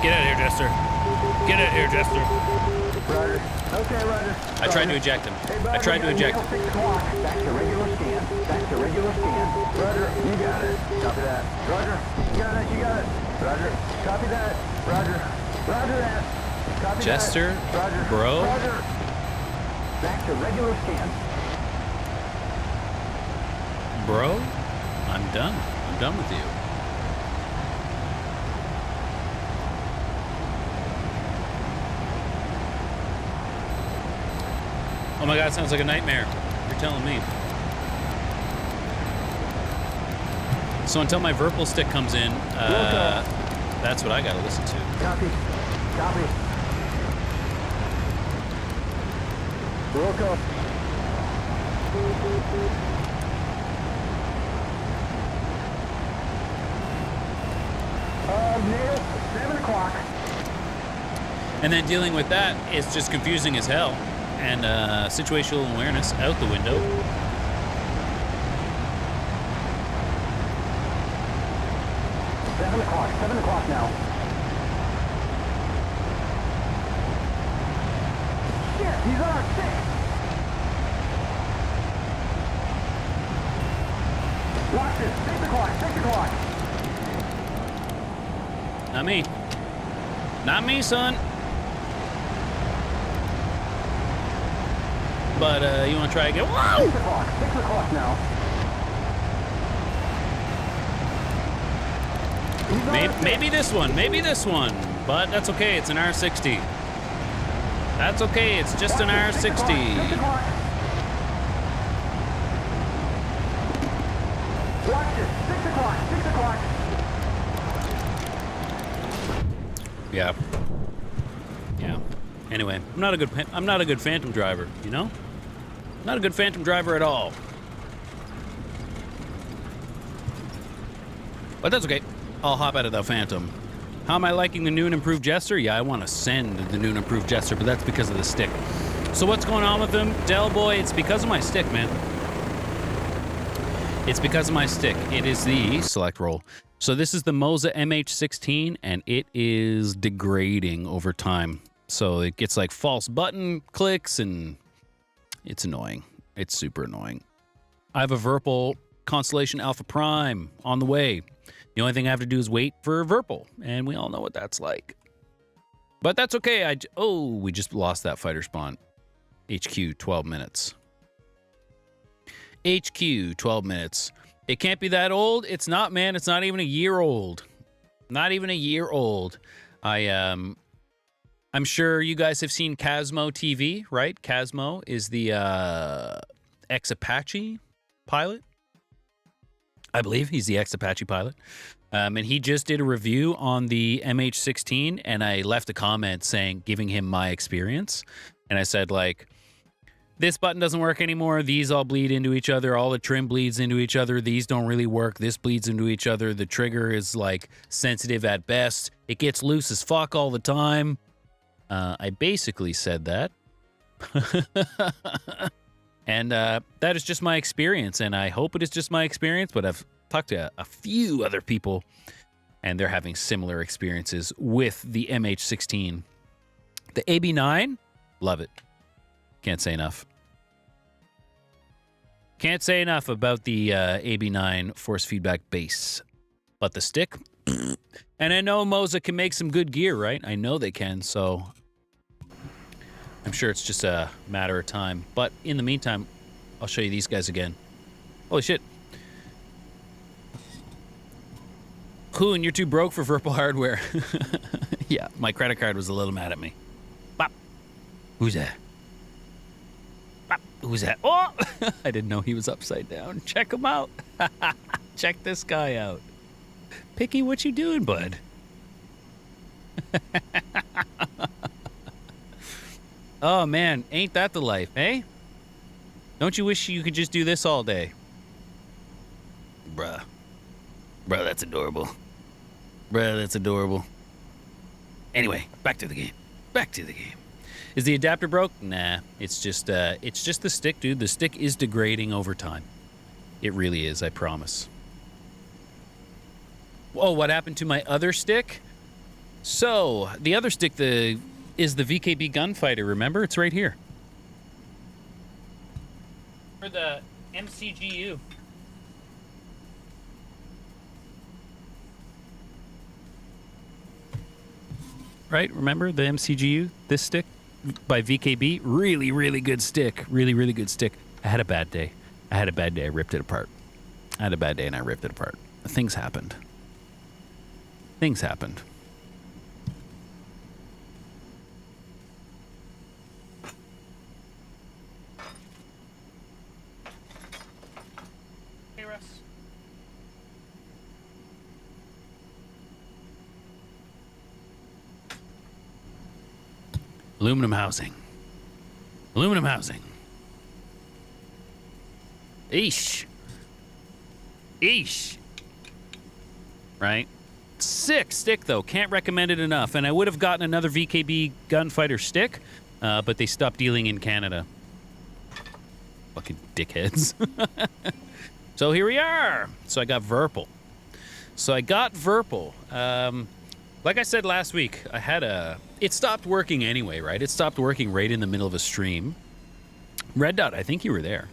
Get out of here, Jester. Get out of here, Jester. Roger. Okay, Roger. I tried to eject him. Hey, I tried to eject him. 6 o'clock. Back to regular scan. Back to regular scan. Roger. You got it. Copy that. Roger. You got it. You got it. Roger. Copy that. Roger. Roger that. Copy Jester, that. Roger. bro. Roger. Back to regular scan. Bro, I'm done. I'm done with you. Oh my God, sounds like a nightmare. You're telling me. So until my Verpal stick comes in, that's what I gotta listen to. Copy. Copy. Wilco. Nail. 7 o'clock. And then dealing with that is just confusing as hell. And situational awareness out the window. Seven o'clock now. Shit, he's on our 6. Watch this. 6 o'clock. 6 o'clock. Not me. Not me, son. But you want to try again? Whoa! 6 o'clock. 6 o'clock now. Maybe this one. Maybe this one. But that's okay. It's an R60. That's okay. It's just an R60. 6 o'clock. Watch this. 6 o'clock. 6 o'clock. Yeah. Yeah. Anyway, I'm not a good Phantom driver, you know? Not a good Phantom driver at all. But that's okay. I'll hop out of the Phantom. How am I liking the new and improved Jester? Yeah, I want to send the new and improved Jester, but that's because of the stick. So what's going on with him? Del boy, it's because of my stick, man. It's because of my stick. It is the select roll. So this is the Moza MH16, and it is degrading over time. So it gets like false button clicks, and it's annoying. It's super annoying. I have a Verpal Constellation Alpha Prime on the way. The only thing I have to do is wait for Verpal, and we all know what that's like. But that's okay. Oh, we just lost that fighter spawn. HQ, 12 minutes. HQ, 12 minutes. It can't be that old. It's not, man. It's not even a year old. Not even a year old. I'm sure you guys have seen Casmo TV, right? Casmo is the ex-Apache pilot. I believe he's the ex-Apache pilot. And he just did a review on the MH16, and I left a comment saying, giving him my experience. And I said, like, this button doesn't work anymore. These all bleed into each other. All the trim bleeds into each other. These don't really work. This bleeds into each other. The trigger is, like, sensitive at best. It gets loose as fuck all the time. I basically said that. And that is just my experience, and I hope it is just my experience, but I've talked to a few other people, and they're having similar experiences with the MH16. The AB9, love it. Can't say enough. Can't say enough about the AB9 force feedback base. But the stick, and I know Moza can make some good gear, right? I know they can, so I'm sure it's just a matter of time. But in the meantime, I'll show you these guys again. Holy shit. Coon, you're too broke for Virpal hardware. Yeah, my credit card was a little mad at me. Bop. Who's that? Bop. Who's that? Oh! I didn't know he was upside down. Check him out. Check this guy out. Picky, what you doing, bud? Oh, man. Ain't that the life, eh? Don't you wish you could just do this all day? Bruh. Bruh, that's adorable. Bruh, that's adorable. Anyway, back to the game. Back to the game. Is the adapter broke? Nah, it's just the stick, dude. The stick is degrading over time. It really is, I promise. Oh, what happened to my other stick? So, the other stick is the VKB Gunfighter, remember? It's right here. For the MCGU. Right, remember the MCGU? This stick by VKB? Really, really good stick. Really, really good stick. I had a bad day. I ripped it apart. I had a bad day and I ripped it apart. Things happened. Things happened. Hey, Russ. Aluminum housing. Aluminum housing. Eesh. Eesh. Right? Sick stick, though. Can't recommend it enough. And I would have gotten another VKB Gunfighter stick, but they stopped dealing in Canada. Fucking dickheads. So here we are. So I got Virpal. Like I said last week, it stopped working anyway, right? It stopped working right in the middle of a stream. Red Dot, I think you were there.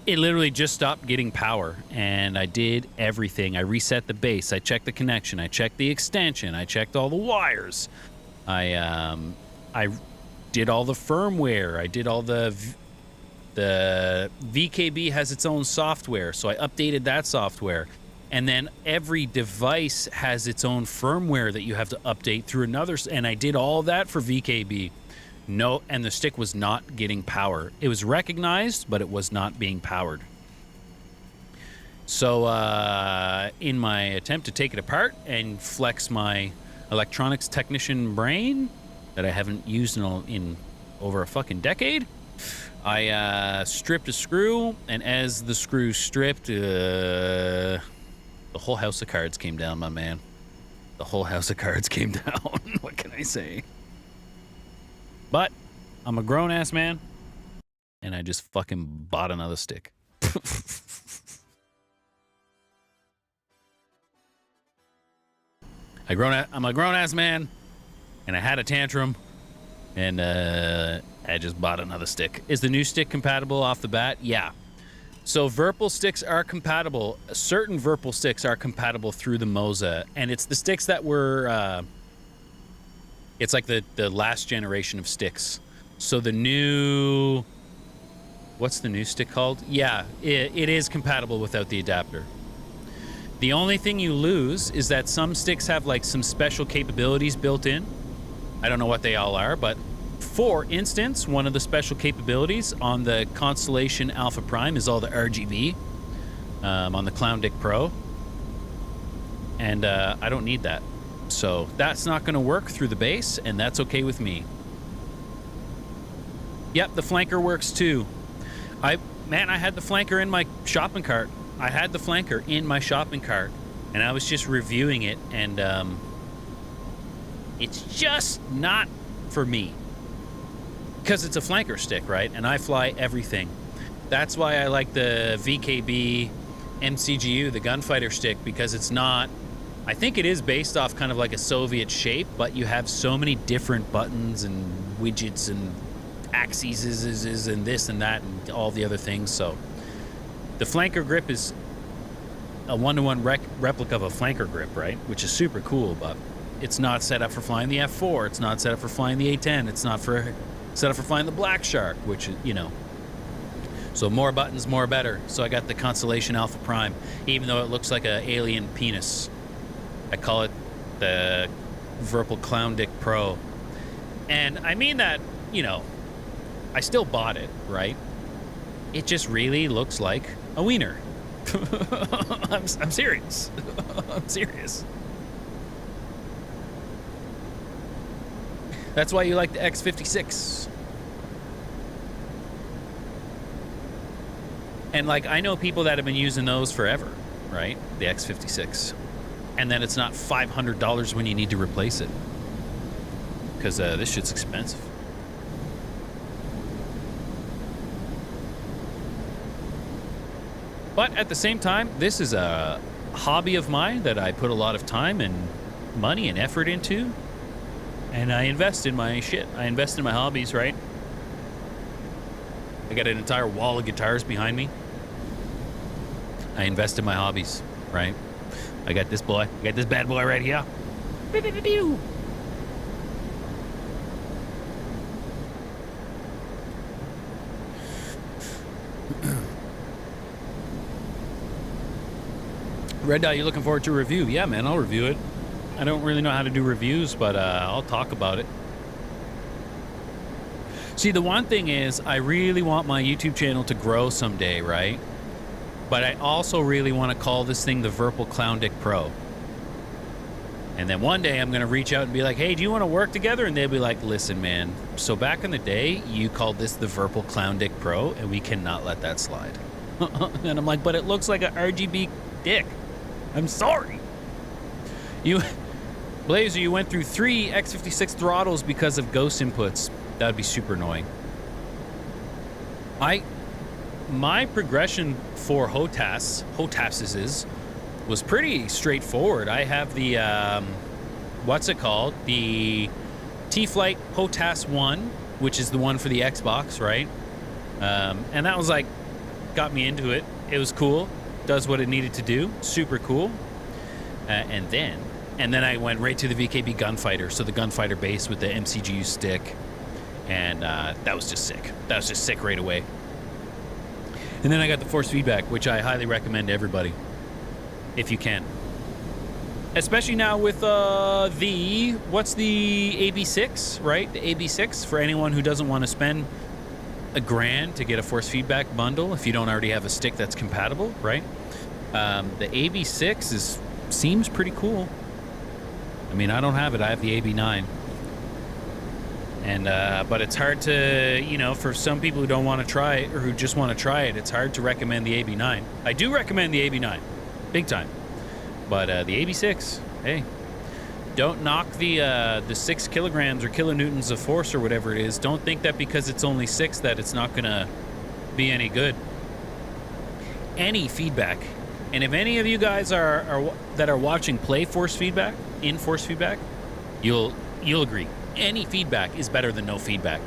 It literally just stopped getting power, and I did everything. I reset the base. I checked the connection. I checked the extension. I checked all the wires. I did all the firmware. I did all the VKB has its own software, so I updated that software. And then every device has its own firmware that you have to update through another. And I did all that for VKB. No, and the stick was not getting power. It was recognized, but it was not being powered. So in my attempt to take it apart and flex my electronics technician brain that I haven't used in over a fucking decade, I stripped a screw. And as the screw stripped, the whole house of cards came down, my man. The whole house of cards came down. What can I say? But I'm a grown-ass man, and I just fucking bought another stick. I'm a grown-ass man, and I had a tantrum, and I just bought another stick. Is the new stick compatible off the bat? Yeah. So Virpal sticks are compatible. Certain Virpal sticks are compatible through the Moza, and it's the sticks that were... it's like the last generation of sticks. So the new... What's the new stick called? Yeah, it is compatible without the adapter. The only thing you lose is that some sticks have like some special capabilities built in. I don't know what they all are, but for instance, one of the special capabilities on the Constellation Alpha Prime is all the RGB on the Clown Dick Pro. And I don't need that. So that's not going to work through the base, and that's okay with me. Yep, the flanker works too. I had the flanker in my shopping cart. I had the flanker in my shopping cart, and I was just reviewing it, and it's just not for me. Because it's a flanker stick, right? And I fly everything. That's why I like the VKB MCGU, the gunfighter stick, because it's not... I think it is based off kind of like a Soviet shape, but you have so many different buttons and widgets and axes and this and that and all the other things. So the flanker grip is a one-to-one replica of a flanker grip, right? Which is super cool, but it's not set up for flying the F4. It's not set up for flying the A10. It's not for Set up for flying the Black Shark, which is, you know. So more buttons, more better. So I got the Constellation Alpha Prime, even though it looks like an alien penis. I call it the Virpil Clown Dick Pro. And I mean that, you know, I still bought it, right? It just really looks like a wiener. I'm serious. I'm serious. That's why you like the X56. And like, I know people that have been using those forever, right? The X56. And then it's not $500 when you need to replace it. Because this shit's expensive. But at the same time, this is a hobby of mine that I put a lot of time and money and effort into. And I invest in my shit. I invest in my hobbies, right? I got an entire wall of guitars behind me. I invest in my hobbies, right? I got this boy. I got this bad boy right here. Red Dot, you looking forward to a review? Yeah, man, I'll review it. I don't really know how to do reviews, but I'll talk about it. See, the one thing is, I really want my YouTube channel to grow someday, right? But I also really want to call this thing the Virpil Clown Dick Pro. And then one day I'm going to reach out and be like, hey, do you want to work together? And they'll be like, listen, man, so back in the day, you called this the Virpil Clown Dick Pro, and we cannot let that slide. And I'm like, but it looks like an RGB dick. I'm sorry. Blazer, you went through 3 X56 throttles because of ghost inputs. That would be super annoying. My progression for HOTASes was pretty straightforward. I have the, what's it called? The T-Flight HOTAS 1, which is the one for the Xbox, right? And that was like, got me into it. It was cool. Does what it needed to do. Super cool. And then I went right to the VKB Gunfighter. So the Gunfighter base with the MCGU stick. And that was just sick. That was just sick right away. And then I got the force feedback, which I highly recommend to everybody, if you can. Especially now with what's the AB6, right? The AB6, for anyone who doesn't want to spend $1,000 to get a force feedback bundle if you don't already have a stick that's compatible, right? The AB6 seems pretty cool. I mean, I don't have it. I have the AB9. And but it's hard to, you know, for some people who don't want to try it or who just want to try it, it's hard to recommend the AB9. I do recommend the AB9, big time. But the AB6, hey, don't knock the 6 kilograms or kilonewtons of force or whatever it is. Don't think that because it's only 6 that it's not gonna be any good. Any feedback, and if any of you guys are watching play force feedback, in force feedback, you'll agree. Any feedback is better than no feedback.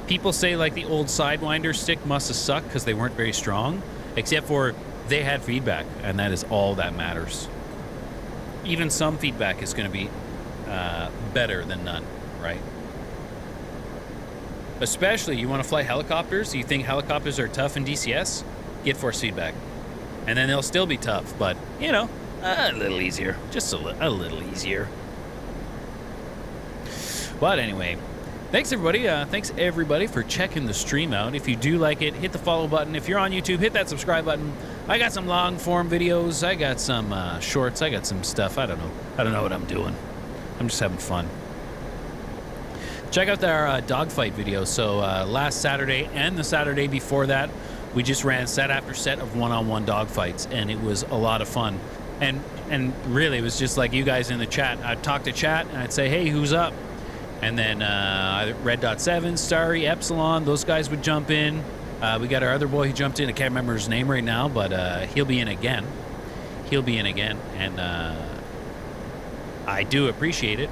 People say like the old Sidewinder stick must have sucked because they weren't very strong, except for they had feedback, and that is all that matters. Even some feedback is going to be better than none, right? Especially you want to fly helicopters. You think helicopters are tough in DCS? Get force feedback, and then they'll still be tough, but you know, a little easier, just a little easier. But anyway, thanks everybody for checking the stream out. If you do like it, hit the follow button. If you're on YouTube, hit that subscribe button. I got some long form videos. I got some shorts. I got some stuff. I don't know what I'm doing. I'm just having fun. Check out our dogfight video. So last Saturday and the Saturday before that, we just ran set after set of one-on-one dogfights, and it was a lot of fun. And really, it was just like you guys in the chat. I'd talk to chat, and I'd say, hey, who's up? And then Red Dot 7, Starry, Epsilon, those guys would jump in. We got our other boy who jumped in. I can't remember his name right now, but he'll be in again. And I do appreciate it.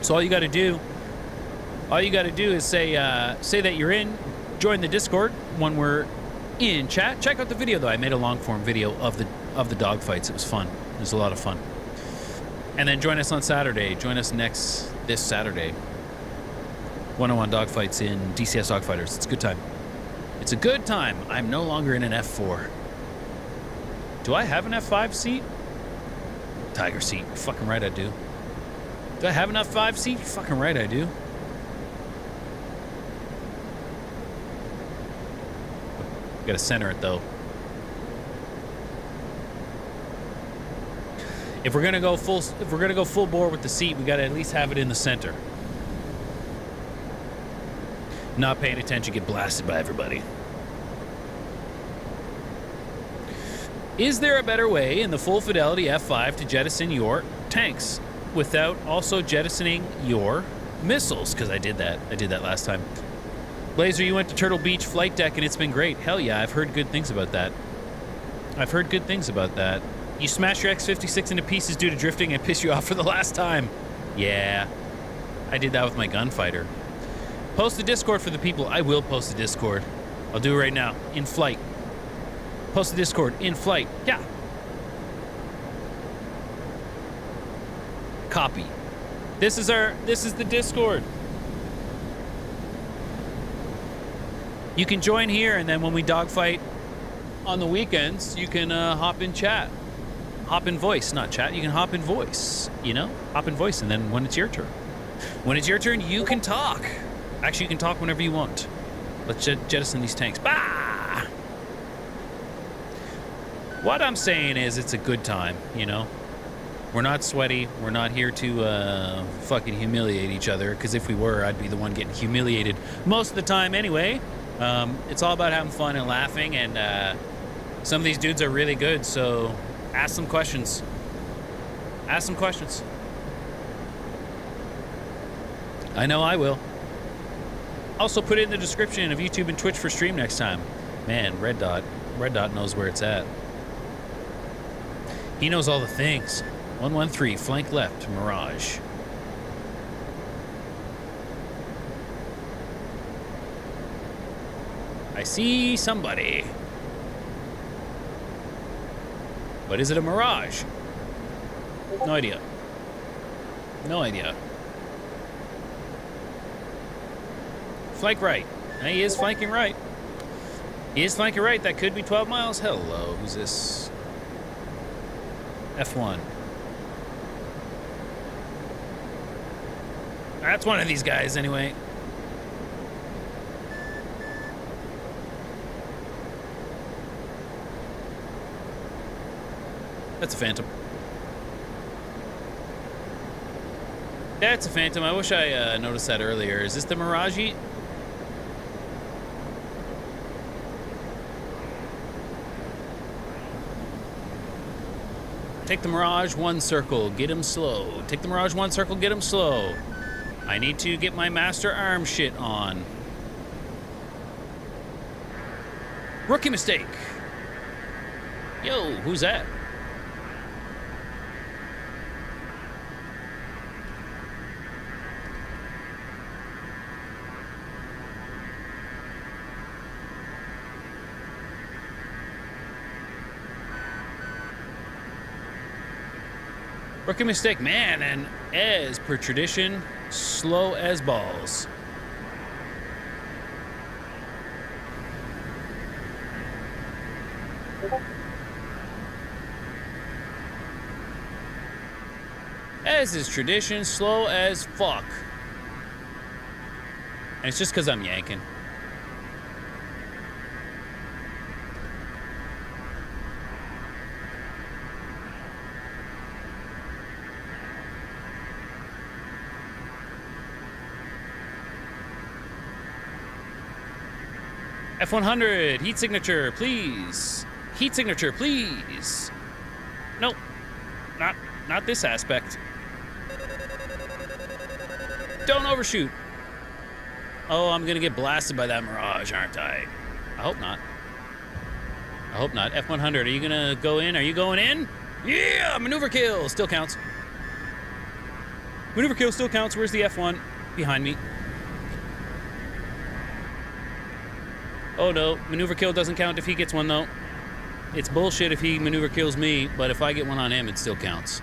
So all you got to do is say that you're in, join the Discord when we're in chat. Check out the video though. I made a long form video of the dog fights. It was fun. It was a lot of fun. And then join us on Saturday. Join us this Saturday. 101 dogfights in DCS Dogfighters. It's a good time. It's a good time. I'm no longer in an F4. Do I have an F5 seat? Tiger seat. You're fucking right I do. Do I have an F5 seat? You're fucking right I do. Gotta center it though. If we're gonna go full bore with the seat, we gotta at least have it in the center. Not paying attention, get blasted by everybody. Is there a better way in the full fidelity F5 to jettison your tanks without also jettisoning your missiles? Because I did that. I did that last time. Blazer, you went to Turtle Beach flight deck and it's been great. Hell yeah, I've heard good things about that. I've heard good things about that. You smashed your X-56 into pieces due to drifting and pissed you off for the last time. Yeah, I did that with my gunfighter. Post the Discord for the people. I will post the Discord. I'll do it right now. In flight. Post the Discord. In flight. Yeah. Copy. This is the Discord. You can join here, and then when we dogfight on the weekends, you can hop in chat. Hop in voice, not chat. You can hop in voice, you know? Hop in voice, and then when it's your turn. When it's your turn, you can talk. Actually, you can talk whenever you want. Let's jettison these tanks. Bah! What I'm saying is it's a good time, you know? We're not sweaty. We're not here to fucking humiliate each other, because if we were, I'd be the one getting humiliated most of the time anyway. It's all about having fun and laughing, and some of these dudes are really good, so ask some questions. Ask some questions. I know I will. Also put it in the description of YouTube and Twitch for stream next time. Man, Red Dot knows where it's at. He knows all the things. 113, flank left, Mirage. I see somebody. But is it a Mirage? No idea. No idea. Flank right. He is flanking right. He is flanking right. That could be 12 miles. Hello, who's this? F1. That's one of these guys, anyway. That's a Phantom. That's a Phantom. I wish I noticed that earlier. Is this the Mirage? Take the Mirage one circle, get him slow. Take the Mirage one circle, get him slow. I need to get my master arm shit on. Rookie mistake. Yo, who's that? Rookie mistake, man, and as per tradition, slow as balls. As is tradition, slow as fuck. And it's just because I'm yanking. F100, heat signature, please. Heat signature, please. Nope, not this aspect. Don't overshoot. Oh, I'm gonna get blasted by that Mirage, aren't I? I hope not. I hope not. F100, are you gonna go in? Are you going in? Yeah, maneuver kill, still counts. Maneuver kill still counts. Where's the F1? Behind me. Oh no, maneuver kill doesn't count if he gets one though. It's bullshit if he maneuver kills me, but if I get one on him, it still counts.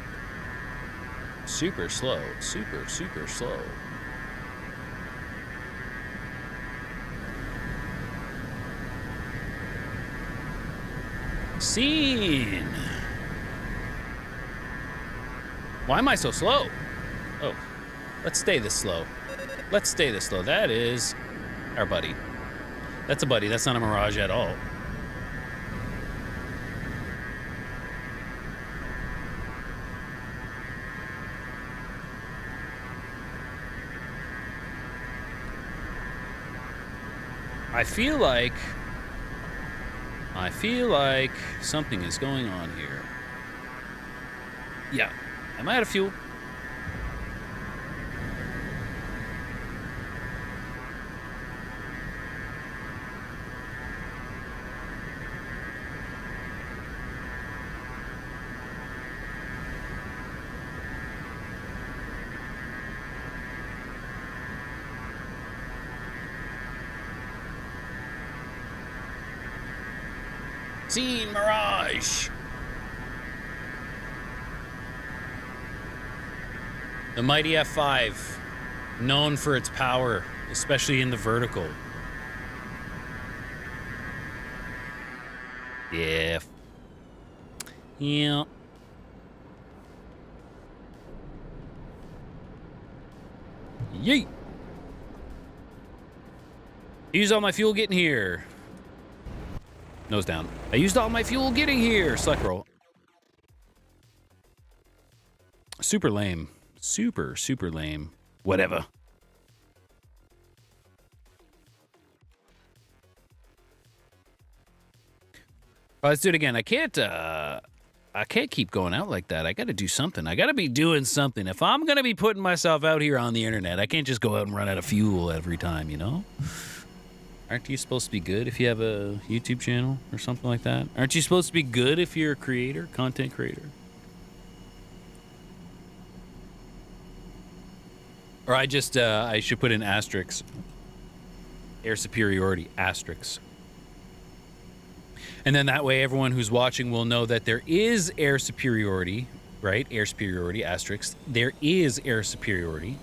Super slow, super slow. Scene. Why am I so slow? Oh, let's stay this slow. Let's stay this slow. That is our buddy. That's a buddy. That's not a Mirage at all. I feel like something is going on here. Yeah. Am I out of fuel? Scene Mirage. The mighty F5, known for its power, especially in the vertical. Yeah. Yeah. Yeet. Use all my fuel getting here. Nose down. I used all my fuel getting here. Select roll. Super lame. Super, super lame. Whatever. Let's do it again. I can't keep going out like that. I got to do something. I got to be doing something. If I'm going to be putting myself out here on the internet, I can't just go out and run out of fuel every time, you know? Aren't you supposed to be good if you have a YouTube channel or something like that? Aren't you supposed to be good if you're a creator, content creator? Or I should put in asterisks. Air superiority, asterisks. And then that way everyone who's watching will know that there is air superiority, right? Air superiority, asterisks. There is air superiority.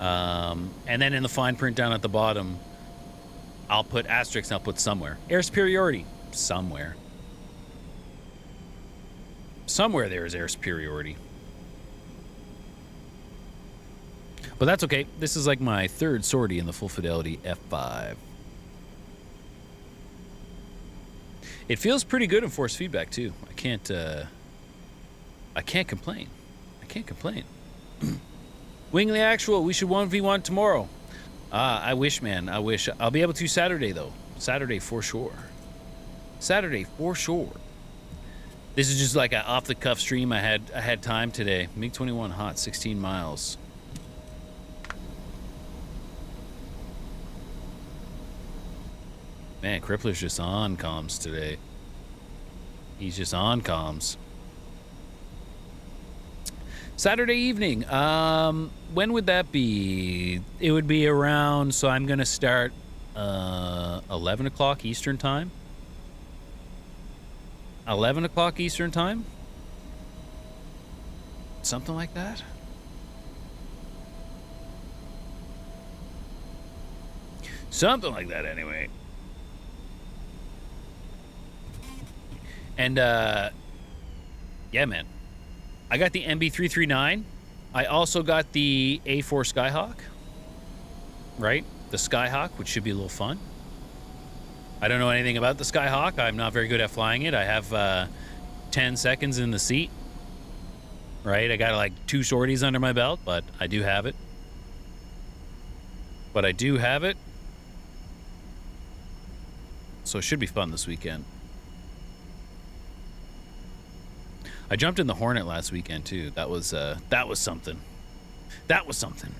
And then in the fine print down at the bottom, I'll put asterisks and I'll put somewhere. Air superiority. Somewhere. Somewhere there is air superiority. But that's okay. This is like my third sortie in the full fidelity F5. It feels pretty good in force feedback too. I can't complain. I can't complain. Wingley Actual, we should 1v1 tomorrow. I wish, man. I wish. I'll be able to Saturday, though. Saturday for sure. Saturday for sure. This is just like an off-the-cuff stream. I had time today. MiG-21 hot, 16 miles. Man, Crippler's just on comms today. He's just on comms. Saturday evening. When would that be? It would be around, so I'm going to start 11 o'clock Eastern time. 11 o'clock Eastern time? Something like that? Something like that, anyway. And, yeah, man. I got the MB339. I also got the A4 Skyhawk. Right? The Skyhawk, which should be a little fun. I don't know anything about the Skyhawk. I'm not very good at flying it. I have 10 seconds in the seat. Right? I got like 2 sorties under my belt, but I do have it. So it should be fun this weekend. I jumped in the Hornet last weekend too. That was something. That was something.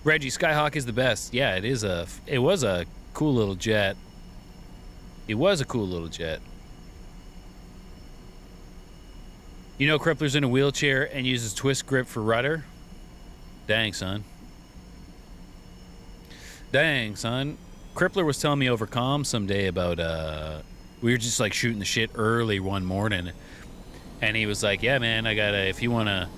Reggie, Skyhawk is the best. Yeah, it was a cool little jet. It was a cool little jet. You know Crippler's in a wheelchair and uses twist grip for rudder? Dang, son. Dang, son. Crippler was telling me over comm someday about we were just like shooting the shit early one morning, and he was like, yeah, man, I gotta, if you wanna,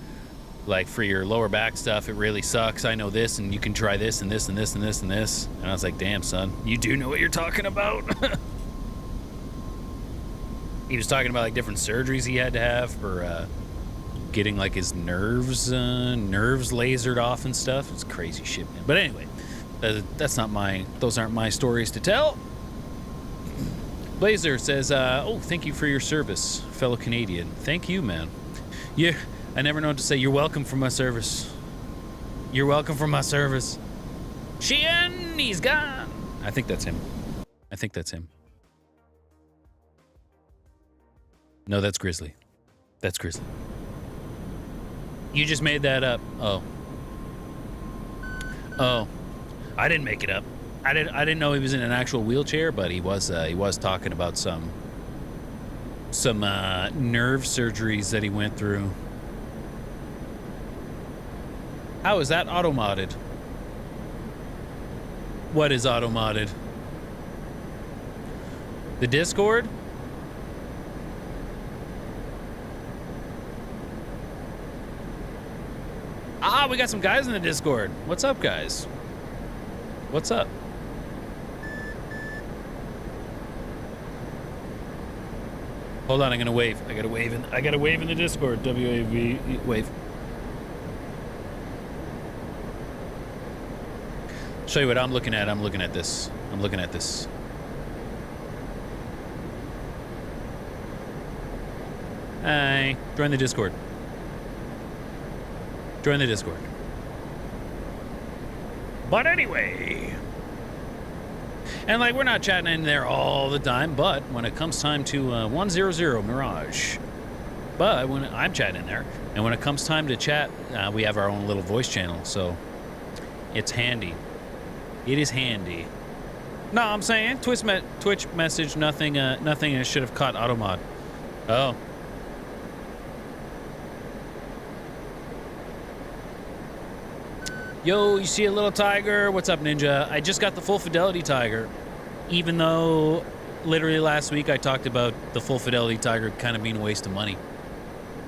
like, for your lower back stuff, it really sucks. I know this, and you can try this and this and this and this and this. And I was like, damn, son, you do know what you're talking about. He was talking about like different surgeries he had to have for getting like his nerves lasered off and stuff. It's crazy shit, man. But anyway, those aren't my stories to tell. Blazer says, oh, thank you for your service, fellow Canadian. Thank you, man. Yeah, I never know what to say. You're welcome for my service. You're welcome for my service. Sheehan, he's gone. I think that's him. I think that's him. No, that's Grizzly. That's Grizzly. You just made that up. Oh. Oh. I didn't make it up. I didn't know he was in an actual wheelchair, but he was talking about some nerve surgeries that he went through. How is that auto-modded? What is auto-modded? The Discord? Ah, we got some guys in the Discord. What's up, guys? What's up? Hold on, I'm gonna wave. I gotta wave in the Discord. W-A-V, wave. Show you what I'm looking at. I'm looking at this. Hi. Join the Discord. Join the Discord. But anyway. And like, we're not chatting in there all the time, but when it comes time to 100 Mirage, but when I'm chatting in there, and when it comes time to chat, we have our own little voice channel, so it's handy. It is handy. No, I'm saying Twitch message, nothing should have caught automod. Oh. Yo, you see a little tiger? What's up, Ninja? I just got the full fidelity tiger. Even though literally last week I talked about the full fidelity tiger kind of being a waste of money.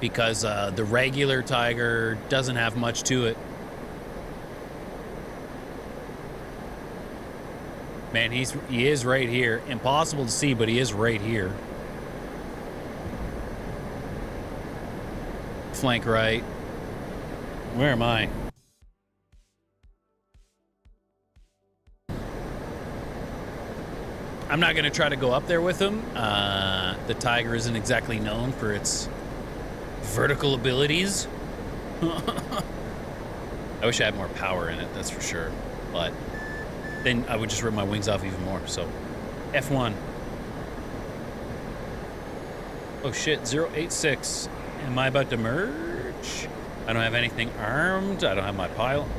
Because the regular tiger doesn't have much to it. Man, he is right here. Impossible to see, but he is right here. Flank right. Where am I? I'm not going to try to go up there with him. The tiger isn't exactly known for its vertical abilities. I wish I had more power in it, that's for sure. But then I would just rip my wings off even more. So, F1. Oh shit, 086. Am I about to merge? I don't have anything armed. I don't have my pile.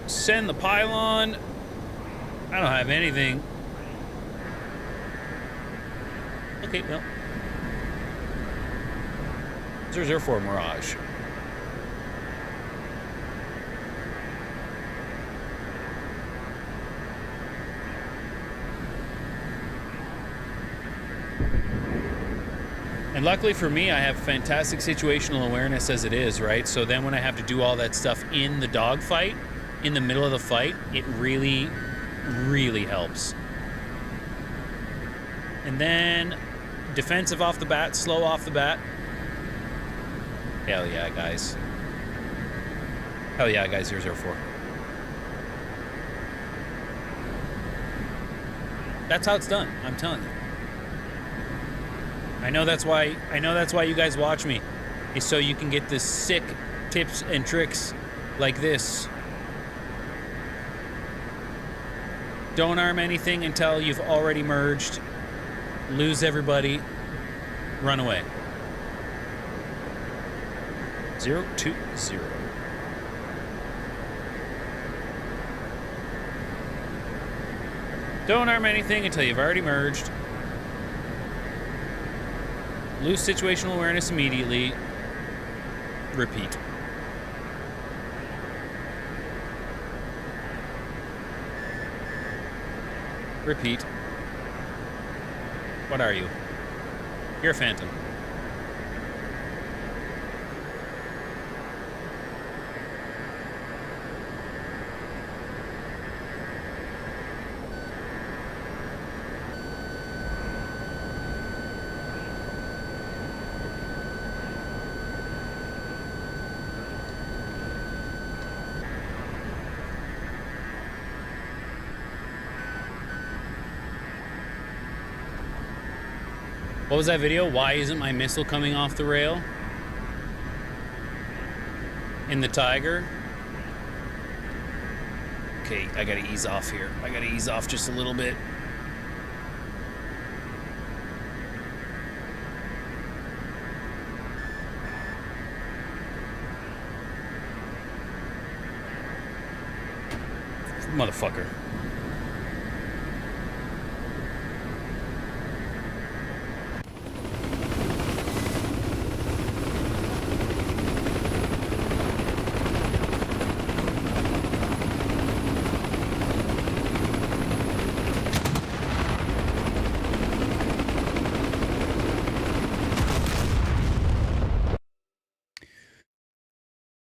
Send the pylon. I don't have anything. Okay, well. 004 Mirage. And luckily for me, I have fantastic situational awareness as it is, right? So then when I have to do all that stuff in the dogfight, in the middle of the fight, it really, really helps. And then defensive off the bat, slow off the bat. Hell yeah, guys. Hell yeah, guys, 004. That's how it's done, I'm telling you. I know that's why you guys watch me, is so you can get the sick tips and tricks like this. Don't arm anything until you've already merged. Lose everybody. Run away. 020. Don't arm anything until you've already merged. Lose situational awareness immediately. Repeat. Repeat. What are you? You're a phantom. What was that video? Why isn't my missile coming off the rail? In the Tiger? Okay, I gotta ease off here. I gotta ease off just a little bit. Motherfucker.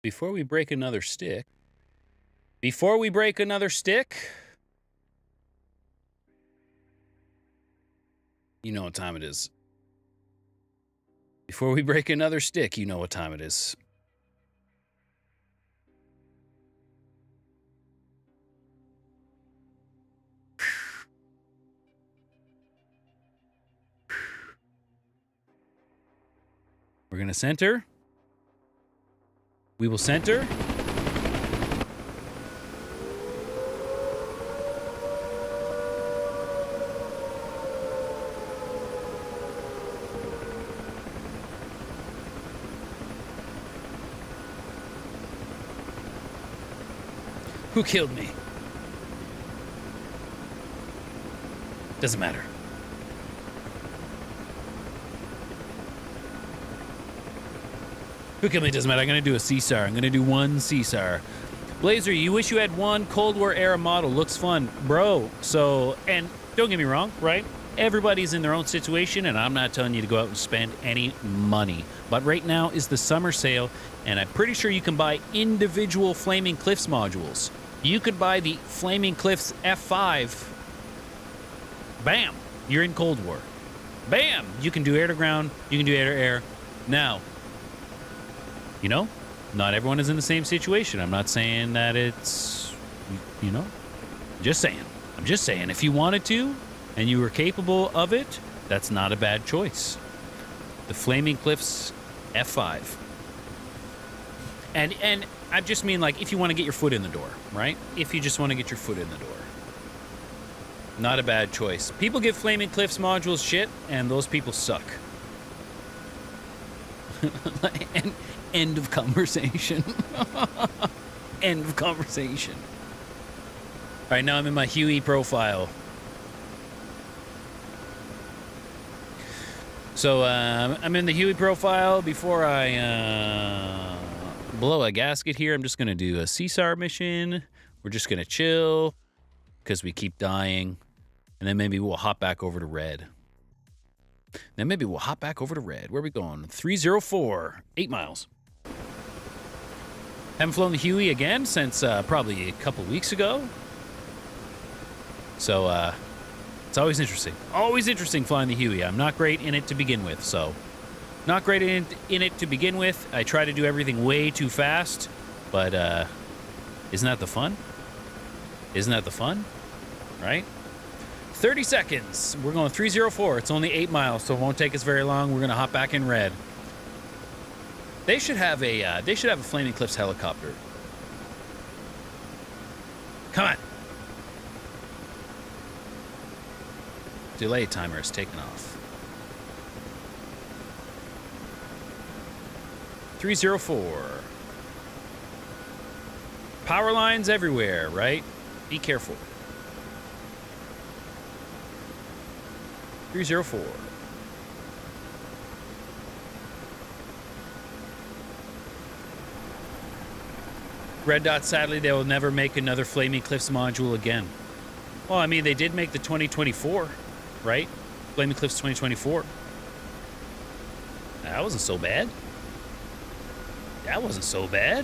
Before we break another stick, you know what time it is. Before we break another stick, you know what time it is. We're gonna center. We will center. Who killed me? Doesn't matter. Who killed me? Doesn't matter. I'm going to do a CSAR. I'm going to do one CSAR. Blazer, you wish you had one Cold War era model. Looks fun. Bro, so, and don't get me wrong, right? Everybody's in their own situation, and I'm not telling you to go out and spend any money. But right now is the summer sale, and I'm pretty sure you can buy individual Flaming Cliffs modules. You could buy the Flaming Cliffs F5. Bam! You're in Cold War. Bam! You can do air to ground. You can do air to air. Now, you know, not everyone is in the same situation. I'm not saying that it's, you know, just saying. I'm just saying if you wanted to and you were capable of it, that's not a bad choice. The Flaming Cliffs F5. And I just mean, like, if you want to get your foot in the door, right? If you just want to get your foot in the door. Not a bad choice. People give Flaming Cliffs modules shit, and those people suck. End of conversation. End of conversation. All right, now I'm in my Huey profile. So I'm in the Huey profile. Before I blow a gasket here, I'm just going to do a CSAR mission. We're just going to chill because we keep dying. And then maybe we'll hop back over to red. Where are we going? 304, 8 miles. Haven't flown the Huey again since probably a couple weeks ago. So it's always interesting. Always interesting flying the Huey. I'm not great in it to begin with, so. Not great in it to begin with. I try to do everything way too fast, but isn't that the fun? Isn't that the fun? Right? 30 seconds. We're going 304. It's only 8 miles, so it won't take us very long. We're gonna hop back in red. They should have a Flaming Cliffs helicopter. Come on. Delay timer is taken off. 304. Power lines everywhere, right? Be careful. 304. Red Dot, sadly, they will never make another Flaming Cliffs module again. Well, I mean, they did make the 2024, right? Flaming Cliffs 2024. That wasn't so bad. That wasn't so bad.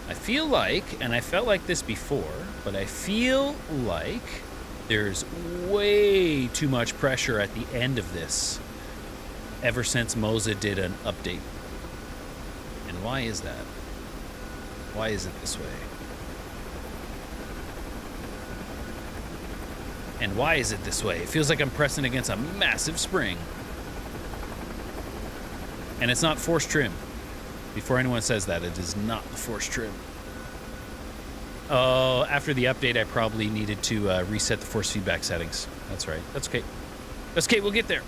I feel like, and I felt like this before, but I feel like there's way too much pressure at the end of this ever since Moza did an update. And why is that? Why is it this way? And why is it this way? It feels like I'm pressing against a massive spring. And it's not force trim. Before anyone says that, it is not the force trim. Oh, after the update, I probably needed to reset the force feedback settings. That's right. That's okay. That's okay. We'll get there.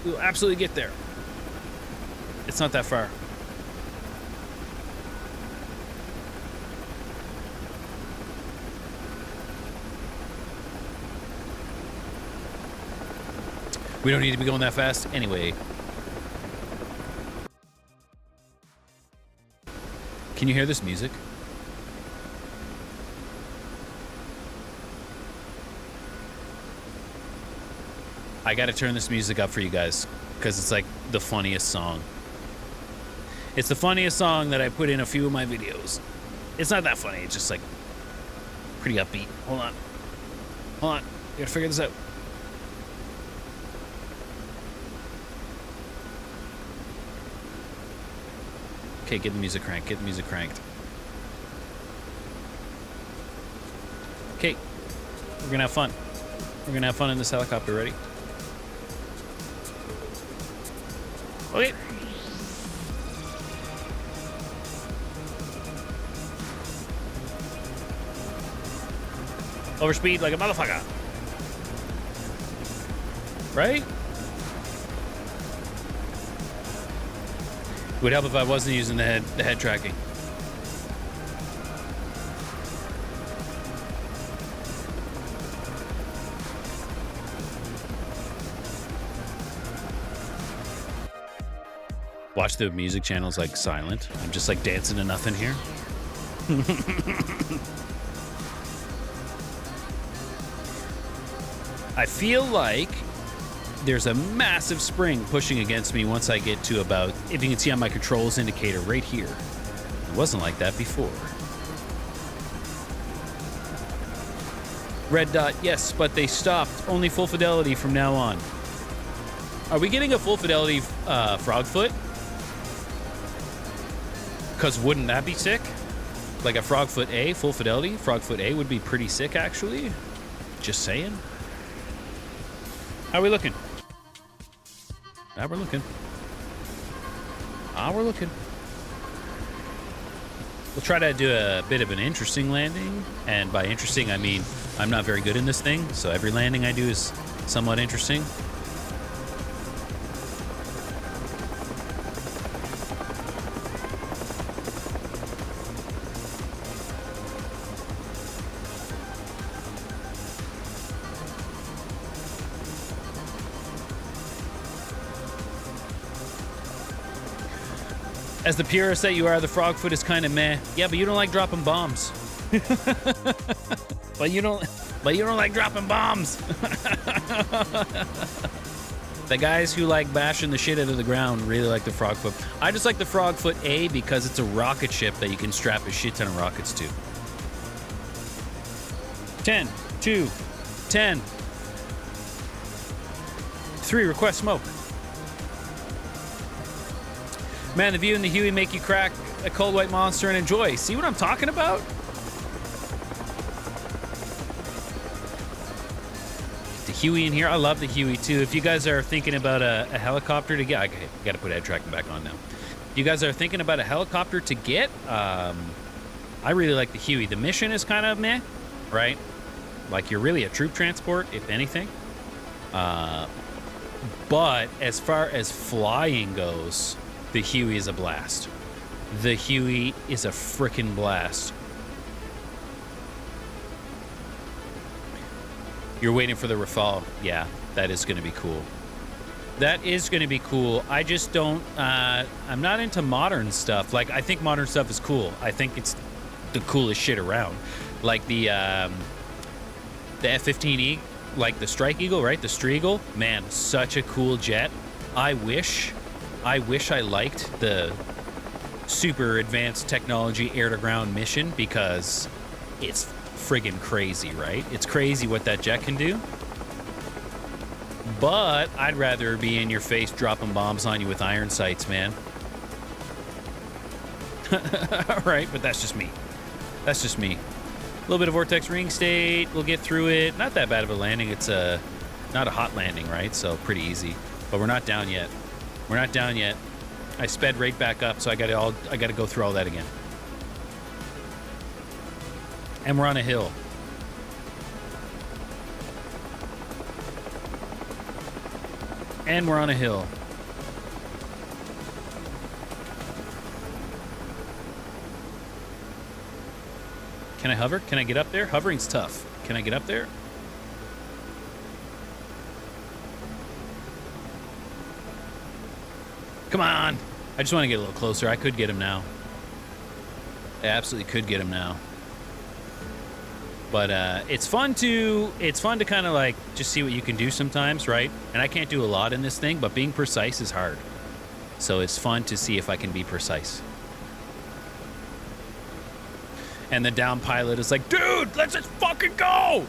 We'll absolutely get there. It's not that far. We don't need to be going that fast anyway. Can you hear this music? I gotta turn this music up for you guys because it's like the funniest song. It's the funniest song that I put in a few of my videos. It's not that funny, it's just like pretty upbeat. Hold on. Hold on. I gotta figure this out. Okay, get the music cranked. Get the music cranked. Okay, we're gonna have fun. We're gonna have fun in this helicopter. Ready? Okay. Overspeed like a motherfucker. Right? It would help if I wasn't using the head tracking. Watch the music channels like silent. I'm just like dancing to nothing here. I feel like there's a massive spring pushing against me once I get to about, if you can see on my controls indicator right here. It wasn't like that before. Red dot, yes, but they stopped. Only full fidelity from now on. Are we getting a full fidelity Frogfoot? Because wouldn't that be sick? Like a Frogfoot A, full fidelity? Frogfoot A would be pretty sick, actually. Just saying. How are we looking? Now we're looking. We're looking. We'll try to do a bit of an interesting landing. And by interesting, I mean I'm not very good in this thing. So every landing I do is somewhat interesting. As the purist that you are, the Frogfoot is kind of meh. Yeah, but you don't like dropping bombs. But you don't like dropping bombs. The guys who like bashing the shit out of the ground really like the Frogfoot. I just like the Frogfoot A because it's a rocket ship that you can strap a shit ton of rockets to. 10, 2, 10. 3, request smoke. Man, the view and the Huey make you crack a cold white monster and enjoy. See what I'm talking about? The Huey in here. I love the Huey too. If you guys are thinking about a helicopter to get, I got to put head tracking back on now. If you guys are thinking about a helicopter to get, I really like the Huey. The mission is kind of meh, right? Like you're really a troop transport, if anything. But as far as flying goes, the Huey is a blast. The Huey is a frickin' blast. You're waiting for the Rafale. Yeah, that is going to be cool. That is going to be cool. I just don't... I'm not into modern stuff. Like, I think modern stuff is cool. I think it's the coolest shit around. Like the F-15E, like the Strike Eagle, right? The Streagle. Man, such a cool jet. I wish I liked the super advanced technology air-to-ground mission because it's friggin' crazy, right? It's crazy what that jet can do. But I'd rather be in your face dropping bombs on you with iron sights, man. All right, but that's just me. That's just me. little bit of vortex ring state. We'll get through it. Not that bad of a landing. It's not a hot landing, right? So pretty easy. But we're not down yet. We're not down yet. I sped right back up, so I got to go through all that again. And we're on a hill. And we're on a hill. Can I hover? Can I get up there? Hovering's tough. Can I get up there? Come on. I just want to get a little closer. I could get him now. I absolutely could get him now. But it's fun to kind of like just see what you can do sometimes, right? And I can't do a lot in this thing, but being precise is hard. So it's fun to see if I can be precise. And the down pilot is like, dude, let's just fucking go!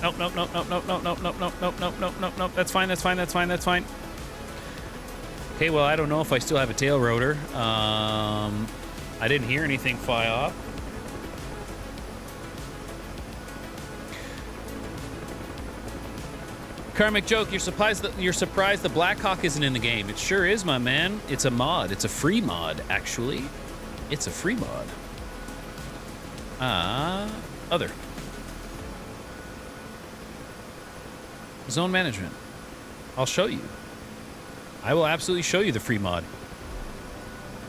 Nope, nope, nope, nope, nope, nope, nope, nope, nope, nope, nope, nope, nope, nope. That's fine, that's fine, that's fine, that's fine. Okay, well, I don't know if I still have a tail rotor. I didn't hear anything fly off. Karmic Joke, you're surprised the Black Hawk isn't in the game. It sure is, my man. It's a mod. It's a free mod, actually. It's a free mod. Other. Zone management. I'll show you. I will absolutely show you the free mod.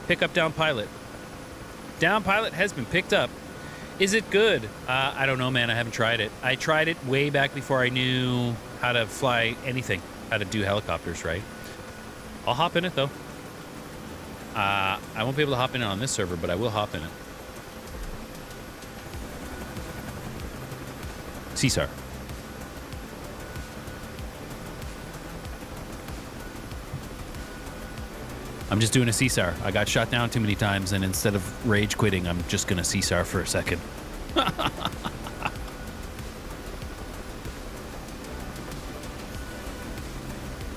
Pick up down pilot. Down pilot has been picked up. Is it good? I don't know, man. I haven't tried it. I tried it way back before I knew how to fly anything, how to do helicopters, right? I'll hop in it, though. I won't be able to hop in it on this server, but I will hop in it. CSAR. I'm just doing a CSAR. I got shot down too many times, and instead of rage quitting, I'm just going to CSAR for a second.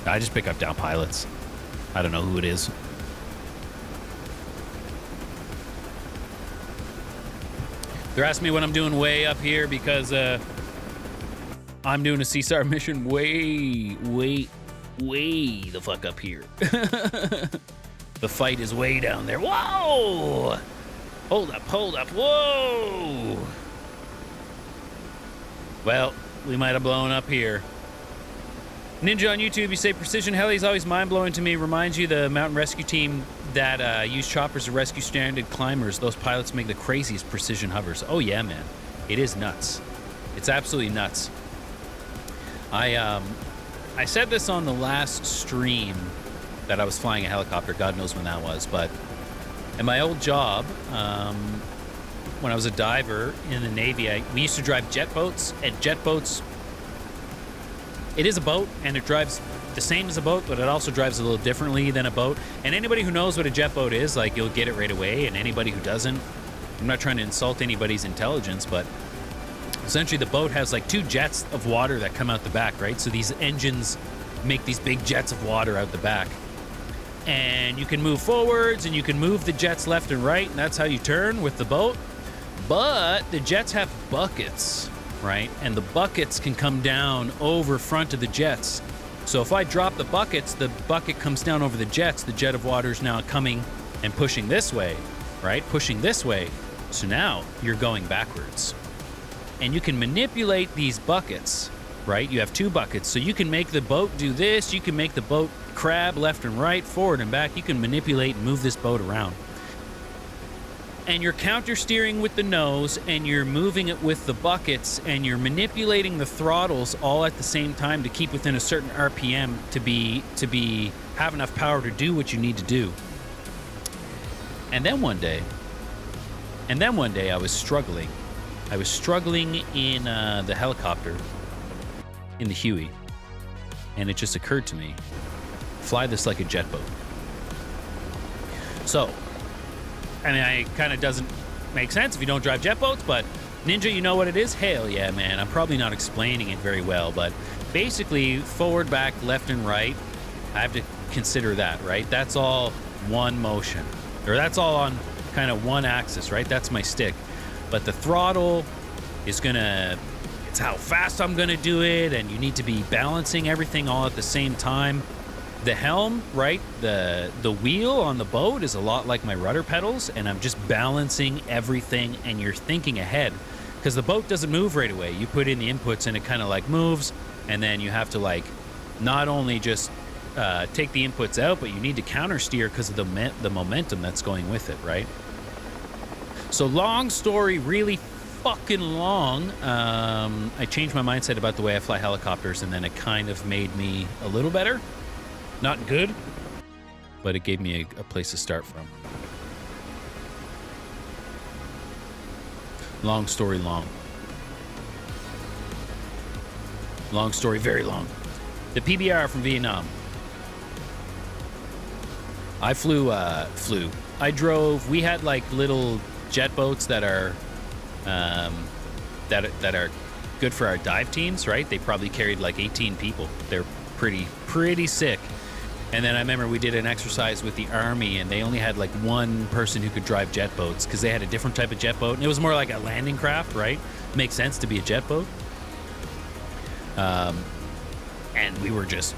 I just pick up down pilots. I don't know who it is. They're asking me what I'm doing way up here because I'm doing a CSAR mission way the fuck up here. The fight is way down there. Whoa! Hold up, whoa! Well, we might have blown up here. Ninja on YouTube, you say precision heli is always mind-blowing to me. Reminds you the mountain rescue team that use choppers to rescue stranded climbers. Those pilots make the craziest precision hovers. Oh yeah, man. It is nuts. It's absolutely nuts. I said this on the last stream that I was flying a helicopter. God knows when that was. But in my old job, when I was a diver in the Navy, we used to drive jet boats. And jet boats, it is a boat, and it drives the same as a boat, but it also drives a little differently than a boat. And anybody who knows what a jet boat is, like, you'll get it right away. And anybody who doesn't, I'm not trying to insult anybody's intelligence, but essentially the boat has like 2 jets of water that come out the back, right? So these engines make these big jets of water out the back. And you can move forwards, and you can move the jets left and right, and that's how you turn with the boat. But the jets have buckets, right? And the buckets can come down over front of the jets. So if I drop the buckets, the bucket comes down over the jets. The jet of water is now coming and pushing this way, right? Pushing this way. So now you're going backwards. And you can manipulate these buckets, right? You have 2 buckets. So you can make the boat do this. You can make the boat crab left and right, forward and back. You can manipulate and move this boat around. And you're counter steering with the nose, and you're moving it with the buckets, and you're manipulating the throttles all at the same time to keep within a certain RPM to have enough power to do what you need to do. And then one day I was struggling. I was struggling in the helicopter in the Huey, and it just occurred to me, fly this like a jet boat. So, I mean, it kind of doesn't make sense if you don't drive jet boats, but Ninja, you know what it is? Hell yeah, man. I'm probably not explaining it very well, but basically forward, back, left, and right, I have to consider that, right? That's all one motion. Or that's all on kind of one axis, right? That's my stick. But the throttle is gonna, it's how fast I'm gonna do it, and you need to be balancing everything all at the same time. The helm, right? The wheel on the boat is a lot like my rudder pedals, and I'm just balancing everything, and you're thinking ahead. Because the boat doesn't move right away. You put in the inputs and it kind of like moves, and then you have to like not only just take the inputs out, but you need to counter steer because of the momentum that's going with it, right? So long story, really fucking long. I changed my mindset about the way I fly helicopters, and then it kind of made me a little better. Not good, but it gave me a place to start from. Long story long. Long story very long. The PBR from Vietnam. I I drove. We had like little jet boats that are that are good for our dive teams, right? They probably carried like 18 people. They're pretty sick. And then I remember we did an exercise with the Army, and they only had like one person who could drive jet boats because they had a different type of jet boat, and it was more like a landing craft, right? Makes sense to be a jet boat. And we were just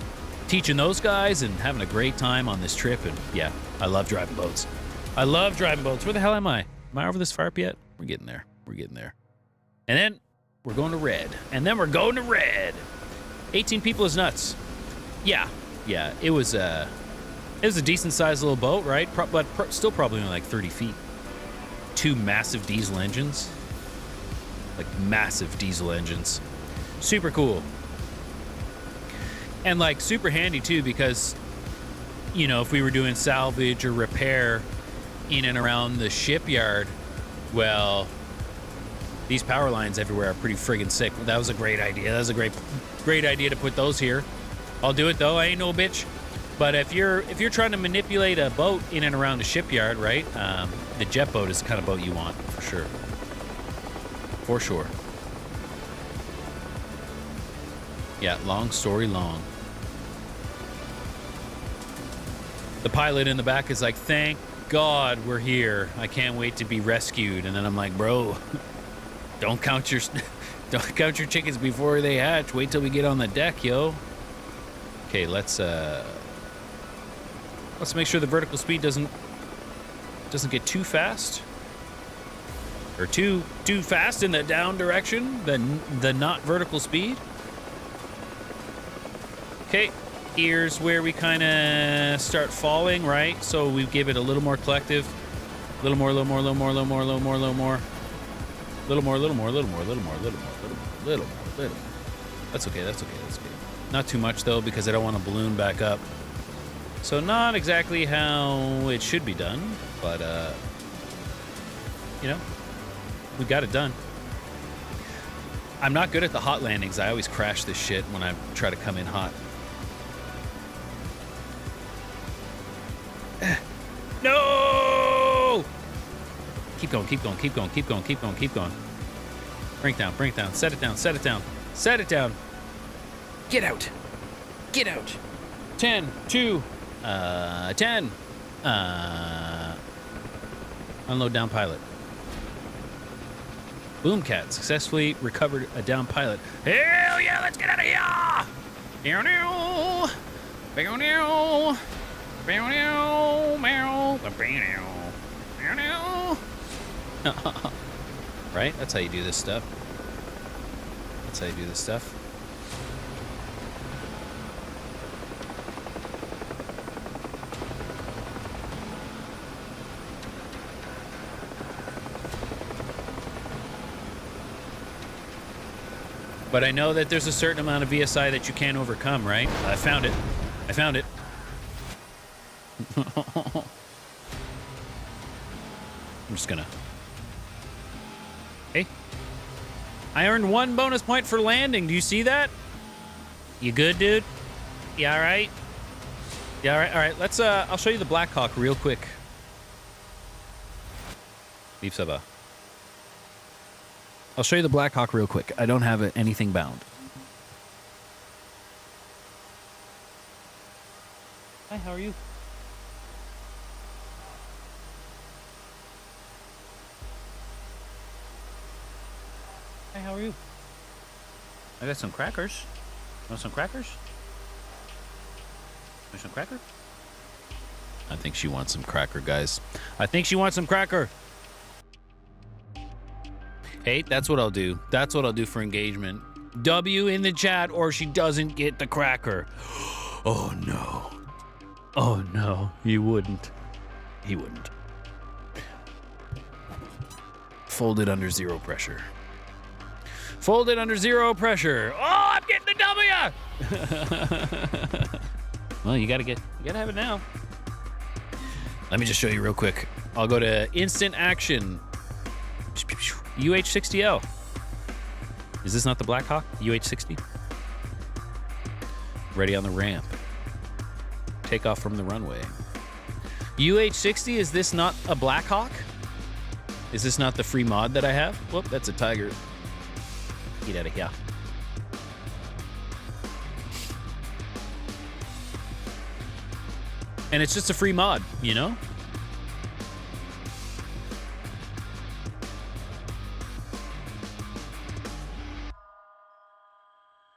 teaching those guys and having a great time on this trip. And yeah, I love driving boats. I love driving boats. Where the hell am I? Am I over this far up yet? We're getting there. We're getting there. And then we're going to red. And then we're going to red. 18 people is nuts. Yeah. Yeah, it was a decent sized little boat, right? But still probably only like 30 feet. 2 massive diesel engines. Like massive diesel engines. Super cool. And like super handy too, because, you know, if we were doing salvage or repair in and around the shipyard, well, these power lines everywhere are pretty friggin' sick. That was a great idea. That was a great idea to put those here. I'll do it though. I ain't no bitch. But if you're trying to manipulate a boat in and around a shipyard, right? The jet boat is the kind of boat you want, for sure. For sure. Yeah, long story long. The pilot in the back is like, "Thank God we're here. I can't wait to be rescued." And then I'm like, "Bro, don't count your chickens before they hatch. Wait till we get on the deck, yo." Okay, let's make sure the vertical speed doesn't get too fast, or too fast in the down direction, the not vertical speed. Okay, here's where we kind of start falling, right? So we give it a little more collective, a little more. That's okay. Not too much though, because I don't want to balloon back up. So not exactly how it should be done, but you know, we got it done. I'm not good at the hot landings. I always crash this shit when I try to come in hot. No! Keep going. Bring it down. Set it down. Get out. 10, 2, 10. Unload down pilot. Boomcat successfully recovered a down pilot. Hell yeah, let's get out of here! Right? That's how you do this stuff. But I know that there's a certain amount of VSI that you can't overcome, right? I found it. I'm just gonna... Hey. I earned 1 bonus point for landing. Do you see that? You good, dude? You all right? Yeah, all right. Let's, I'll show you the Black Hawk real quick. Leave Saba. I'll show you the Black Hawk real quick. I don't have anything bound. Hi, how are you? Hi, how are you? I got some crackers. Want some crackers? Want some cracker? I think she wants some cracker, guys. I think she wants some cracker. Hey, that's what I'll do. That's what I'll do for engagement. W in the chat or she doesn't get the cracker. Oh, no. Oh, no. He wouldn't. He wouldn't. Fold it under zero pressure. Fold it under zero pressure. Oh, I'm getting the W! Well, you gotta have it now. Let me just show you real quick. I'll go to instant action. UH-60L. Is this not the Black Hawk? UH-60? Ready on the ramp. Take off from the runway. UH-60, is this not a Black Hawk? Is this not the free mod that I have? Whoop, that's a Tiger. Get out of here. And it's just a free mod, you know?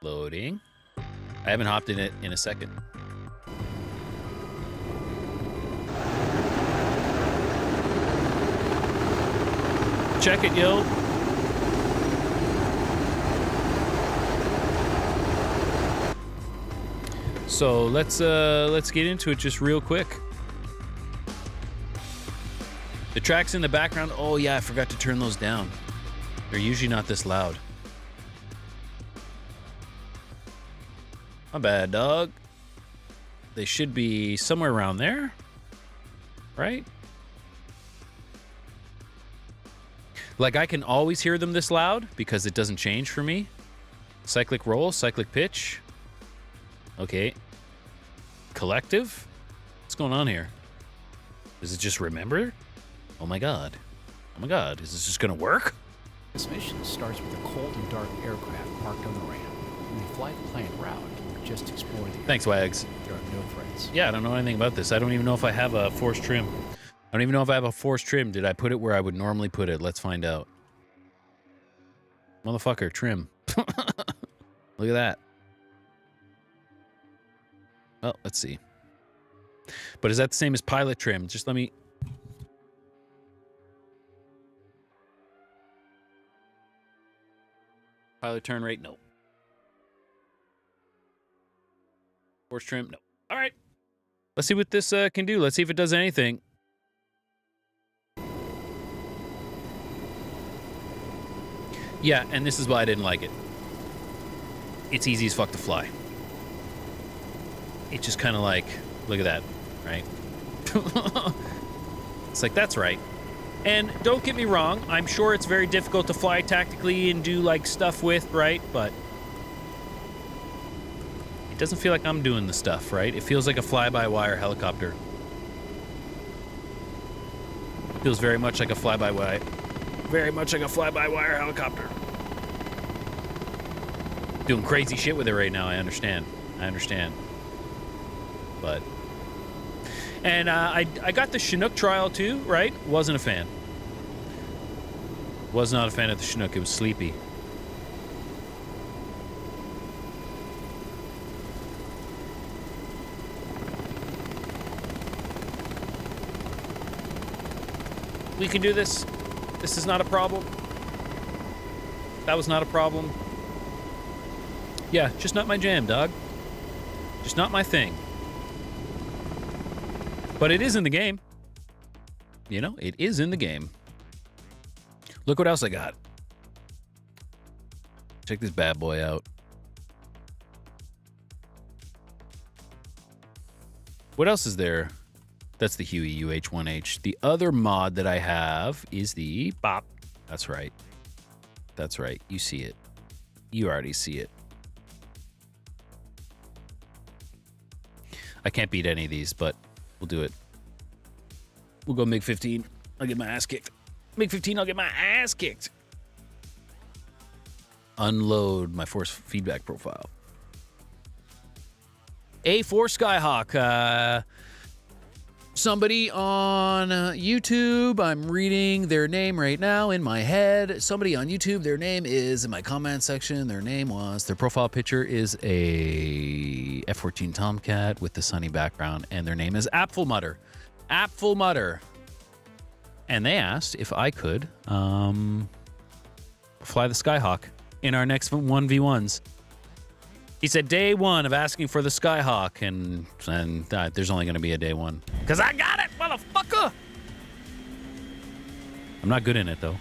Loading. I haven't hopped in it in a second. Check it, yo. So let's get into it just real quick. The tracks in the background. Oh yeah, I forgot to turn those down. They're usually not this loud. My bad, dog. They should be somewhere around there, right? Like I can always hear them this loud because it doesn't change for me. Cyclic roll, cyclic pitch. Okay. Collective? What's going on here? Does it just remember? Oh my god. Oh my god. Is this just gonna work? This mission starts with a cold and dark aircraft parked on the ramp. We fly the plane around. We're just exploring the Thanks, Wags. There are no threats. Yeah, I don't know anything about this. I don't even know if I have a forced trim. I don't even know if I have a forced trim. Did I put it where I would normally put it? Let's find out. Motherfucker, trim. Look at that. Well, let's see. But is that the same as pilot trim? Just let me... Pilot turn rate? No. Force trim? No. All right. Let's see what this can do. Let's see if it does anything. Yeah, and this is why I didn't like it. It's easy as fuck to fly. It's just kind of like, look at that, right? It's like, that's right. And don't get me wrong, I'm sure it's very difficult to fly tactically and do like stuff with, right? But it doesn't feel like I'm doing the stuff, right? It feels like a fly-by-wire helicopter. It feels very much like a fly-by-wire. Very much like a fly-by-wire helicopter. Doing crazy shit with it right now, I understand. I understand. But... And I got the Chinook trial too, right? Wasn't a fan. Was not a fan of the Chinook. It was sleepy. We can do this. This is not a problem. That was not a problem. Yeah, just not my jam, dog. Just not my thing. But it is in the game. You know, it is in the game. Look what else I got. Check this bad boy out. What else is there? That's the Huey UH-1H. The other mod that I have is the Bop. That's right. That's right. You see it. You already see it. I can't beat any of these, but we'll do it. We'll go MiG-15. I'll get my ass kicked. MiG-15, I'll get my ass kicked. unload my force feedback profile. A4 Skyhawk. Somebody on YouTube, I'm reading their name right now in my head. Somebody on YouTube, their name is in my comment section. Their profile picture is a F-14 Tomcat with the sunny background, and their name is Apfelmutter. Apfelmutter. And they asked if I could fly the Skyhawk in our next 1v1s. He said day one of asking for the Skyhawk, and there's only going to be a day one. Because I got it, motherfucker! I'm not good in it, though.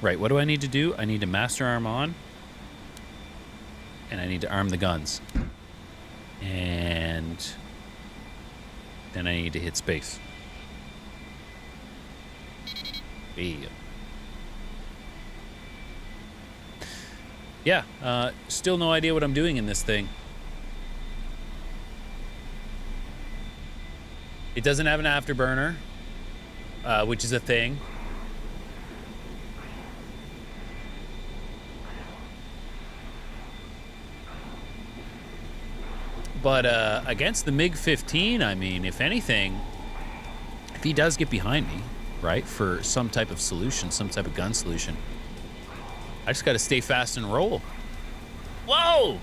Right, what do I need to do? I need to master arm on. And I need to arm the guns. And then I need to hit space. Bam. Yeah, still no idea what I'm doing in this thing. It doesn't have an afterburner, which is a thing. But against the MiG-15, I mean, if anything, if he does get behind me, right, for some type of solution, some type of gun solution, I just got to stay fast and roll. Whoa!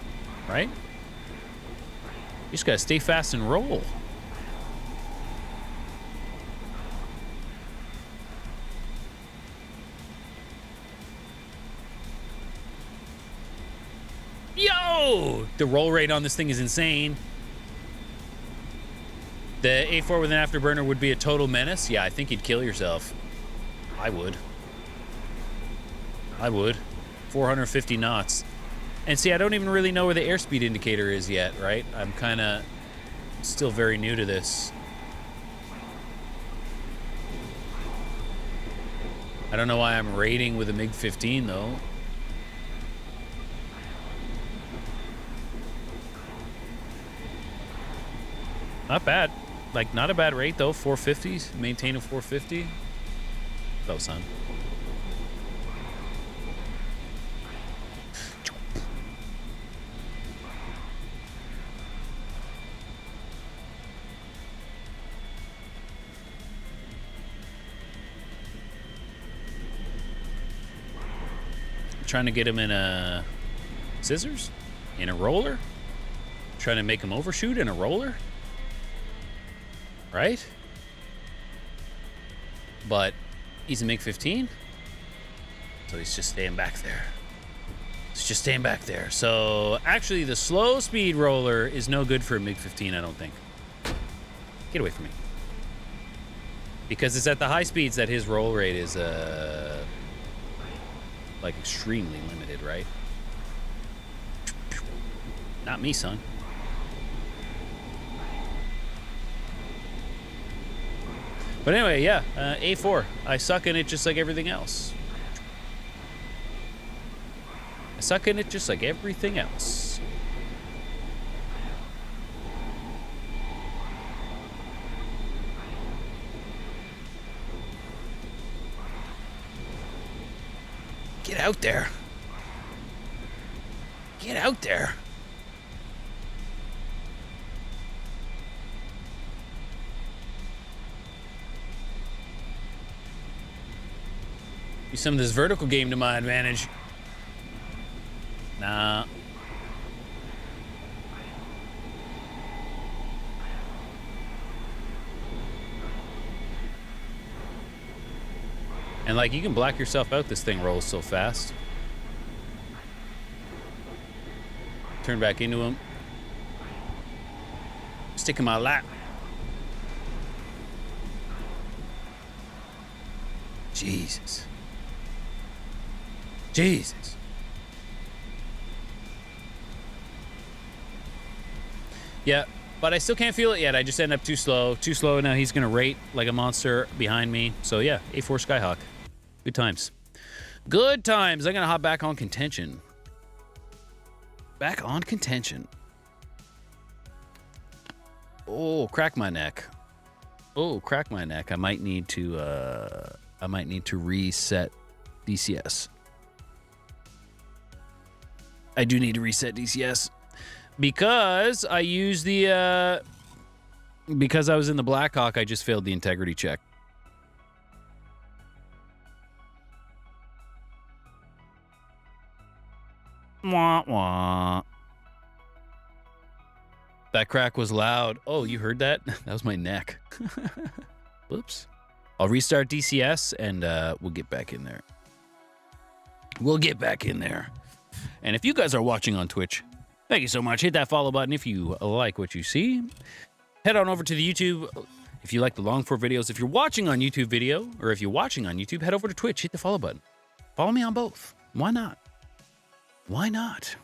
Right? You just got to stay fast and roll. Yo! The roll rate on this thing is insane. The A4 with an afterburner would be a total menace. Yeah, I think you'd kill yourself. I would. 450 knots. And see, I don't even really know where the airspeed indicator is yet, right? I'm kind of still very new to this. I don't know why I'm rating with a MiG-15, though. Not bad. Like, not a bad rate, though. 450s. Maintain a 450. Go, son. Trying to get him in a scissors, in a roller, trying to make him overshoot in a roller, right? But he's a MiG-15, so he's just staying back there. He's just staying back there. So actually, the slow speed roller is no good for a MiG-15, I don't think. Get away from me. Because it's at the high speeds that his roll rate is like extremely limited, right? Not me, son. But anyway, yeah, A4. I suck in it just like everything else. I suck in it just like everything else. Get out there. Get out there. Use some of this vertical game to my advantage. Nah. And like, you can black yourself out. This thing rolls so fast. Turn back into him. Stick in my lap. Jesus. Jesus. Yeah, but I still can't feel it yet. I just end up too slow. Too slow. Now he's going to rate like a monster behind me. So yeah, A4 Skyhawk. Good times. Good times. I'm going to hop back on contention. Back on contention. Oh, crack my neck. Oh, crack my neck. I might need to reset DCS. I do need to reset DCS because I used the because I was in the Blackhawk, I just failed the integrity check. Wah, wah. That crack was loud. Oh, you heard that? That was my neck. Whoops. I'll restart DCS and we'll get back in there. We'll get back in there. And if you guys are watching on Twitch, thank you so much. Hit that follow button if you like what you see. Head on over to the YouTube if you like the long form videos. If you're watching on YouTube video, or if you're watching on YouTube, head over to Twitch. Hit the follow button. Follow me on both. Why not? Why not?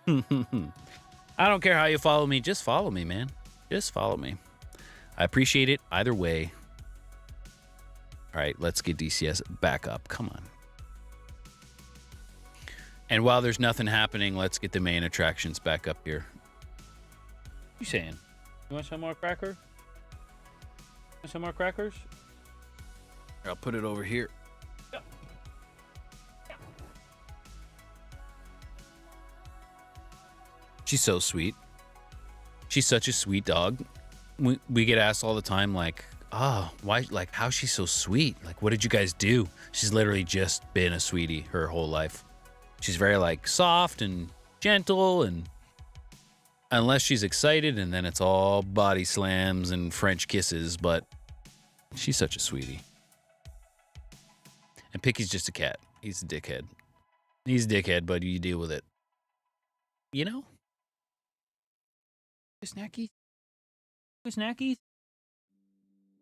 I don't care how you follow me. Just follow me, man. Just follow me. I appreciate it either way. All right, let's get DCS back up. Come on. And while there's nothing happening, let's get the main attractions back up here. What you saying? You want some more cracker? Want some more crackers? Here, I'll put it over here. She's so sweet. She's such a sweet dog. We get asked all the time, like, oh, why, like, how's she so sweet? Like, what did you guys do? She's literally just been a sweetie her whole life. She's very, like, soft and gentle, and unless she's excited, and then it's all body slams and French kisses, but she's such a sweetie. And Picky's just a cat. He's a dickhead. He's a dickhead, but you deal with it. You know? Snackies? Snackies?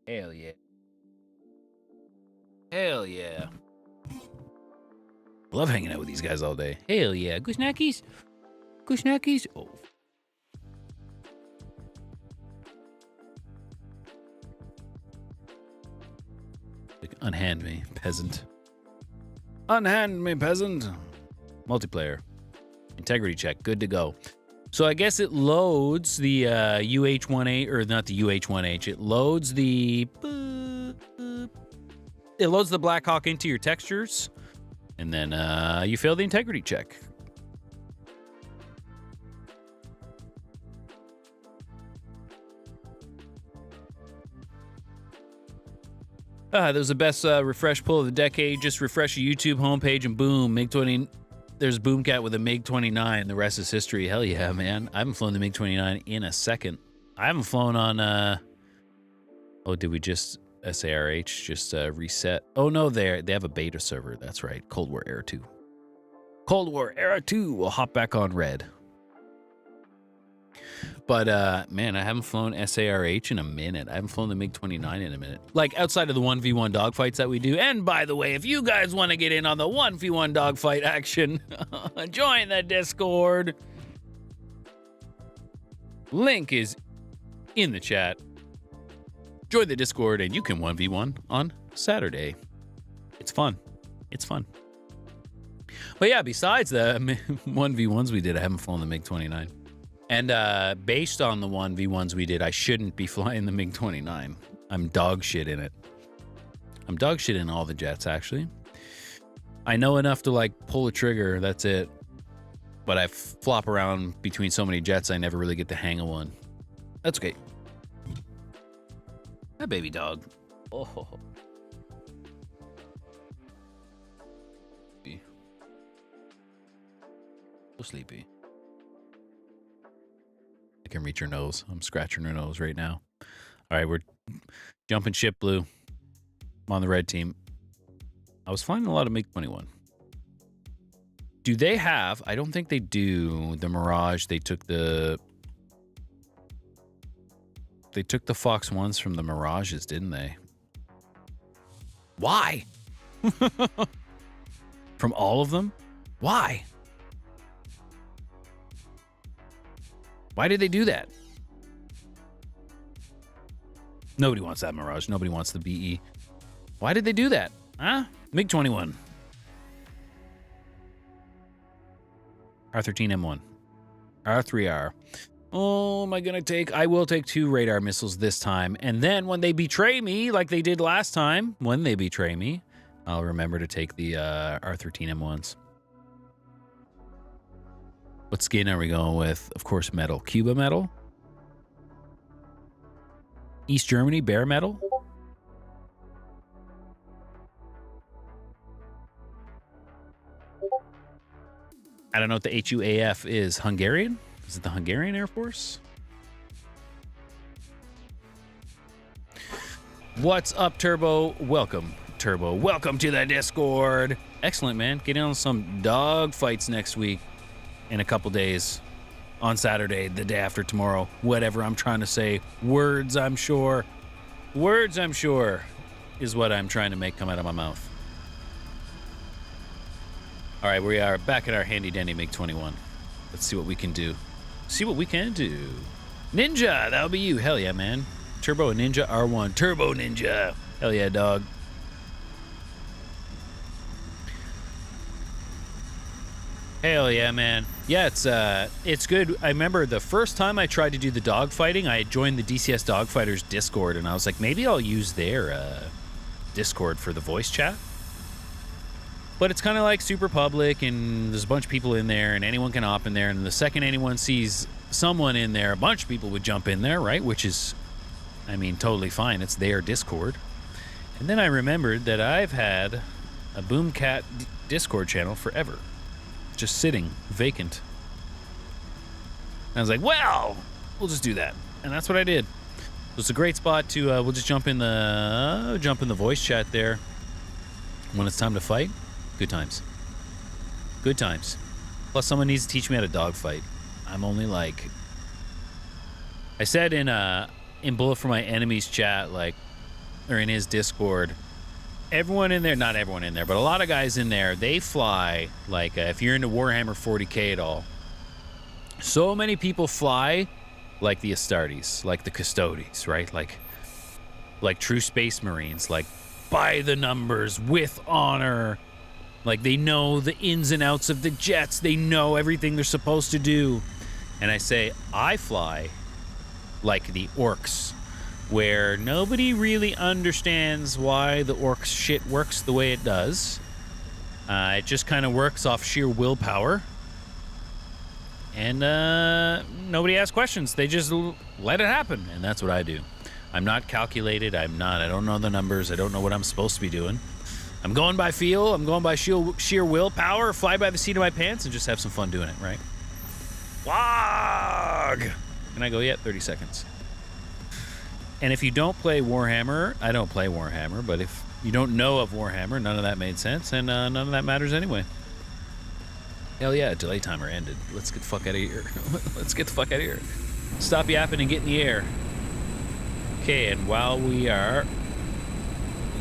Hell yeah. Hell yeah. Love hanging out with these guys all day. Hell yeah. Good snackies? Good snackies? Oh. Like, unhand me, peasant. Unhand me, peasant. Multiplayer. Integrity check. Good to go. So I guess it loads the UH-1H, or not the UH-1H. It loads the Blackhawk into your textures, and then you fail the integrity check. That was the best refresh pull of the decade. Just refresh your YouTube homepage and boom, MiG-20. There's Boomcat with a MiG-29. The rest is history. Hell yeah, man. I haven't flown the MiG-29 in a second. I haven't flown on, oh, did we just, SARH just reset? Oh, no, they have a beta server. That's right. Cold War Era 2. Cold War Era 2. We'll hop back on red. But, man, I haven't flown SARH in a minute. I haven't flown the MiG-29 in a minute. Like, outside of the 1v1 dogfights that we do. And, by the way, if you guys want to get in on the 1v1 dogfight action, join the Discord. Link is in the chat. Join the Discord, and you can 1v1 on Saturday. It's fun. It's fun. But, yeah, besides the 1v1s we did, I haven't flown the MiG-29. And based on the 1v1s we did, I shouldn't be flying the MiG-29. I'm dog shit in it. I'm dog shit in all the jets, actually. I know enough to, like, pull a trigger. That's it. But I flop around between so many jets, I never really get the hang of one. That's okay. That baby dog. Oh. So sleepy. I can reach her nose. I'm scratching her nose right now. All right, we're jumping ship, Blue. I'm on the red team. I was flying a lot of MiG-21. Do they have... I don't think they do. The Mirage, they took the Fox 1s from the Mirages, didn't they? Why? From all of them? Why? Why did they do that? Nobody wants that Mirage. Nobody wants the BE. Why did they do that? Huh? MiG-21. R-13M1. R3R. Oh, am I going to take... I will take 2 radar missiles this time. And then when they betray me, like they did last time, when they betray me, I'll remember to take the R-13M1s. What skin are we going with? Of course, metal. Cuba metal? East Germany, bare metal? I don't know what the HUAF is. Hungarian? Is it the Hungarian Air Force? What's up, Turbo? Welcome, Turbo. Welcome to the Discord. Excellent, man. Get in on some dog fights next week in a couple days. On Saturday, the day after tomorrow. Whatever I'm trying to say. Words, I'm sure. Words, I'm sure, is what I'm trying to make come out of my mouth. All right, we are back at our handy-dandy MiG-21. Let's see what we can do. See what we can do. Ninja, that'll be you. Hell yeah, man. Turbo Ninja R1. Turbo Ninja. Hell yeah, dog. Hell yeah, man. Yeah, it's good. I remember the first time I tried to do the dogfighting, I joined the DCS Dogfighters Discord, and I was like, maybe I'll use their Discord for the voice chat. But it's kind of like super public, and there's a bunch of people in there, and anyone can hop in there, and the second anyone sees someone in there, a bunch of people would jump in there, right? Which is, I mean, totally fine. It's their Discord. And then I remembered that I've had a Boomcat Discord channel forever. Just sitting, vacant. And I was like, well, we'll just do that. And that's what I did. It's a great spot to, we'll just jump in the voice chat there. When it's time to fight, good times. Good times. Plus, someone needs to teach me how to dogfight. I'm only like... I said in Bullet for My Enemies chat, like, or in his Discord, everyone in there, not everyone in there, but a lot of guys in there, they fly, like, if you're into Warhammer 40k at all, so many people fly like the Astartes, like the Custodes, right? Like true space marines, like, by the numbers, with honor. Like, they know the ins and outs of the jets. They know everything they're supposed to do. And I say, I fly like the orcs, where nobody really understands why the orcs shit works the way it does. It just kind of works off sheer willpower. And nobody asks questions. They just let it happen. And that's what I do. I'm not calculated. I don't know the numbers. I don't know what I'm supposed to be doing. I'm going by feel. I'm going by sheer willpower. Fly by the seat of my pants and just have some fun doing it, right? Wog! And I go, yeah, 30 seconds. And if you don't play Warhammer, I don't play Warhammer, but if you don't know of Warhammer, none of that made sense, and none of that matters anyway. Hell yeah, delay timer ended. Let's get the fuck out of here. Let's get the fuck out of here. Stop yapping and get in the air. Okay, and while we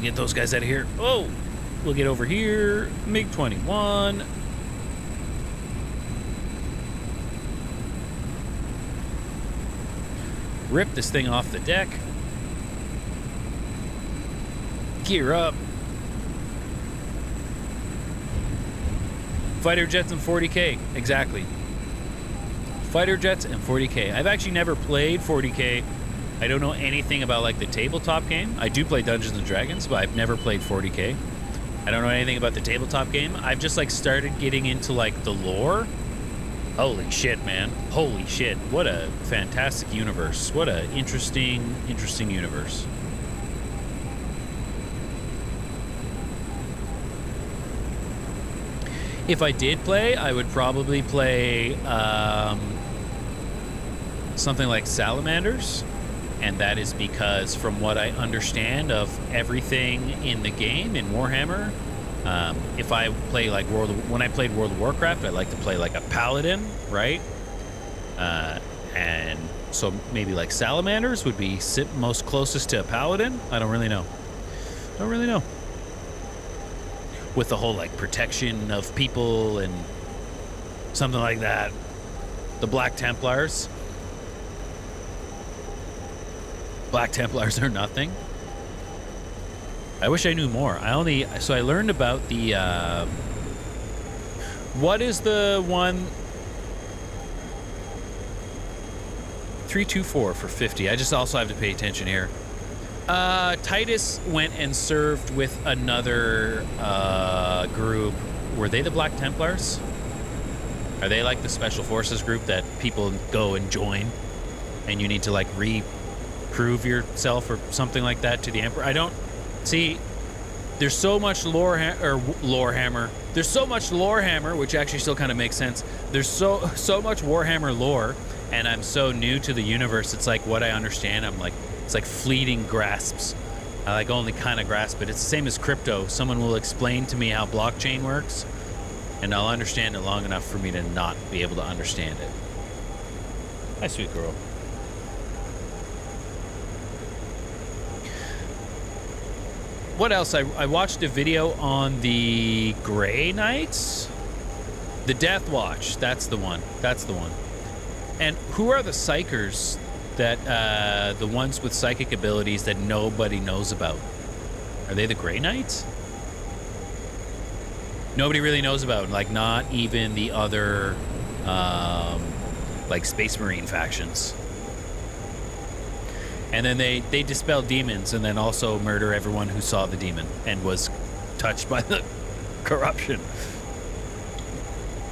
get those guys out of here. Oh, we'll get over here. MiG-21. Rip this thing off the deck. Gear up. Fighter jets and 40k. Exactly. Fighter jets and 40k. I've actually never played 40k. I don't know anything about, like, the tabletop game. I do play Dungeons and Dragons, but I've never played 40k. I don't know anything about the tabletop game. I've just, like, started getting into, like, the lore. Holy shit, man. Holy shit. What a fantastic universe. What a interesting universe. If I did play, I would probably play something like Salamanders. And that is because, from what I understand of everything in the game, in Warhammer, if I play like when I played World of Warcraft, I like to play like a paladin, right? And so maybe like Salamanders would be most closest to a paladin. I don't really know. With the whole like protection of people and something like that. The Black Templars. Black Templars are nothing. I wish I knew more. So I learned about the, what is the one? 324 for 50. I just also have to pay attention here. Titus went and served with another group. Were they the Black Templars? Are they like the special forces group that people go and join, and you need to like prove yourself or something like that to the Emperor? I don't see. There's so much Lorehammer. There's so much Lorehammer, which actually still kind of makes sense. There's so much Warhammer lore, and I'm so new to the universe. It's like what I understand. I'm like, it's like fleeting grasps. I like only kind of grasp it. It's the same as crypto. Someone will explain to me how blockchain works, and I'll understand it long enough for me to not be able to understand it. Hi, sweet girl. What else? I watched a video on the Grey Knights. The Death Watch. That's the one. That's the one. And who are the psychers that, the ones with psychic abilities that nobody knows about? Are they the Grey Knights? Nobody really knows about, like not even the other, like Space Marine factions. And then they dispel demons and then also murder everyone who saw the demon and was touched by the corruption.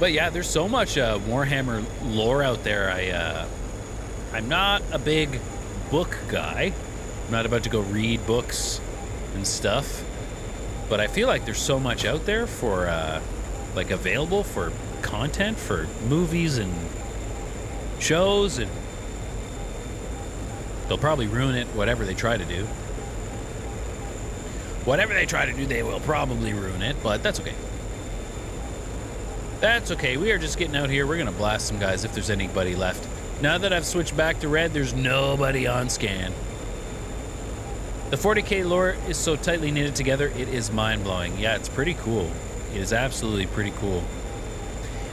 But yeah, there's so much Warhammer lore out there. I'm not a big book guy. I'm not about to go read books and stuff. But I feel like there's so much out there for, like, available for content, for movies and shows, and they'll probably ruin it, whatever they try to do. Whatever they try to do, they will probably ruin it, but that's okay. That's okay. We are just getting out here. We're going to blast some guys if there's anybody left. Now that I've switched back to red, there's nobody on scan. The 40K lore is so tightly knitted together, it is mind-blowing. Yeah, it's pretty cool. It is absolutely pretty cool.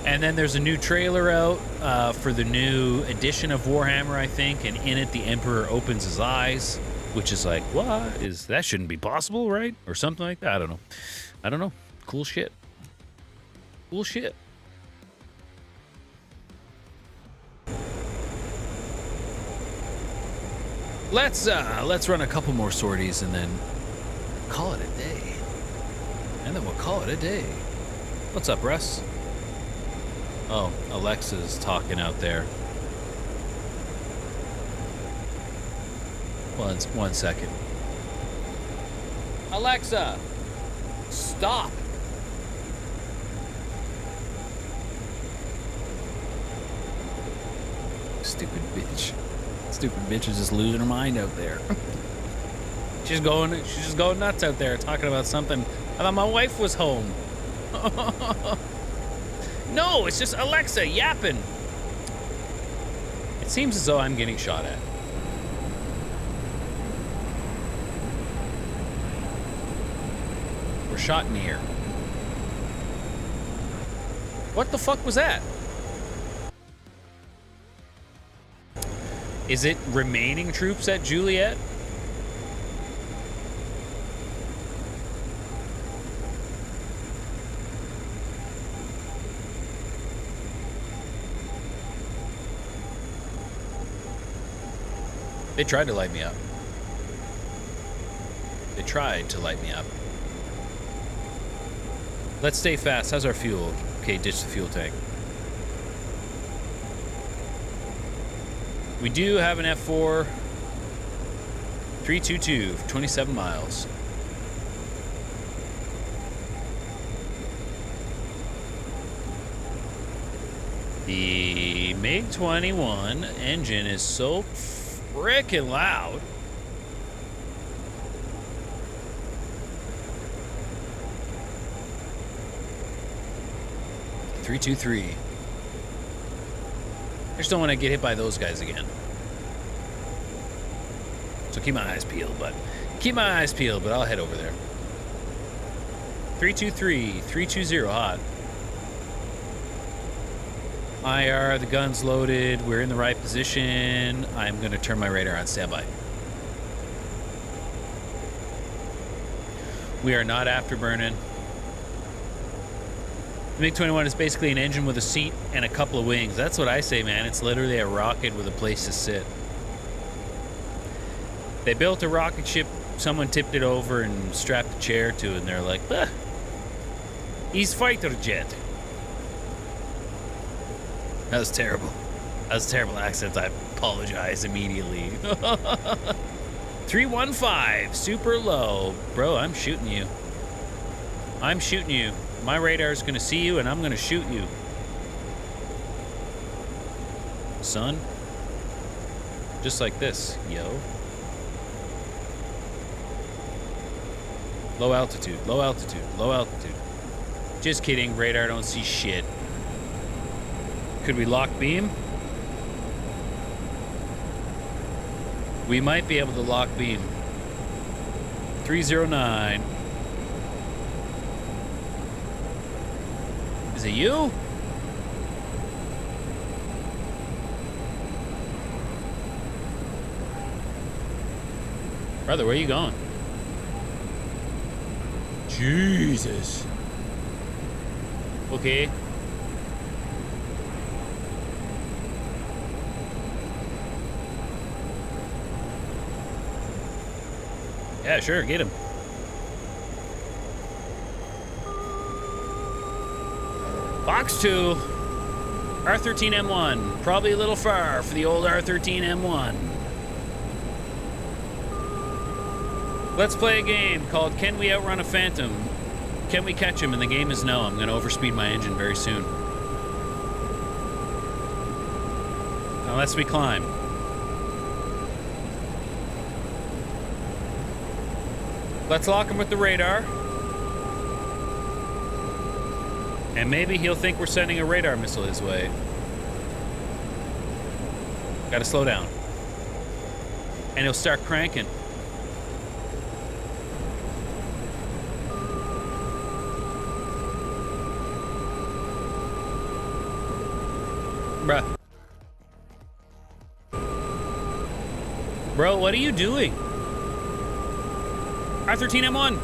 And then there's a new trailer out for the new edition of Warhammer, I think, and in it the Emperor opens his eyes, which is like, what? That shouldn't be possible, right? Or something like that. I don't know. I don't know. Cool shit. Cool shit. Let's run a couple more sorties and then call it a day. And then we'll call it a day. What's up, Russ? Oh, Alexa's talking out there. One second. Alexa, stop. Stupid bitch. Stupid bitch is just losing her mind out there. She's just going nuts out there talking about something. I thought my wife was home. No, it's just Alexa yapping. It seems as though I'm getting shot at. We're shot near. What the fuck was that? Is it remaining troops at Juliet? They tried to light me up. They tried to light me up. Let's stay fast. How's our fuel? Okay, ditch the fuel tank. We do have an F4 322 for 27 miles. The MiG-21 engine is so frickin' loud. .323. I just don't want to get hit by those guys again. So keep my eyes peeled, but I'll head over there. 323, 320 hot. IR, the gun's loaded. We're in the right position. I'm going to turn my radar on standby. We are not afterburning. The MiG-21 is basically an engine with a seat and a couple of wings. That's what I say, man. It's literally a rocket with a place to sit. They built a rocket ship. Someone tipped it over and strapped a chair to it, and they're like, he's fighter jet. That was terrible. That was a terrible accent. I apologize immediately. 315, super low. Bro, I'm shooting you. I'm shooting you. My radar's gonna see you and I'm gonna shoot you. Son. Just like this, yo. Low altitude, low altitude, low altitude. Just kidding, radar don't see shit. Could we lock beam? We might be able to lock beam. 309. Is it you? Brother, where are you going? Jesus. Okay. Yeah, sure, get him. Box 2. R13M1. Probably a little far for the old R13M1. Let's play a game called Can We Outrun a Phantom? Can we catch him? And the game is no. I'm going to overspeed my engine very soon. Unless we climb. Let's lock him with the radar. And maybe he'll think we're sending a radar missile his way. Gotta slow down. And he'll start cranking. Bruh. Bro, what are you doing? R13M1.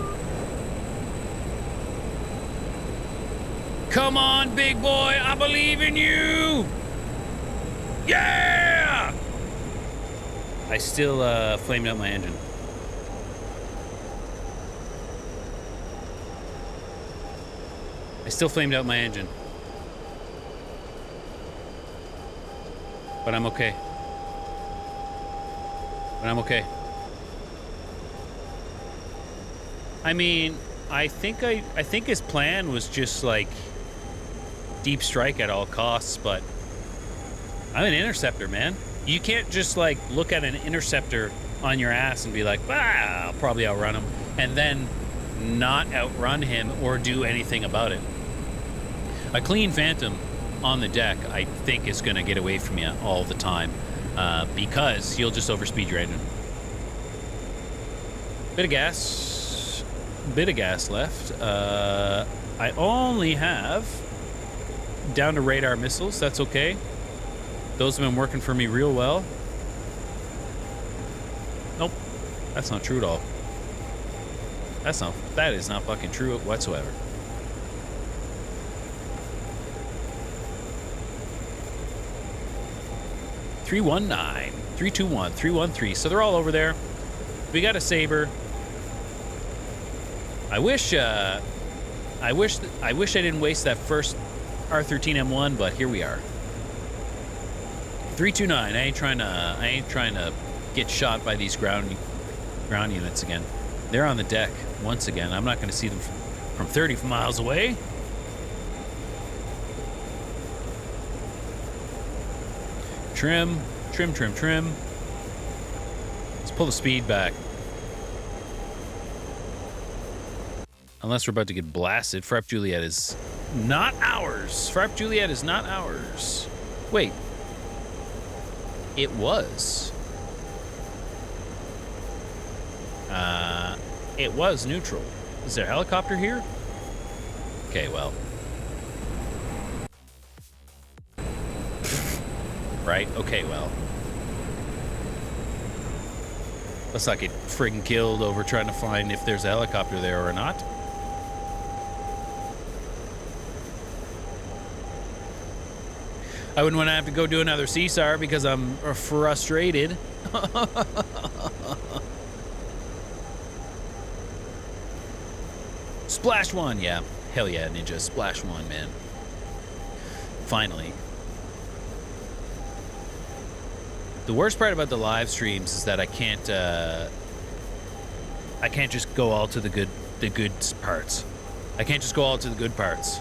Come on, big boy. I believe in you. Yeah! I still flamed out my engine. I still flamed out my engine. But I'm okay. But I'm okay. I mean, I think his plan was just like deep strike at all costs, but I'm an interceptor, man. You can't just like look at an interceptor on your ass and be like, ah, I'll probably outrun him, and then not outrun him or do anything about it. A clean Phantom on the deck, I think, is going to get away from you all the time because he'll just overspeed your engine. Bit of gas left. I only have down to radar missiles. That's okay. Those have been working for me real well. Nope, that's not true at all. That is not fucking true whatsoever. .319, 321, 313. So they're all over there. We got a Saber. I wish I didn't waste that first R13M1, but here we are. 329. I ain't trying to get shot by these ground units again. They're on the deck once again. I'm not going to see them from 30 miles away. Trim. Let's pull the speed back. Unless we're about to get blasted. Frap Juliet is not ours. Frap Juliet is not ours. Wait. It was. It was neutral. Is there a helicopter here? Okay, well. Right? Okay, well. Let's not get friggin' killed over trying to find if there's a helicopter there or not. I wouldn't want to have to go do another CSAR because I'm frustrated. Splash 1, yeah. Hell yeah, Ninja. Splash 1, man. Finally. The worst part about the live streams is that I can't just go all to the good parts. I can't just go all to the good parts.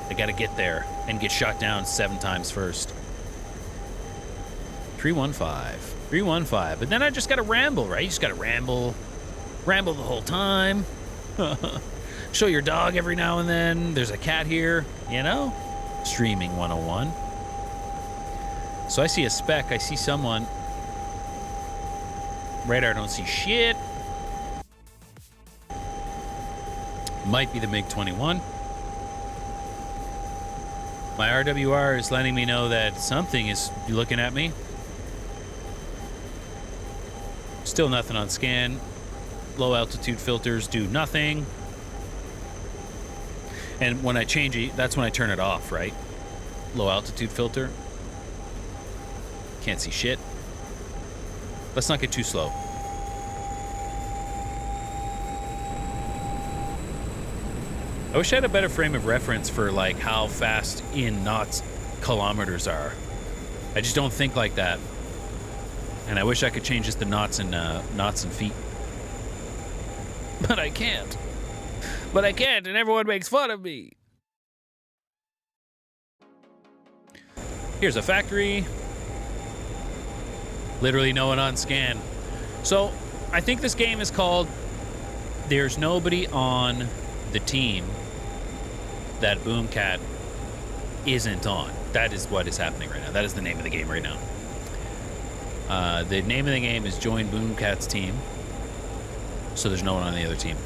I gotta get there and get shot down 7 times first. 315. 315. But then I just gotta ramble, right? You just gotta ramble. Ramble the whole time. Show your dog every now and then. There's a cat here, you know? Streaming 101. So I see a speck. I see someone. Radar don't see shit. Might be the MiG-21. My RWR is letting me know that something is looking at me. Still nothing on scan. Low altitude filters do nothing. And when I change it, that's when I turn it off, right? Low altitude filter. Can't see shit. Let's not get too slow. I wish I had a better frame of reference for like how fast in knots kilometers are. I just don't think like that. And I wish I could change this to knots and feet. But I can't. But I can't, and everyone makes fun of me. Here's a factory. Literally no one on scan. So, I think this game is called There's Nobody on the Team That Boomcat Isn't On. That is what is happening right now. That is the name of the game right now. The name of the game is Join Boomcat's Team. So there's no one on the other team.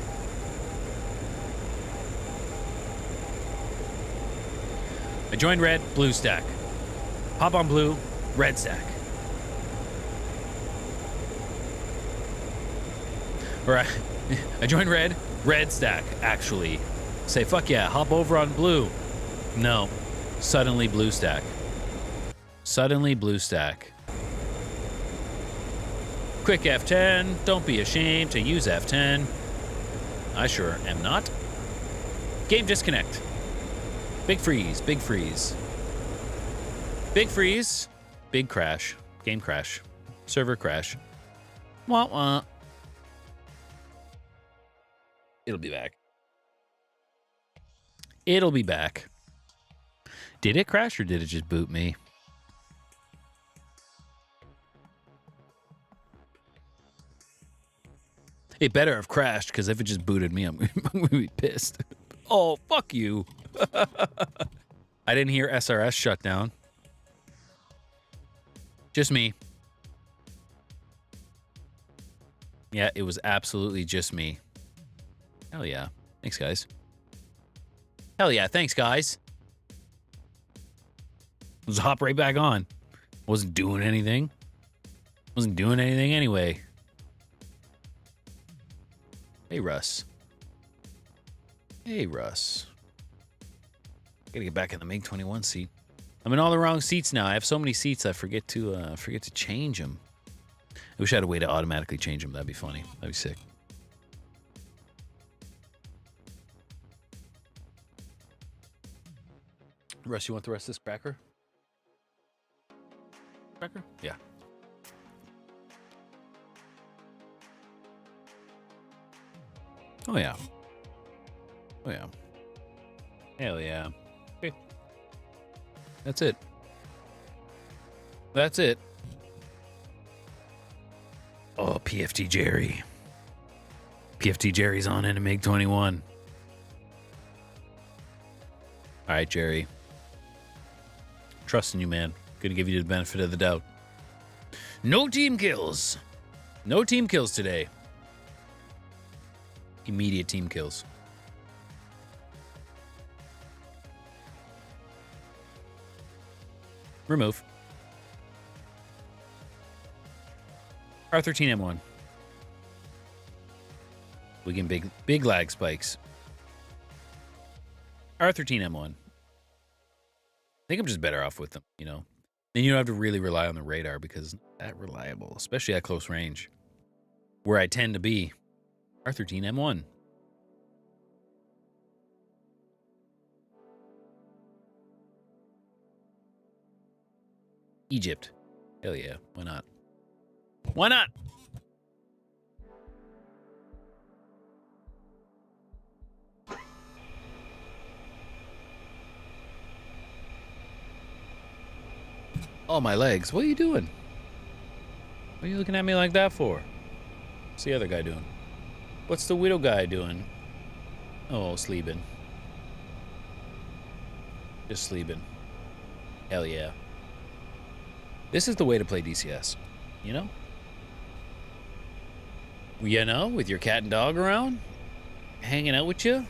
I joined red, blue stack. Hop on blue, red stack. Or I joined red, red stack, actually. Say, fuck yeah, hop over on blue. No. Suddenly blue stack. Suddenly blue stack. Quick F10. Don't be ashamed to use F10. I sure am not. Game disconnect. Big freeze. Big freeze. Big freeze. Big crash. Game crash. Server crash. Wah wah. It'll be back. It'll be back. Did it crash or did it just boot me? It better have crashed, because if it just booted me, I'm going to be pissed. Oh, fuck you. I didn't hear SRS shut down. Just me. Yeah, it was absolutely just me. Hell yeah. Thanks, guys. Hell yeah. Thanks, guys. Let's hop right back on. Wasn't doing anything. Wasn't doing anything anyway. Hey, Russ. Hey, Russ. Gotta get back in the MiG-21 seat. I'm in all the wrong seats now. I have so many seats I forget to change them. I wish I had a way to automatically change them. That'd be funny. That'd be sick. Russ, you want the rest of this cracker? Cracker? Yeah. Oh, yeah. Oh, yeah. Hell yeah. Okay. That's it. That's it. Oh, PFT Jerry. PFT Jerry's on in a MiG-21. All right, Jerry. Trusting you, man. Gonna give you the benefit of the doubt. No team kills. No team kills today. Immediate team kills. Remove. R13M1. We get big lag spikes. R13M1. I think I'm just better off with them, you know. Then you don't have to really rely on the radar because it's not that reliable, especially at close range. Where I tend to be. R13M1. Egypt. Hell yeah, why not? Why not? Oh, my legs. What are you doing? What are you looking at me like that for? What's the other guy doing? What's the widow guy doing? Oh, sleeping. Just sleeping. Hell yeah. This is the way to play DCS. You know? You know, with your cat and dog around, hanging out with you.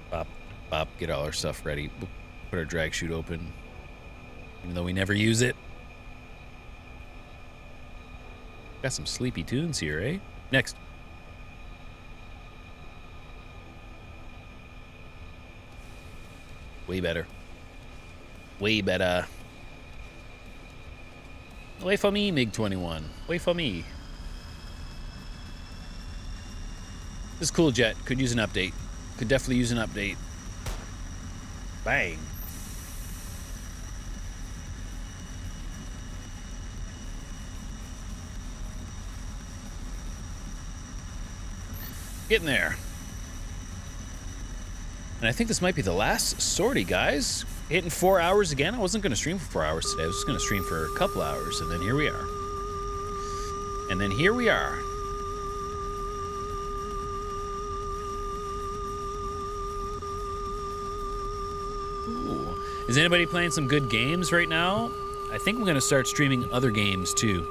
Bop, get all our stuff ready. We'll put our drag chute open, even though we never use it. Got some sleepy tunes here, eh? Next. Way better. Way better. Away from me, MiG-21. Away from me. This is cool jet. Could use an update. Could definitely use an update. Bang. Getting there. And I think this might be the last sortie, guys. Hitting 4 hours again. I wasn't going to stream for 4 hours today. I was just going to stream for a couple hours, and then here we are. And then here we are. Ooh. Is anybody playing some good games right now? I think I'm going to start streaming other games, too.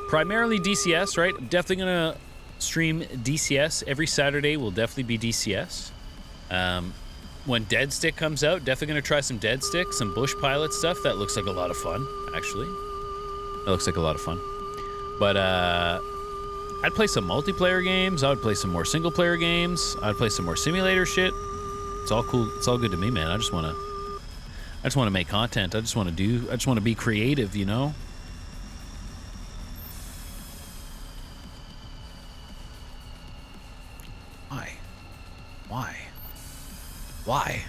Primarily DCS, right? I'm definitely going to stream DCS. Every Saturday will definitely be DCS. When Dead Stick comes out, definitely going to try some Dead Stick, some Bush Pilot stuff. That looks like a lot of fun, actually. That looks like a lot of fun. But I'd play some multiplayer games. I would play some more single-player games. I'd play some more simulator shit. It's all cool. It's all good to me, man. I just want to make content. I just want to be creative, you know? Why?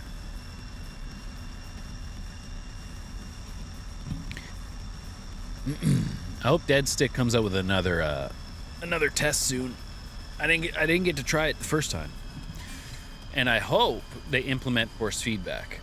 I hope Dead Stick comes out with another test soon. I didn't get to try it the first time. And I hope they implement force feedback.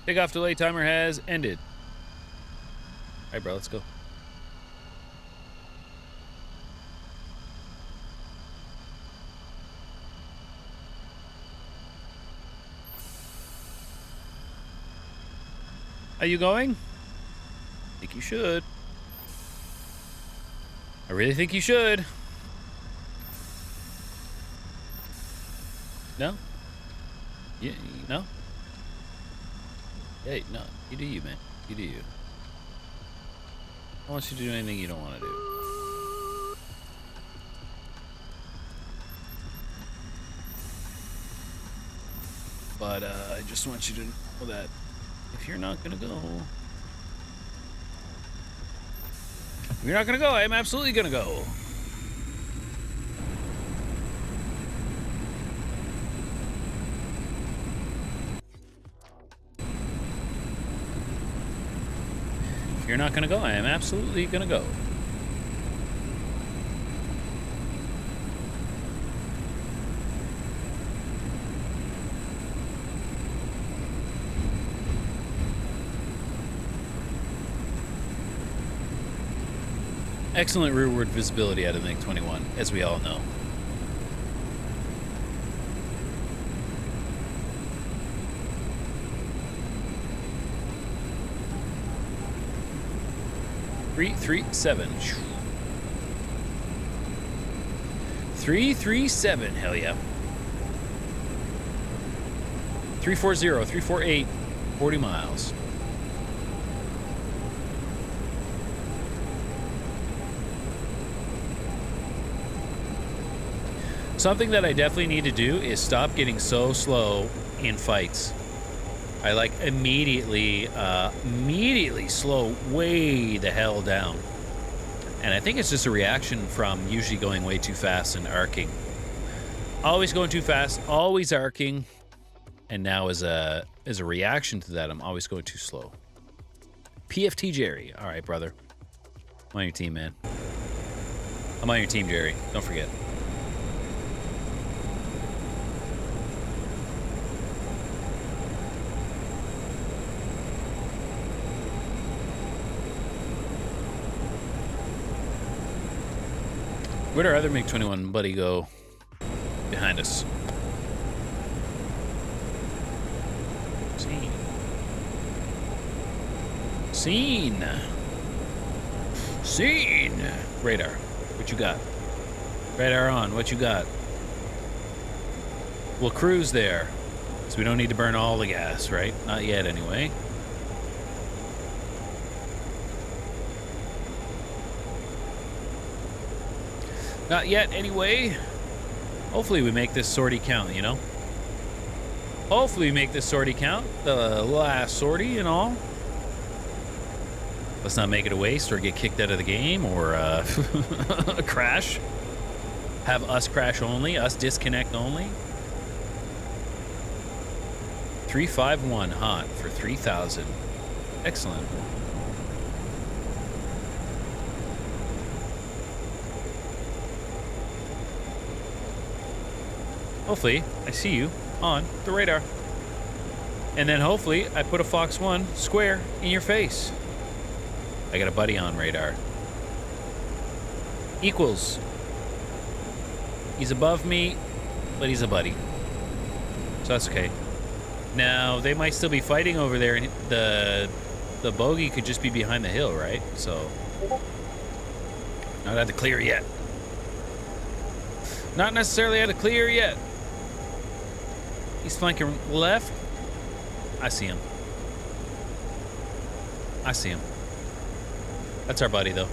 Takeoff delay timer has ended. All right, bro, let's go. Are you going? I think you should. I really think you should. No? Yeah, no? Hey, no, you do you, man. You do you. I don't want you to do anything you don't want to do. But I just want you to know that if you're not gonna go, I'm absolutely gonna go. You're not gonna go, I am absolutely gonna go. Excellent rearward visibility out of MiG-21, as we all know. .337. 337, hell yeah. 340, 348, 40 miles. Something that I definitely need to do is stop getting so slow in fights. I like immediately slow way the hell down. And I think it's just a reaction from usually going way too fast and arcing. Always going too fast, always arcing. And now as a reaction to that, I'm always going too slow. PFT Jerry. All right, brother. I'm on your team, man. I'm on your team, Jerry. Don't forget. Where'd our other MiG-21 buddy go? Behind us. Seen. Radar. What you got? Radar on. What you got? We'll cruise there. So we don't need to burn all the gas, right? Not yet, anyway. Not yet, anyway. Hopefully we make this sortie count, you know? Hopefully we make this sortie count. The last sortie and all. Let's not make it a waste or get kicked out of the game or crash. Have us crash only, us disconnect only. 351 hot for 3,000. Excellent. Hopefully, I see you on the radar. And then hopefully, I put a Fox 1 square in your face. I got a buddy on radar. Equals. He's above me, but he's a buddy. So that's okay. Now, they might still be fighting over there, and the bogey could just be behind the hill, right? So, not out of clear yet. Not necessarily out of clear yet. He's flanking left. I see him. I see him. That's our buddy, though.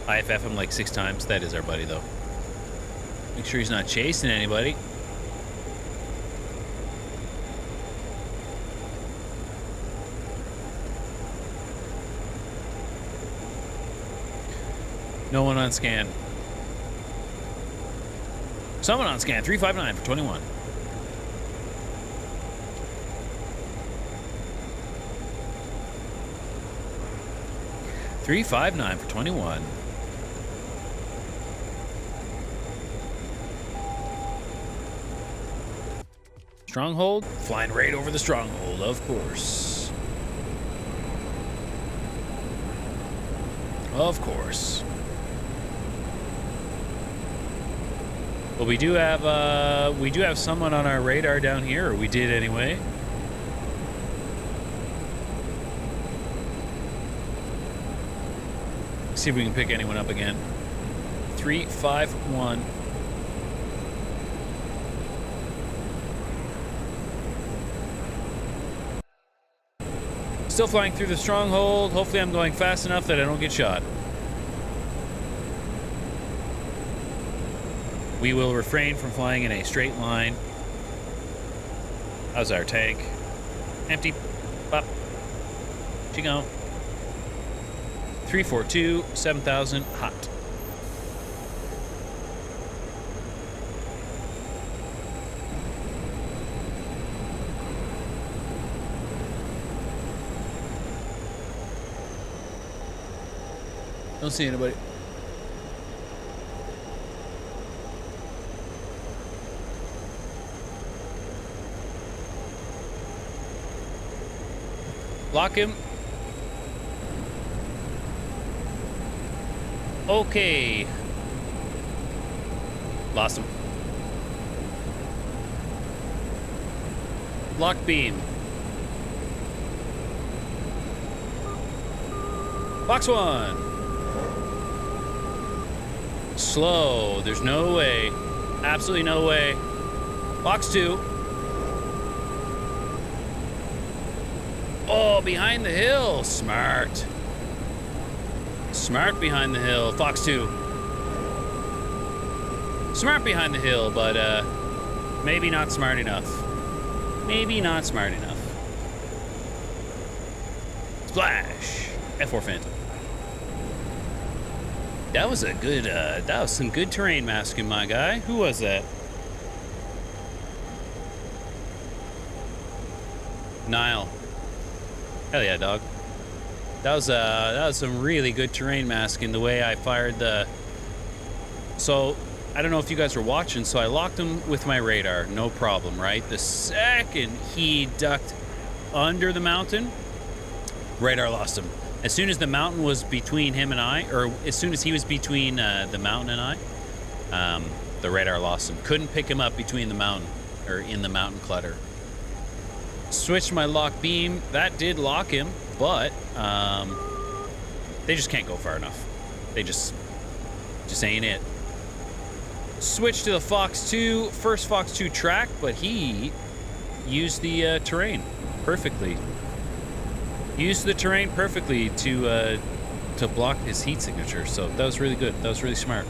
IFF him like 6 times. That is our buddy, though. Make sure he's not chasing anybody. No one on scan. Someone on scan. 359 for 21. $359 for 21. Stronghold? Flying right over the stronghold, of course. Of course. Well, we do have someone on our radar down here, or we did anyway. See if we can pick anyone up again. 351. Still flying through the stronghold. Hopefully I'm going fast enough that I don't get shot. We will refrain from flying in a straight line. How's our tank? Empty. Pop. She go. 342, 7,000, hot. Don't see anybody. Lock him. Okay. Lost him. Lock beam. Box 1. Slow. There's no way. Absolutely no way. Box 2. Oh, behind the hill. Smart. Smart behind the hill. Fox 2. Smart behind the hill, but Maybe not smart enough. Maybe not smart enough. Splash! F4 Phantom. That was a good, that was some good terrain masking, my guy. Who was that? Nile. Hell yeah, dog. That was some really good terrain masking, the way I fired the... So, I don't know if you guys were watching, so I locked him with my radar, no problem, right? The second he ducked under the mountain, radar lost him. As soon as the mountain was between him and I, or as soon as he was between the mountain and I, the radar lost him. Couldn't pick him up between the mountain, or in the mountain clutter. Switched my lock beam, that did lock him, but they just can't go far enough. They just ain't it. Switched to the Fox 2, first Fox 2 track, but he used the terrain perfectly. Used the terrain perfectly to block his heat signature, so that was really good. That was really smart.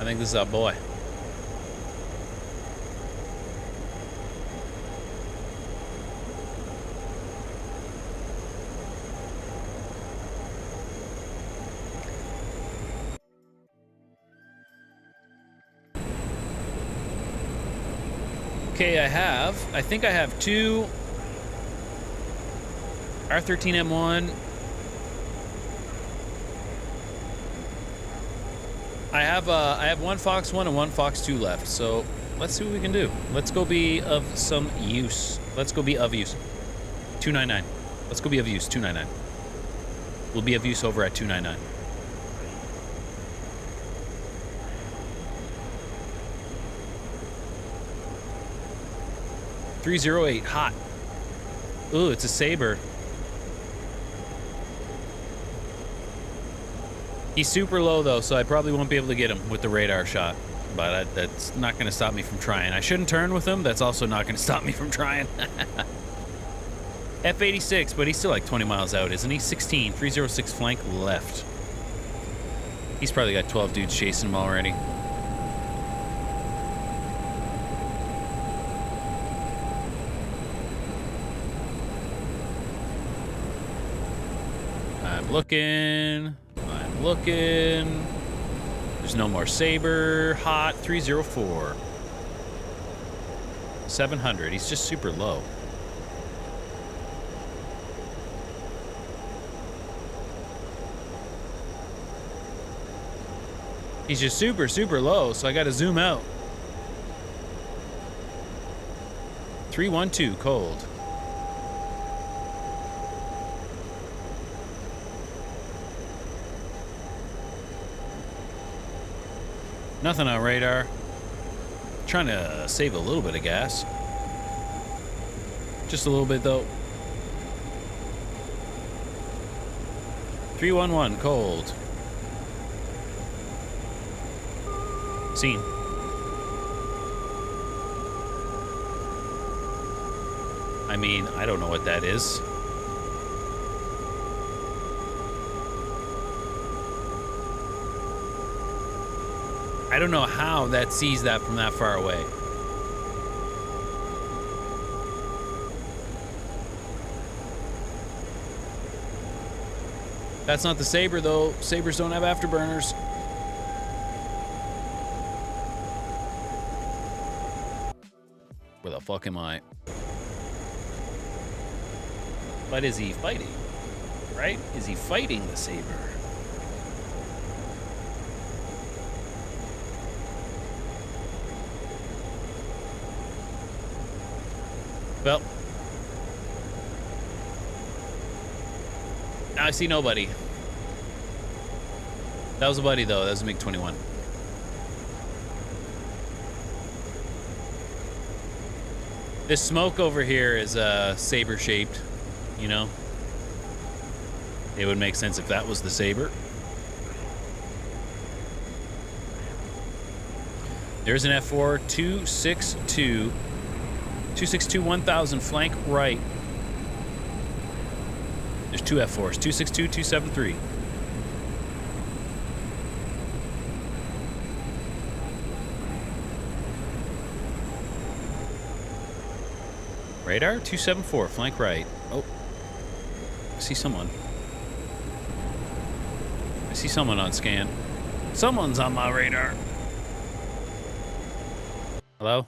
I think this is our boy. Okay, I think I have two R13M1. I have one Fox 1 and one Fox 2 left, so let's see what we can do. Let's go be of some use. Let's go be of use. 299. Let's go be of use. 299. We'll be of use over at 299. .308 hot. Ooh, it's a Saber. He's super low though, so I probably won't be able to get him with the radar shot. But that's not going to stop me from trying. I shouldn't turn with him. That's also not going to stop me from trying. F86, but he's still like 20 miles out, isn't he? 16, 306 flank left. He's probably got 12 dudes chasing him already. I'm looking. There's no more Saber. Hot 304. 700. He's just super low. He's just super, super low, so I gotta zoom out. 312 cold. Nothing on radar. Trying to save a little bit of gas. Just a little bit though. 311 cold. Seen. I mean, I don't know what that is. I don't know how that sees that from that far away. That's not the Saber though. Sabers don't have afterburners. Where the fuck am I? But is he fighting? Right? Is he fighting the Saber? Well, now I see nobody. That was a buddy though. That was a MiG-21. This smoke over here is Saber shaped, you know. It would make sense if that was the Saber. There's an F4 262. 262 1000 flank right. There's two F4s. 262 273. Radar 274, flank right. Oh, I see someone. I see someone on scan. Someone's on my radar. Hello?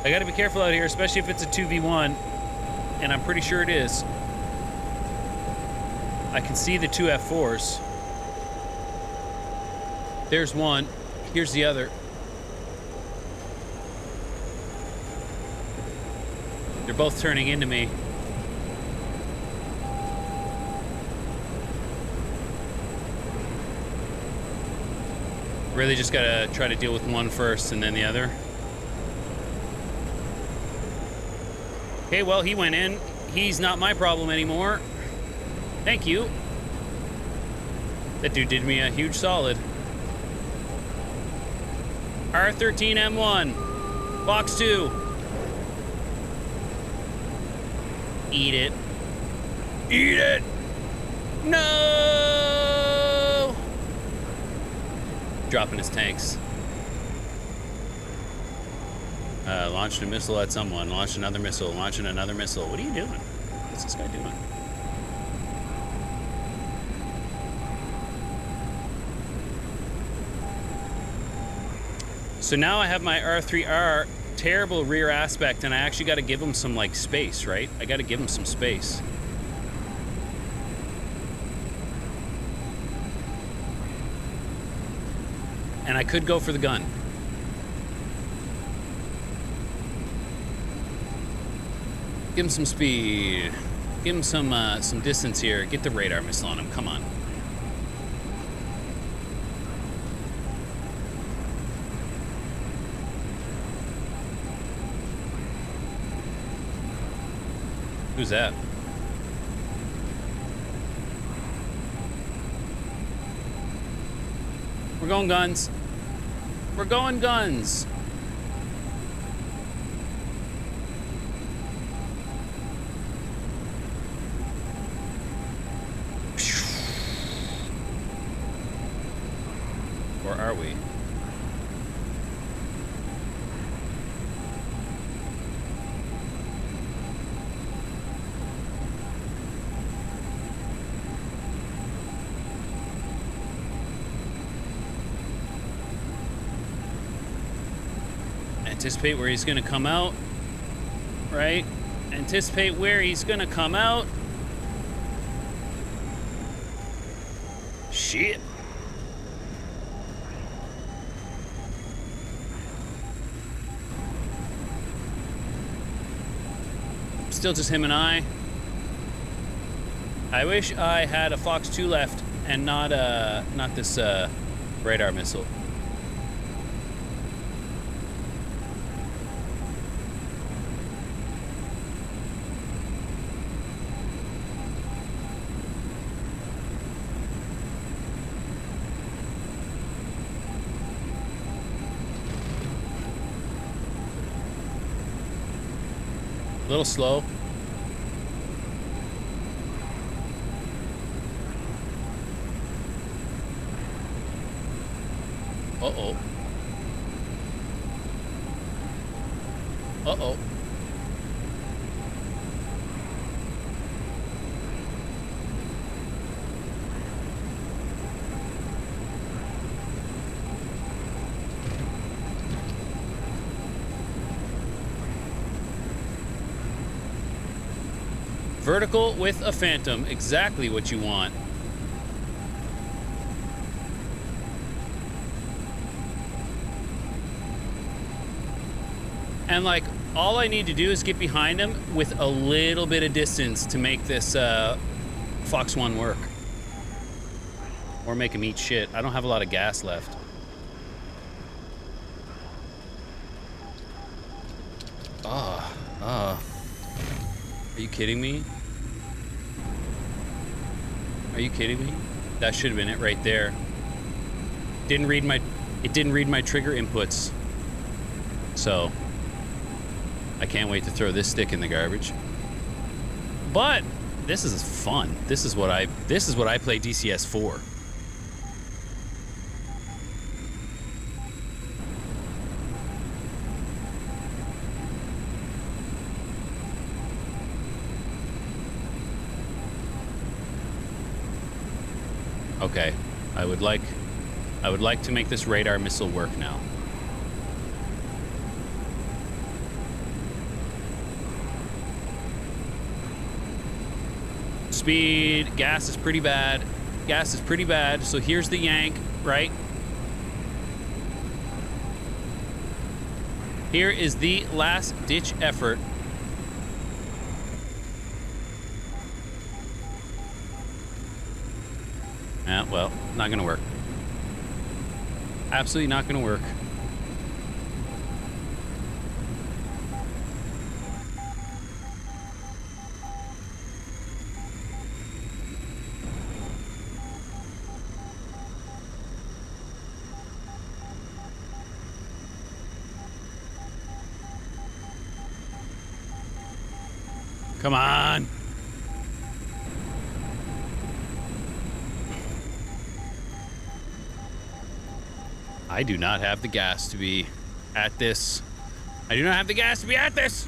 I gotta be careful out here, especially if it's a 2v1, and I'm pretty sure it is. I can see the two F4s. There's one. Here's the other. They're both turning into me. Really just gotta try to deal with one first and then the other. Okay, well, he went in. He's not my problem anymore. Thank you. That dude did me a huge solid. R13M1. Box 2. Eat it. Eat it! No! Dropping his tanks. Launched a missile at someone. Launched another missile. Launching another missile. What are you doing? What's this guy doing? So now I have my R3R, terrible rear aspect, and I actually got to give him some, like, space, right? I got to give him some space. And I could go for the gun. Give him some speed. Give him some distance here. Get the radar missile on him. Come on. Who's that? We're going guns. We're going guns. Or are we? Anticipate where he's gonna come out, right? Anticipate where he's gonna come out. Shit. Still just him and I. I wish I had a Fox 2 left and not this radar missile. A little slow. Uh-oh. Uh-oh. Vertical with a Phantom, exactly what you want. And like, all I need to do is get behind him with a little bit of distance to make this Fox 1 work. Or make him eat shit. I don't have a lot of gas left. Are you kidding me? Are you kidding me? That should have been it right there. It didn't read my trigger inputs. So I can't wait to throw this stick in the garbage. But this is fun. This is what I play DCS for. Okay. I would like to make this radar missile work now. Speed. Gas is pretty bad. Gas is pretty bad. So here's the yank, right? Here is the last ditch effort. Well, not gonna work. Absolutely not gonna work. Come on. I do not have the gas to be at this. I do not have the gas to be at this.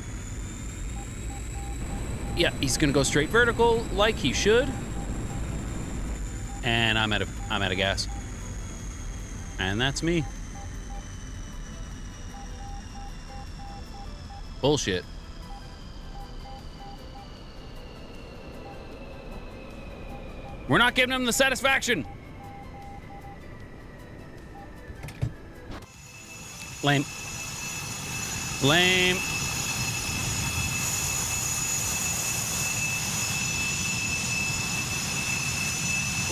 Yeah, he's gonna go straight vertical like he should. And I'm out of gas. And that's me. Bullshit. We're not giving him the satisfaction. Lame. Lame.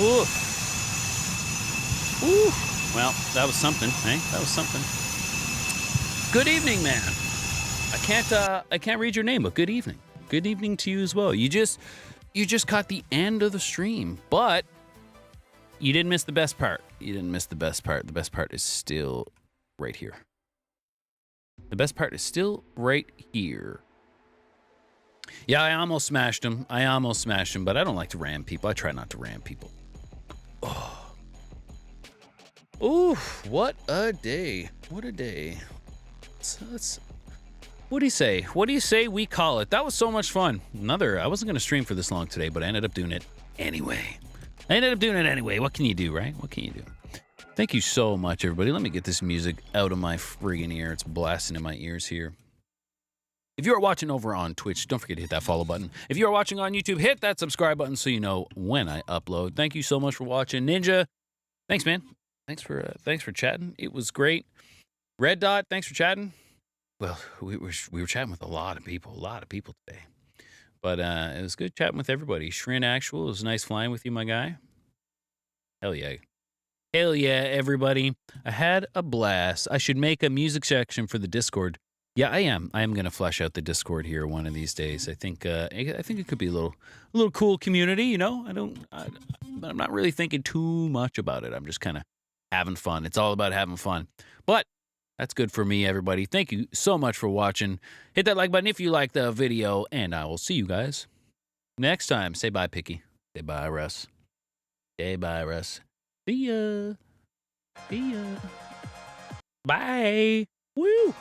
Ooh. Ooh. Well, that was something, eh? That was something. Good evening, man. I can't read your name, but good evening. Good evening to you as well. You just caught the end of the stream, but you didn't miss the best part. You didn't miss the best part. The best part is still right here. The best part is still right here. Yeah, I almost smashed him. But I don't like to ram people. I try not to ram people. Oh. Ooh, what a day. What a day. What do you say? What do you say we call it? That was so much fun. I wasn't going to stream for this long today, but I ended up doing it anyway. What can you do, right? What can you do? Thank you so much, everybody. Let me get this music out of my friggin' ear. It's blasting in my ears here. If you are watching over on Twitch, don't forget to hit that follow button. If you are watching on YouTube, hit that subscribe button so you know when I upload. Thank you so much for watching. Ninja, thanks, man. Thanks for chatting. It was great. Red Dot, thanks for chatting. Well, we were chatting with a lot of people today. But it was good chatting with everybody. Shrin Actual, it was nice flying with you, my guy. Hell yeah. Hell yeah, everybody. I had a blast. I should make a music section for the Discord. Yeah, I am. I am going to flesh out the Discord here one of these days. I think it could be a little cool community, you know? I'm not really thinking too much about it. I'm just kind of having fun. It's all about having fun. But that's good for me, everybody. Thank you so much for watching. Hit that like button if you like the video, and I will see you guys next time. Say bye, Picky. Say bye, Russ. Say bye, Russ. See ya. See ya. Bye. Woo.